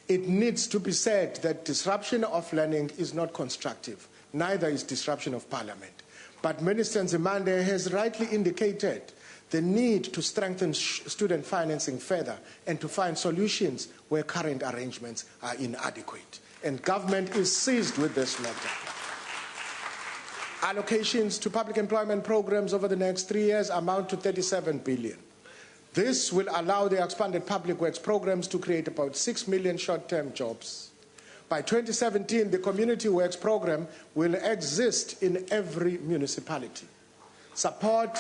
It needs to be said that disruption of learning is not constructive, neither is disruption of Parliament. But Minister Nhlanhla has rightly indicated the need to strengthen student financing further and to find solutions where current arrangements are inadequate. And government is seized with this matter. Allocations to public employment programs over the next 3 years amount to 37 billion. This will allow the expanded public works programs to create about 6 million short-term jobs. By 2017, the community works program will exist in every municipality. Support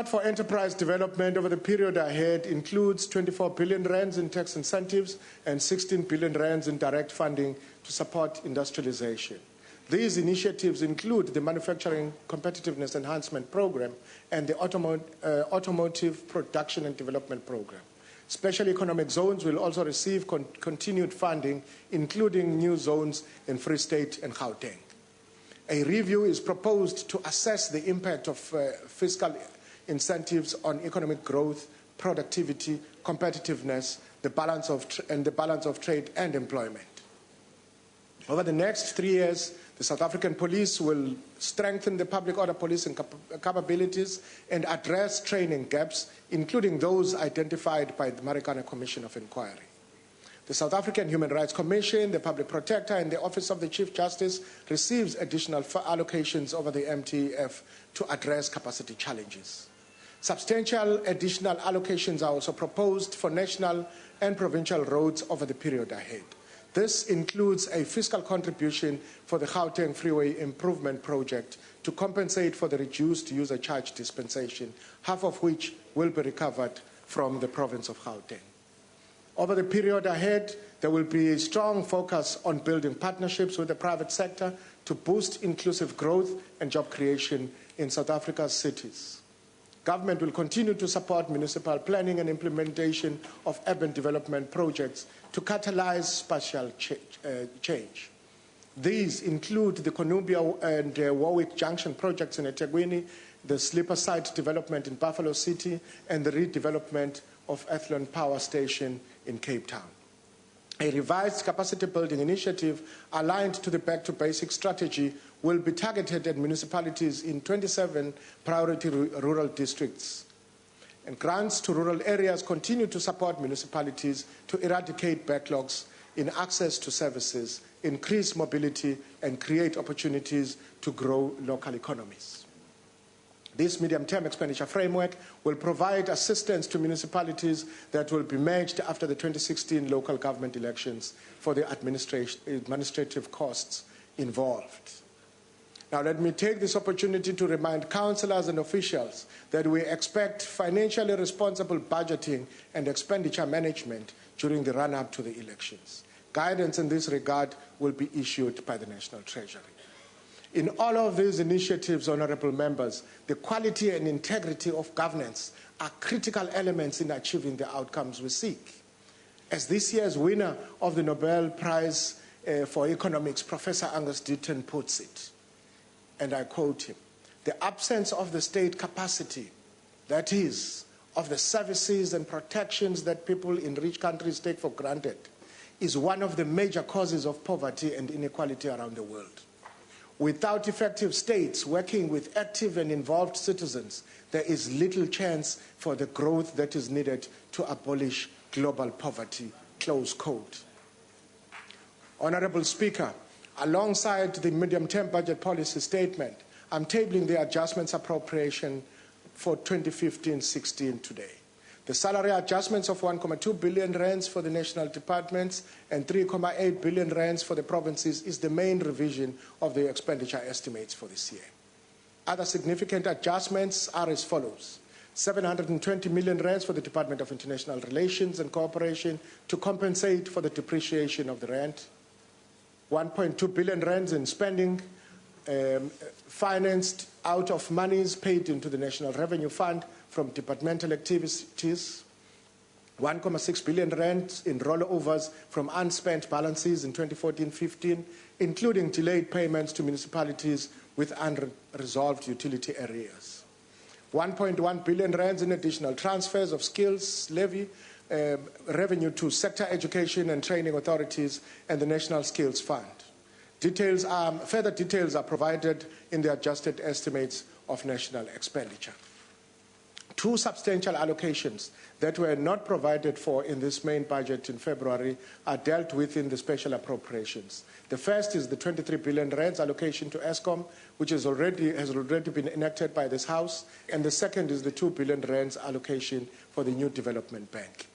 for enterprise development over the period ahead includes 24 billion rands in tax incentives and 16 billion rands in direct funding to support industrialization. These initiatives include the Manufacturing Competitiveness Enhancement Program and the Automotive Production and Development Program. Special economic zones will also receive continued funding, including new zones in Free State and Gauteng. A review is proposed to assess the impact of fiscal incentives on economic growth, productivity, competitiveness, the balance of trade and employment. Over the next 3 years, the South African Police will strengthen the public order policing capabilities and address training gaps, including those identified by the Marikana Commission of Inquiry. The South African Human Rights Commission, the Public Protector, and the Office of the Chief Justice receives additional allocations over the MTF to address capacity challenges. Substantial additional allocations are also proposed for national and provincial roads over the period ahead. This includes a fiscal contribution for the Gauteng Freeway Improvement Project to compensate for the reduced user charge dispensation, half of which will be recovered from the province of Gauteng. Over the period ahead, there will be a strong focus on building partnerships with the private sector to boost inclusive growth and job creation in South Africa's cities. Government will continue to support municipal planning and implementation of urban development projects to catalyze spatial change. These include the Konubia and Warwick Junction projects in eThekwini, the sleeper site development in Buffalo City, and the redevelopment of Athlone Power Station in Cape Town. A revised capacity building initiative aligned to the Back to Basics strategy will be targeted at municipalities in 27 priority rural districts. And grants to rural areas continue to support municipalities to eradicate backlogs in access to services, increase mobility, and create opportunities to grow local economies. This medium-term expenditure framework will provide assistance to municipalities that will be merged after the 2016 local government elections for the administrative costs involved. Now, let me take this opportunity to remind councillors and officials that we expect financially responsible budgeting and expenditure management during the run-up to the elections. Guidance in this regard will be issued by the National Treasury. In all of these initiatives, honourable members, the quality and integrity of governance are critical elements in achieving the outcomes we seek. As this year's winner of the Nobel Prize for Economics, Professor Angus Deaton, puts it, and I quote him, "The absence of the state capacity, that is, of the services and protections that people in rich countries take for granted, is one of the major causes of poverty and inequality around the world. Without effective states working with active and involved citizens, there is little chance for the growth that is needed to abolish global poverty," close quote. Honourable Speaker, alongside the medium-term budget policy statement, I'm tabling the adjustments appropriation for 2015-16 today. The salary adjustments of 1.2 billion rands for the national departments and 3.8 billion rands for the provinces is the main revision of the expenditure estimates for this year. Other significant adjustments are as follows: 720 million rands for the Department of International Relations and Cooperation to compensate for the depreciation of the rand, 1.2 billion rands in spending financed out of monies paid into the National Revenue Fund from departmental activities, 1.6 billion rand in rollovers from unspent balances in 2014-15, including delayed payments to municipalities with unresolved utility arrears, 1.1 billion rands in additional transfers of skills levy revenue to sector education and training authorities and the National Skills Fund. Further details are provided in the adjusted estimates of national expenditure. Two substantial allocations that were not provided for in this main budget in February are dealt with in the special appropriations. The first is the 23 billion rands allocation to Eskom, which has already been enacted by this House, and the second is the 2 billion rands allocation for the new development bank.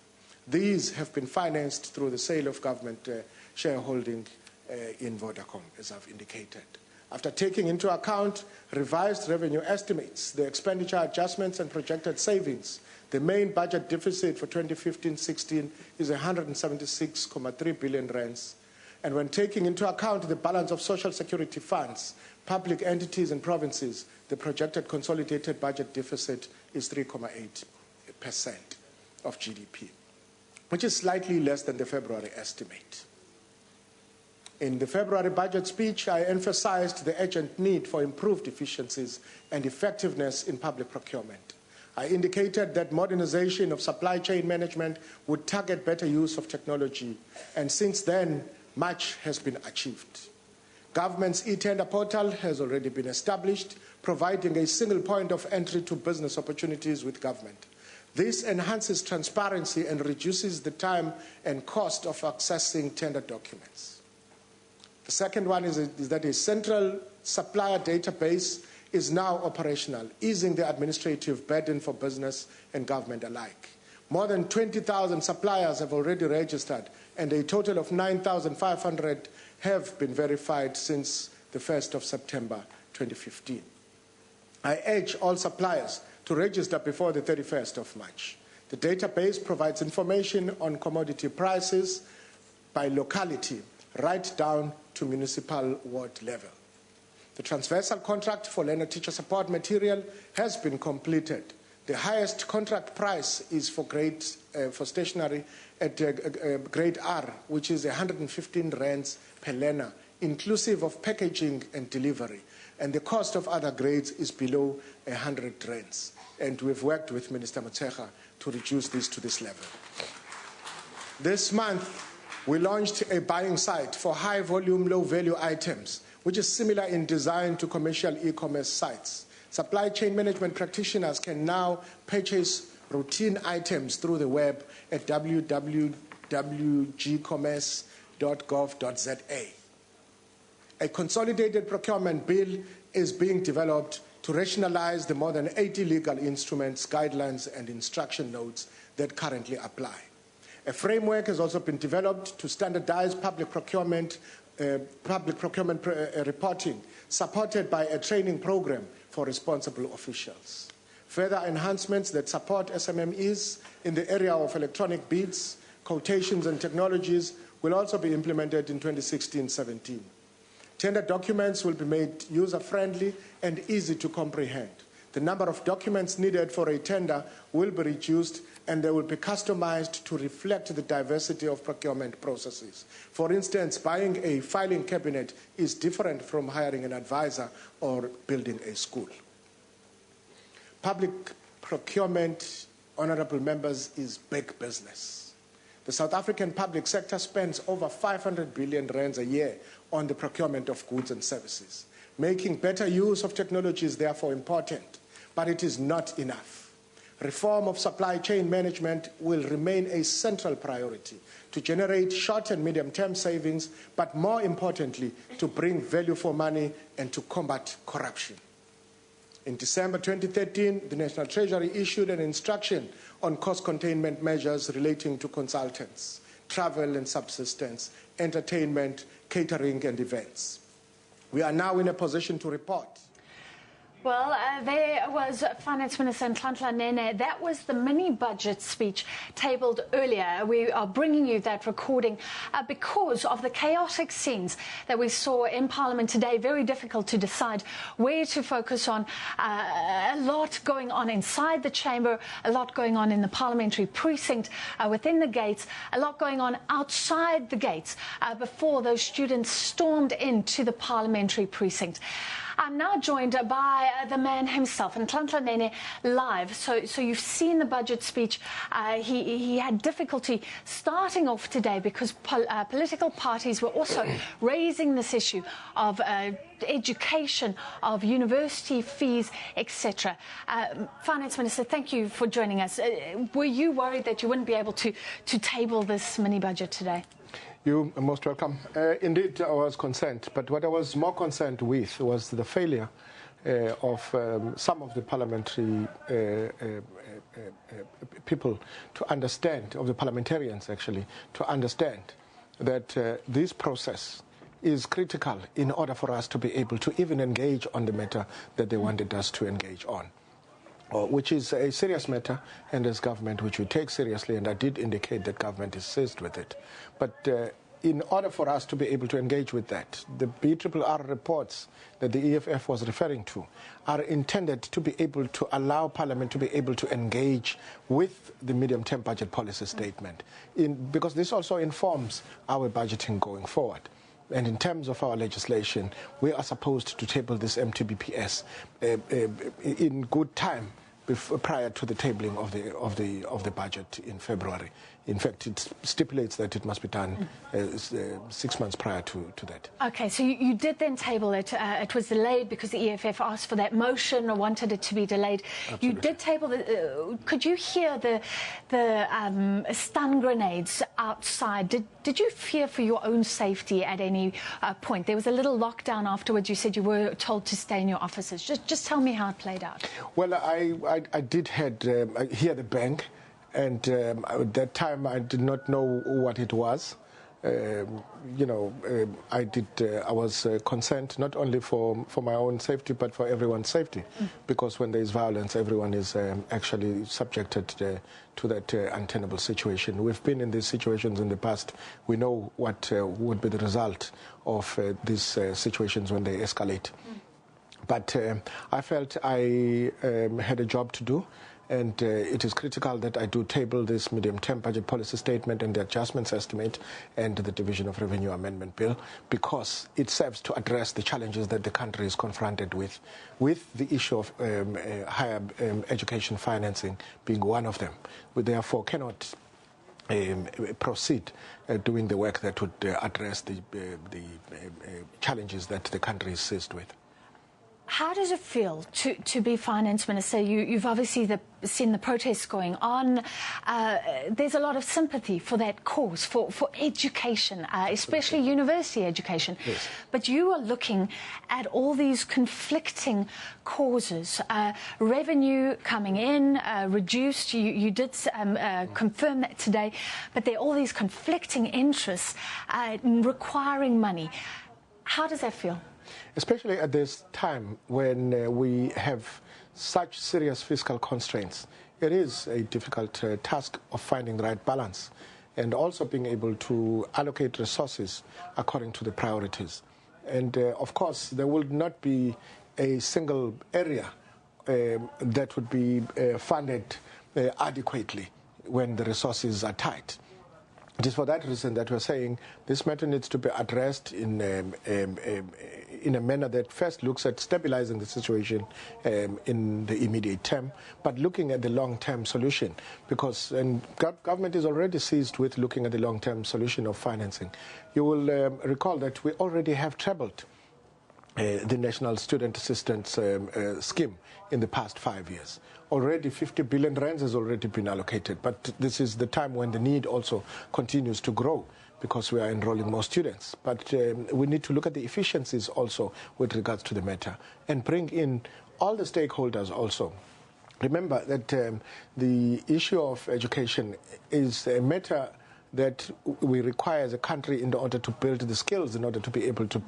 These have been financed through the sale of government shareholding in Vodacom, as I've indicated. After taking into account revised revenue estimates, the expenditure adjustments and projected savings, the main budget deficit for 2015-16 is 176.3 billion rands. And when taking into account the balance of social security funds, public entities and provinces, the projected consolidated budget deficit is 3.8% of GDP, which is slightly less than the February estimate. In the February budget speech, I emphasized the urgent need for improved efficiencies and effectiveness in public procurement. I indicated that modernization of supply chain management would target better use of technology, and since then, much has been achieved. Government's e-tender portal has already been established, providing a single point of entry to business opportunities with government. This enhances transparency and reduces the time and cost of accessing tender documents. The second one is that a central supplier database is now operational, easing the administrative burden for business and government alike. More than 20,000 suppliers have already registered, and a total of 9,500 have been verified since the 1st of September 2015. I urge all suppliers to register before the 31st of March. The database provides information on commodity prices by locality, right down to municipal ward level. The transversal contract for learner-teacher support material has been completed. The highest contract price is for stationery at grade R, which is 115 rands per learner, inclusive of packaging and delivery. And the cost of other grades is below 100 rands. And we've worked with Minister Motshekga to reduce this to this level. This month, we launched a buying site for high-volume, low-value items, which is similar in design to commercial e-commerce sites. Supply chain management practitioners can now purchase routine items through the web at www.gcommerce.gov.za. A consolidated procurement bill is being developed to rationalize the more than 80 legal instruments, guidelines, and instruction notes that currently apply. A framework has also been developed to standardize public procurement reporting, supported by a training program for responsible officials. Further enhancements that support SMMEs in the area of electronic bids, quotations, and technologies will also be implemented in 2016-17. Tender documents will be made user-friendly and easy to comprehend. The number of documents needed for a tender will be reduced, and they will be customized to reflect the diversity of procurement processes. For instance, buying a filing cabinet is different from hiring an advisor or building a school. Public procurement, honourable members, is big business. The South African public sector spends over 500 billion rands a year on the procurement of goods and services. Making better use of technology is therefore important, but it is not enough. Reform of supply chain management will remain a central priority to generate short and medium-term savings, but more importantly, to bring value for money and to combat corruption. In December 2013, the National Treasury issued an instruction on cost containment measures relating to consultants, travel and subsistence, entertainment, catering and events. We are now in a position to report. Well, there was Finance Minister Nhlanhla Nene. That was the mini-budget speech tabled earlier. We are bringing you that recording because of the chaotic scenes that we saw in Parliament today. Very difficult to decide where to focus on. A lot going on inside the chamber, a lot going on in the parliamentary precinct, within the gates, a lot going on outside the gates before those students stormed into the parliamentary precinct. I'm now joined by the man himself, Nhlanhla Nene, live. So you've seen the budget speech. He had difficulty starting off today because political parties were also raising this issue of education, of university fees, etc. Finance Minister, thank you for joining us. Were you worried that you wouldn't be able to table this mini-budget today? You're most welcome. Indeed, I was concerned, but what I was more concerned with was the failure of some of the parliamentary people to understand, of the parliamentarians actually, to understand that this process is critical in order for us to be able to even engage on the matter that they wanted us to engage on, which is a serious matter, and as government, which we take seriously, and I did indicate that government is seized with it. But in order for us to be able to engage with that, the BRRR reports that the EFF was referring to are intended to be able to allow Parliament to be able to engage with the medium-term budget policy statement, because this also informs our budgeting going forward. And in terms of our legislation, we are supposed to table this MTBPS in good time prior to the tabling of the budget in February. In fact, it stipulates that it must be done 6 months prior to that. Okay, so you did then table it. It was delayed because the EFF asked for that motion or wanted it to be delayed. Absolutely. You did table the. Could you hear the stun grenades outside? Did you fear for your own safety at any point? There was a little lockdown afterwards. You said you were told to stay in your offices. Just tell me how it played out. Well, I did hear the bang. And at that time, I did not know what it was. I was concerned not only for my own safety, but for everyone's safety, because when there is violence, everyone is actually subjected to that untenable situation. We've been in these situations in the past. We know what would be the result of these situations when they escalate. But I felt I had a job to do. And it is critical that I do table this medium-term budget policy statement and the adjustments estimate and the Division of Revenue Amendment Bill, because it serves to address the challenges that the country is confronted with the issue of higher education financing being one of them. We therefore cannot proceed doing the work that would address the challenges that the country is seized with. How does it feel to be Finance Minister? You've obviously seen the protests going on. There's a lot of sympathy for that cause, for education, especially university education. Yes. But you are looking at all these conflicting causes. Revenue coming in, reduced. You did confirm that today. But there are all these conflicting interests requiring money. How does that feel? Especially at this time when we have such serious fiscal constraints, it is a difficult task of finding the right balance and also being able to allocate resources according to the priorities. And of course, there will not be a single area that would be funded adequately when the resources are tight. It is for that reason that we're saying this matter needs to be addressed in a manner that first looks at stabilizing the situation in the immediate term, but looking at the long-term solution, because government is already seized with looking at the long-term solution of financing. You will recall that we already have trebled the National Student Assistance Scheme in the past 5 years. Already 50 billion rands has already been allocated, but this is the time when the need also continues to grow because we are enrolling more students. But we need to look at the efficiencies also with regards to the matter and bring in all the stakeholders also. Remember that the issue of education is a matter that we require as a country in order to build the skills, in order to be able to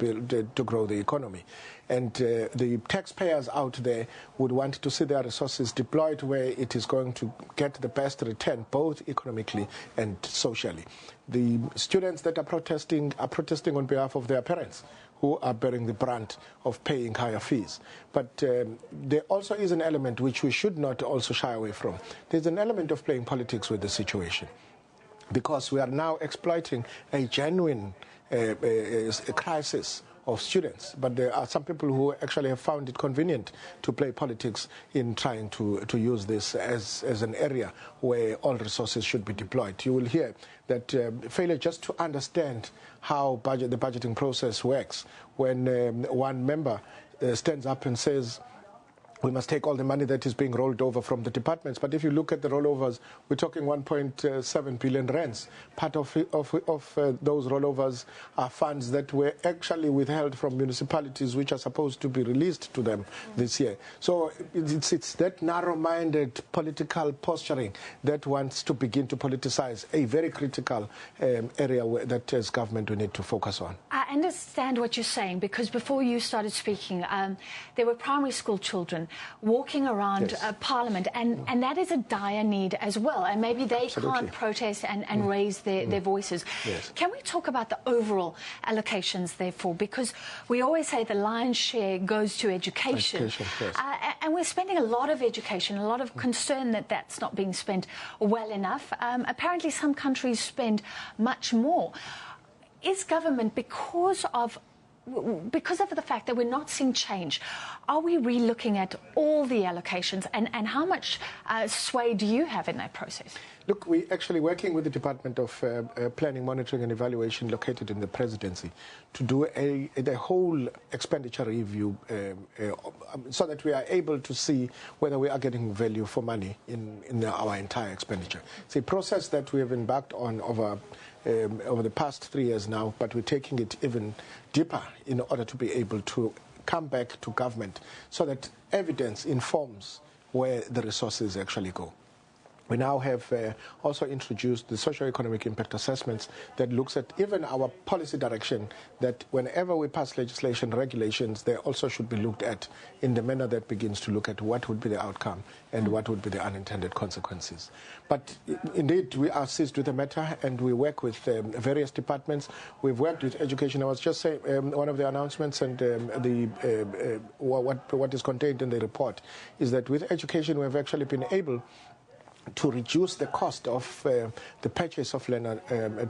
to grow the economy. And the taxpayers out there would want to see their resources deployed where it is going to get the best return, both economically and socially. The students that are protesting on behalf of their parents, who are bearing the brunt of paying higher fees. But there also is an element which we should not also shy away from. There's an element of playing politics with the situation, because we are now exploiting a genuine crisis of students. But there are some people who actually have found it convenient to play politics in trying to use this as an area where all resources should be deployed. You will hear that failure just to understand how the budgeting process works. When one member stands up and says, we must take all the money that is being rolled over from the departments. But if you look at the rollovers, we're talking 1.7 billion rands. Part of those rollovers are funds that were actually withheld from municipalities, which are supposed to be released to them this year. So it's that narrow-minded political posturing that wants to begin to politicize a very critical area that as government we need to focus on. I understand what you're saying, because before you started speaking, there were primary school children walking around Parliament, and that is a dire need as well, and maybe they can't protest and raise their voices. Yes. Can we talk about the overall allocations, therefore, because we always say the lion's share goes to education, and we're spending a lot of education, a lot of concern that that's not being spent well enough. Apparently some countries spend much more. Is government, because of the fact that we're not seeing change, are we re-looking at all the allocations, and how much sway do you have in that process? Look, we're actually working with the Department of Planning, Monitoring and Evaluation located in the Presidency to do the whole expenditure review so that we are able to see whether we are getting value for money in our entire expenditure. It's a process that we have embarked on over the past 3 years now, but we're taking it even deeper in order to be able to come back to government so that evidence informs where the resources actually go. We now have also introduced the socio-economic impact assessments that looks at even our policy direction, that whenever we pass legislation, regulations, they also should be looked at in the manner that begins to look at what would be the outcome and what would be the unintended consequences. But indeed, we are seized with the matter and we work with various departments. We've worked with education. I was just saying one of the announcements and what is contained in the report is that with education, we've actually been able to reduce the cost of the purchase of learner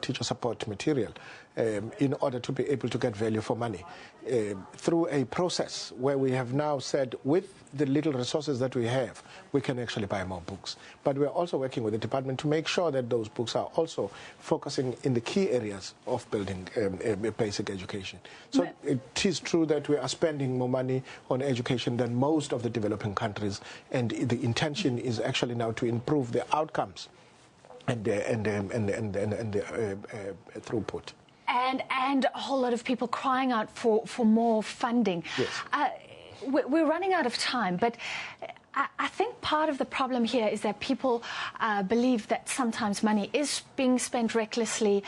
teacher support material in order to be able to get value for money through a process where we have now said with the little resources that we have, we can actually buy more books. But we're also working with the department to make sure that those books are also focusing in the key areas of building basic education. So it is true that we are spending more money on education than most of the developing countries, and the intention is actually now to improve the outcomes and the throughput. And a whole lot of people crying out for more funding. Yes. We're running out of time, but I think part of the problem here is that people believe that sometimes money is being spent recklessly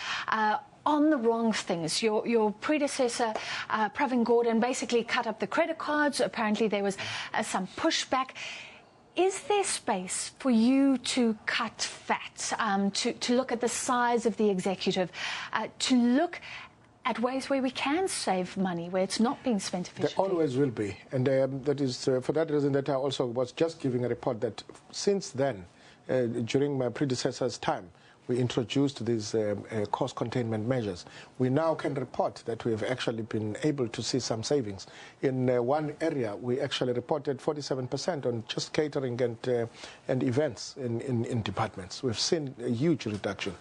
on the wrong things. Your predecessor, Pravin Gordhan, basically cut up the credit cards. Apparently there was some pushback. Is there space for you to cut fat, to look at the size of the executive, to look at ways where we can save money, where it's not being spent efficiently? There always will be. And that is for that reason that I also was just giving a report that since then, during my predecessor's time, we introduced these cost containment measures. We now can report that we have actually been able to see some savings. In one area, we actually reported 47% on just catering and events in departments. We've seen a huge reduction.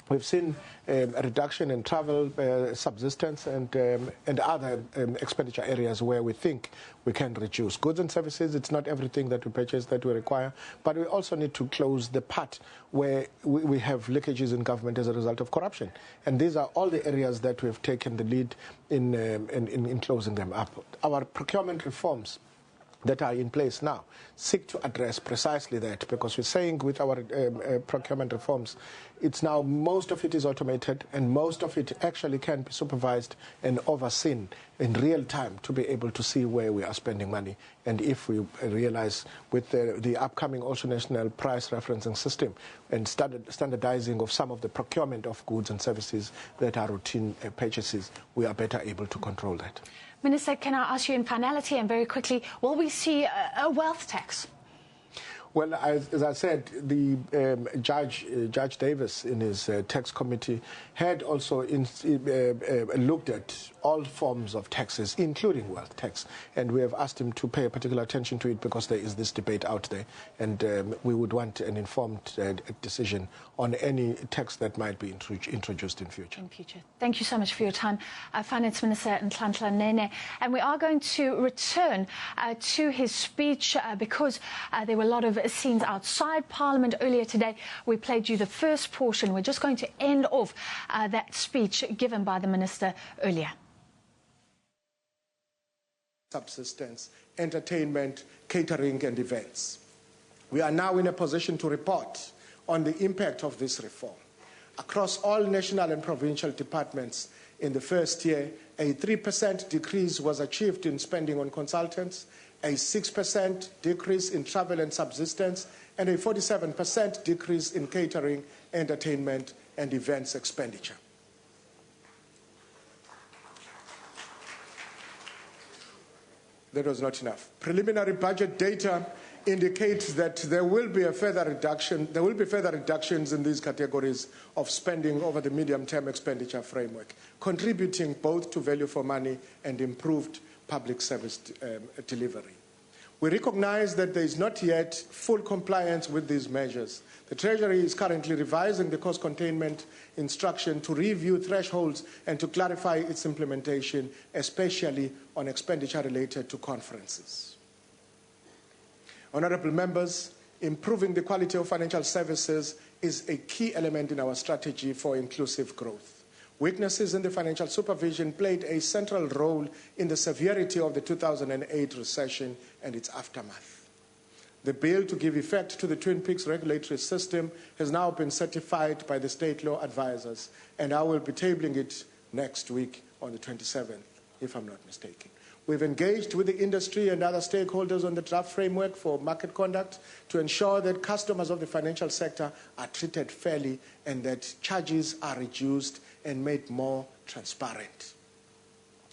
We've seen a reduction in travel, subsistence, and other expenditure areas where we think we can reduce. Goods and services, it's not everything that we purchase that we require, but we also need to close the part where we have leakages in government as a result of corruption. And these are all the areas that we have taken the lead in closing them up. Our procurement reforms that are in place now seek to address precisely that, because we're saying with our procurement reforms, it's now most of it is automated and most of it actually can be supervised and overseen in real time to be able to see where we are spending money. And if we realize with the upcoming also national price referencing system and standardizing of some of the procurement of goods and services that are routine purchases, we are better able to control that. Minister, can I ask you in finality and very quickly, will we see a wealth tax? Well, as I said, the Judge Davis in his tax committee had also looked at all forms of taxes, including wealth tax, and we have asked him to pay particular attention to it because there is this debate out there, and we would want an informed decision on any tax that might be introduced in future. Thank you so much for your time, Finance Minister Nhlanhla Nene. And we are going to return to his speech because there were a lot of scenes outside Parliament earlier today. We played you the first portion. We're just going to end off that speech given by the Minister earlier. Subsistence, entertainment, catering and events. We are now in a position to report on the impact of this reform. Across all national and provincial departments in the first year, a 3% decrease was achieved in spending on consultants, a 6% decrease in travel and subsistence, and a 47% decrease in catering, entertainment and events expenditure. That was not enough. Preliminary budget data indicates that there will be further reductions in these categories of spending over the medium-term expenditure framework, contributing both to value for money and improved public service delivery. We recognize that there is not yet full compliance with these measures. The Treasury is currently revising the cost containment instruction to review thresholds and to clarify its implementation, especially on expenditure related to conferences. Honourable members, improving the quality of financial services is a key element in our strategy for inclusive growth. Weaknesses in the financial supervision played a central role in the severity of the 2008 recession and its aftermath. The bill to give effect to the Twin Peaks regulatory system has now been certified by the state law advisors, and I will be tabling it next week on the 27th, if I'm not mistaken. We've engaged with the industry and other stakeholders on the draft framework for market conduct to ensure that customers of the financial sector are treated fairly and that charges are reduced and made more transparent.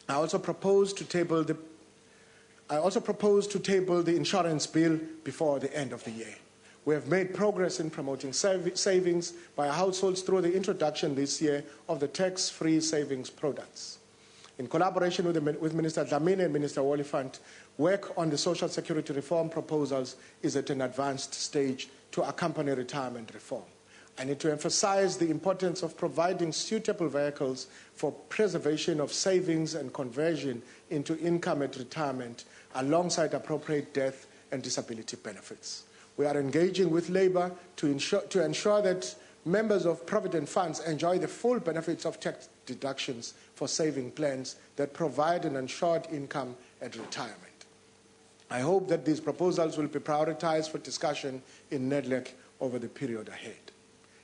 I also propose to table the insurance bill before the end of the year. We have made progress in promoting savings by households through the introduction this year of the tax-free savings products. In collaboration with Minister Nhlanhla Nene and Minister Wolifant, work on the social security reform proposals is at an advanced stage to accompany retirement reform. I need to emphasize the importance of providing suitable vehicles for preservation of savings and conversion into income at retirement alongside appropriate death and disability benefits. We are engaging with Labour to ensure that members of provident funds enjoy the full benefits of tax deductions for saving plans that provide an ensured income at retirement. I hope that these proposals will be prioritised for discussion in NEDLAC over the period ahead.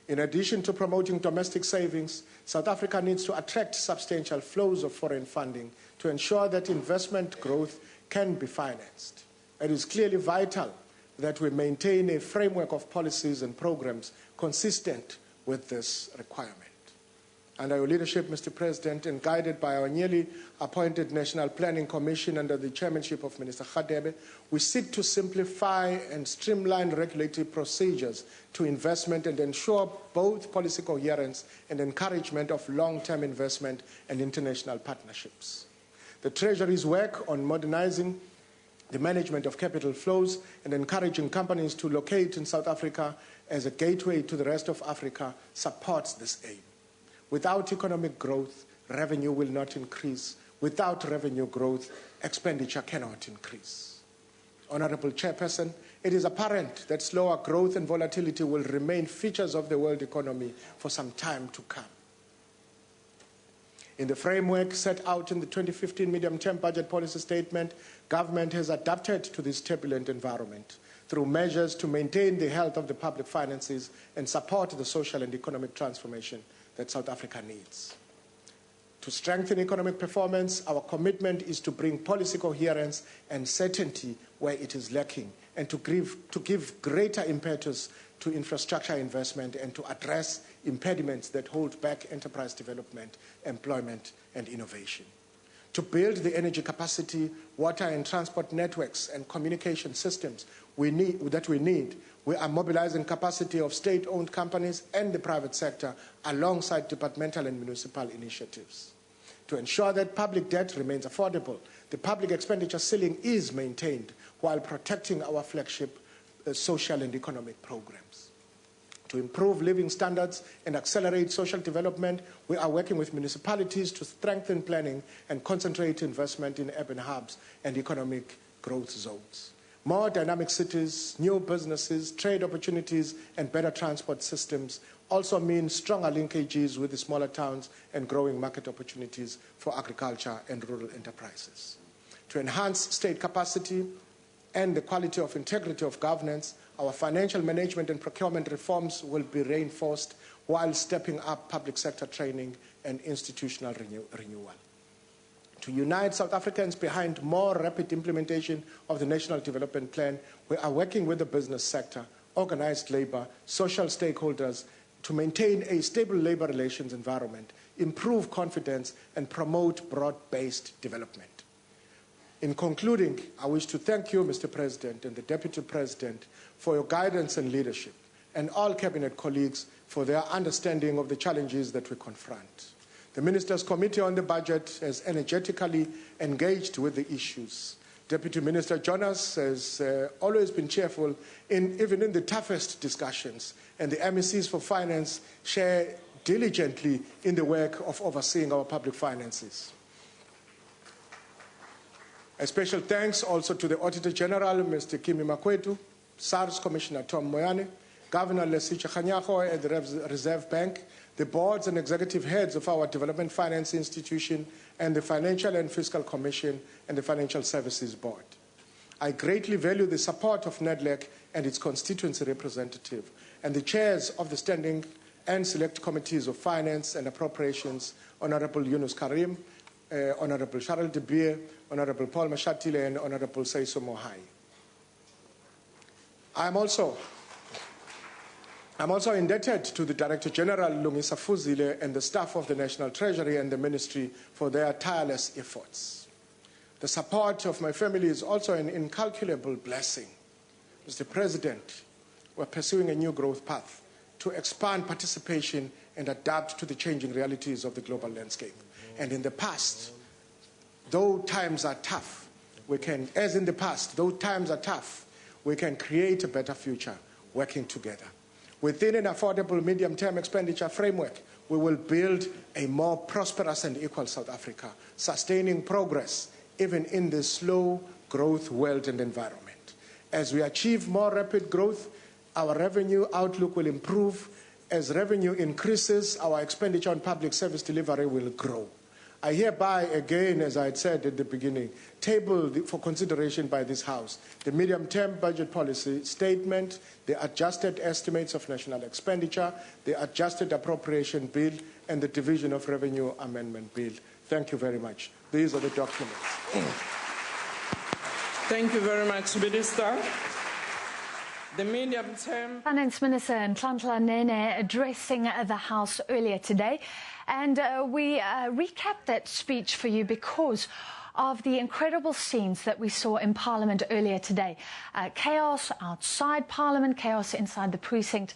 In addition to promoting domestic savings, South Africa needs to attract substantial flows of foreign funding to ensure that investment growth can be financed. It is clearly vital that we maintain a framework of policies and programs consistent with this requirement. Under your leadership, Mr. President, and guided by our newly appointed National Planning Commission under the chairmanship of Minister Radebe, we seek to simplify and streamline regulatory procedures to investment and ensure both policy coherence and encouragement of long-term investment and international partnerships. The Treasury's work on modernizing the management of capital flows and encouraging companies to locate in South Africa as a gateway to the rest of Africa supports this aim. Without economic growth, revenue will not increase. Without revenue growth, expenditure cannot increase. Honourable Chairperson, it is apparent that slower growth and volatility will remain features of the world economy for some time to come. In the framework set out in the 2015 medium-term budget policy statement, government has adapted to this turbulent environment through measures to maintain the health of the public finances and support the social and economic transformation that South Africa needs. To strengthen economic performance, our commitment is to bring policy coherence and certainty where it is lacking, and to give greater impetus to infrastructure investment and to address impediments that hold back enterprise development, employment, and innovation. To build the energy capacity, water and transport networks, and communication systems we need, we are mobilizing capacity of state-owned companies and the private sector alongside departmental and municipal initiatives. To ensure that public debt remains affordable, the public expenditure ceiling is maintained while protecting our flagship social and economic programs. To improve living standards and accelerate social development, we are working with municipalities to strengthen planning and concentrate investment in urban hubs and economic growth zones. More dynamic cities, new businesses, trade opportunities, and better transport systems also mean stronger linkages with the smaller towns and growing market opportunities for agriculture and rural enterprises. To enhance state capacity and the quality of integrity of governance, our financial management and procurement reforms will be reinforced while stepping up public sector training and institutional renewal. To unite South Africans behind more rapid implementation of the National Development Plan, we are working with the business sector, organized labour, social stakeholders to maintain a stable labour relations environment, improve confidence, and promote broad-based development. In concluding, I wish to thank you, Mr. President, and the Deputy President for your guidance and leadership, and all Cabinet colleagues for their understanding of the challenges that we confront. The Ministers' Committee on the Budget has energetically engaged with the issues. Deputy Minister Jonas has always been cheerful, even in the toughest discussions, and the MECs for Finance share diligently in the work of overseeing our public finances. A special thanks also to the Auditor General, Mr. Kimi Makwetu, SARS Commissioner Tom Moyane, Governor Lesicha Khanyago at the Reserve Bank, the boards and executive heads of our development finance institution, and the Financial and Fiscal Commission and the Financial Services Board. I greatly value the support of NEDLAC and its constituency representative, and the chairs of the Standing and Select Committees of Finance and Appropriations, Honourable Yunus Karim, Honourable Cheryl De Beer, Honourable Paul Mashatile, and Honourable Saiso Mohai. I'm also indebted to the Director General Lungisa Fuzile and the staff of the National Treasury and the Ministry for their tireless efforts. The support of my family is also an incalculable blessing. Mr. President, we're pursuing a new growth path to expand participation and adapt to the changing realities of the global landscape. And in the past, though times are tough, we can create a better future working together. Within an affordable medium-term expenditure framework, we will build a more prosperous and equal South Africa, sustaining progress even in the slow growth world and environment. As we achieve more rapid growth, our revenue outlook will improve. As revenue increases, our expenditure on public service delivery will grow. I hereby, again, as I had said at the beginning, table for consideration by this House the medium-term budget policy statement, the adjusted estimates of national expenditure, the adjusted appropriation bill, and the division of revenue amendment bill. Thank you very much. These are the documents. Thank you very much, Minister. The medium-term... Finance Minister Nhlanhla Nene addressing the House earlier today. And we recapped that speech for you because of the incredible scenes that we saw in Parliament earlier today. Chaos outside Parliament, chaos inside the precinct,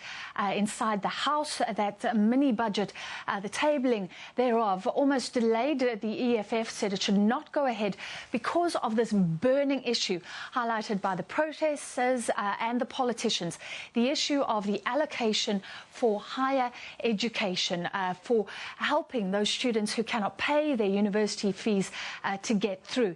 inside the House. That mini-budget, the tabling thereof, almost delayed. The EFF said it should not go ahead because of this burning issue highlighted by the protesters and the politicians. The issue of the allocation for higher education, for helping those students who cannot pay their university fees to get through.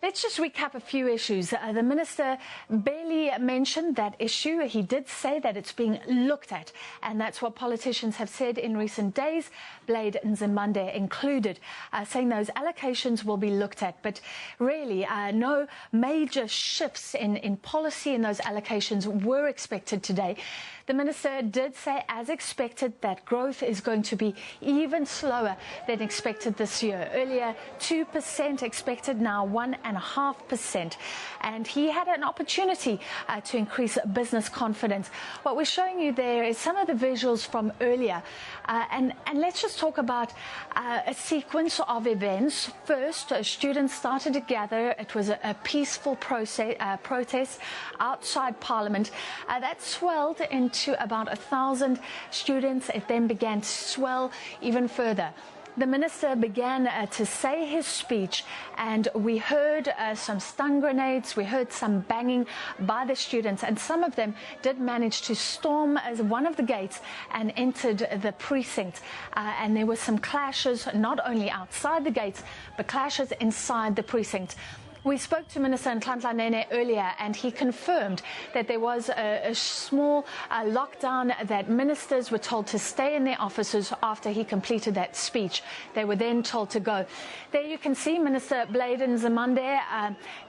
Let's just recap a few issues. The Minister barely mentioned that issue. He did say that it's being looked at, and that's what politicians have said in recent days, Blade Nzimande included, saying those allocations will be looked at. But really, no major shifts in policy in those allocations were expected today. The Minister did say, as expected, that growth is going to be even slower than expected this year. Earlier, 2% expected, now 1.5%. And he had an opportunity to increase business confidence. What we're showing you there is some of the visuals from earlier. And let's just talk about a sequence of events. First, students started to gather. It was a peaceful protest outside Parliament. That swelled into about 1,000 students. It then began to swell even further. The Minister began to say his speech, and we heard some stun grenades, we heard some banging by the students, and some of them did manage to storm one of the gates and entered the precinct. And there were some clashes, not only outside the gates, but clashes inside the precinct. We spoke to Minister Nhlanhla Nene earlier, and he confirmed that there was a small lockdown, that ministers were told to stay in their offices after he completed that speech. They were then told to go. There you can see Minister Blade Nzimande.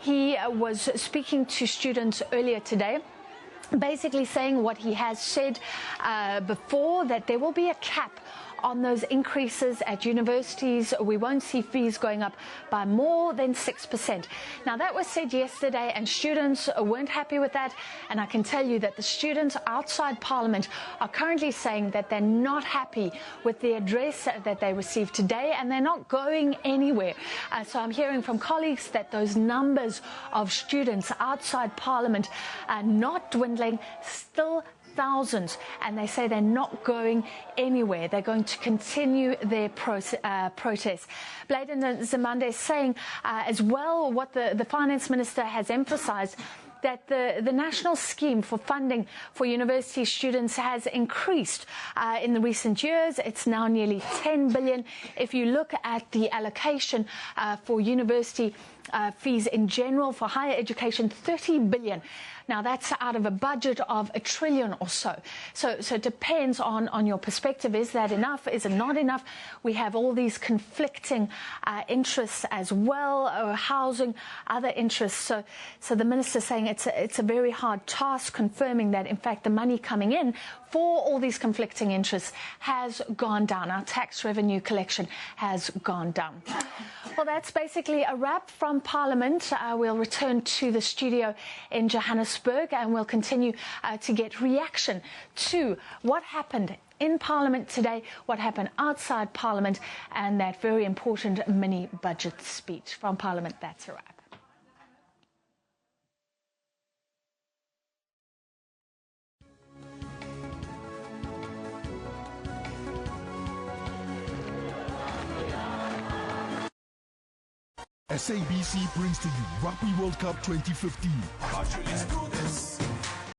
He was speaking to students earlier today, basically saying what he has said before, that there will be a cap on those increases at universities. We won't see fees going up by more than 6%. Now, that was said yesterday, and students weren't happy with that. And I can tell you that the students outside Parliament are currently saying that they're not happy with the address that they received today, and they're not going anywhere. So I'm hearing from colleagues that those numbers of students outside Parliament are not dwindling, still thousands, and they say they're not going anywhere. They're going to continue their protests. Blade Nzimande is saying as well what the Finance Minister has emphasised, that the national scheme for funding for university students has increased in the recent years. It's now nearly 10 billion. If you look at the allocation for university fees in general for higher education, 30 billion. Now, that's out of a budget of $1 trillion or so. So it depends on your perspective. Is that enough? Is it not enough? We have all these conflicting interests as well, housing, other interests. So the minister's saying it's a very hard task confirming that, in fact, the money coming in for all these conflicting interests has gone down. Our tax revenue collection has gone down. Well, that's basically a wrap from Parliament. We'll return to the studio in Johannesburg and we'll continue to get reaction to what happened in Parliament today, what happened outside Parliament, and that very important mini-budget speech from Parliament. That's a wrap. SABC brings to you Rugby World Cup 2015. Let's do this.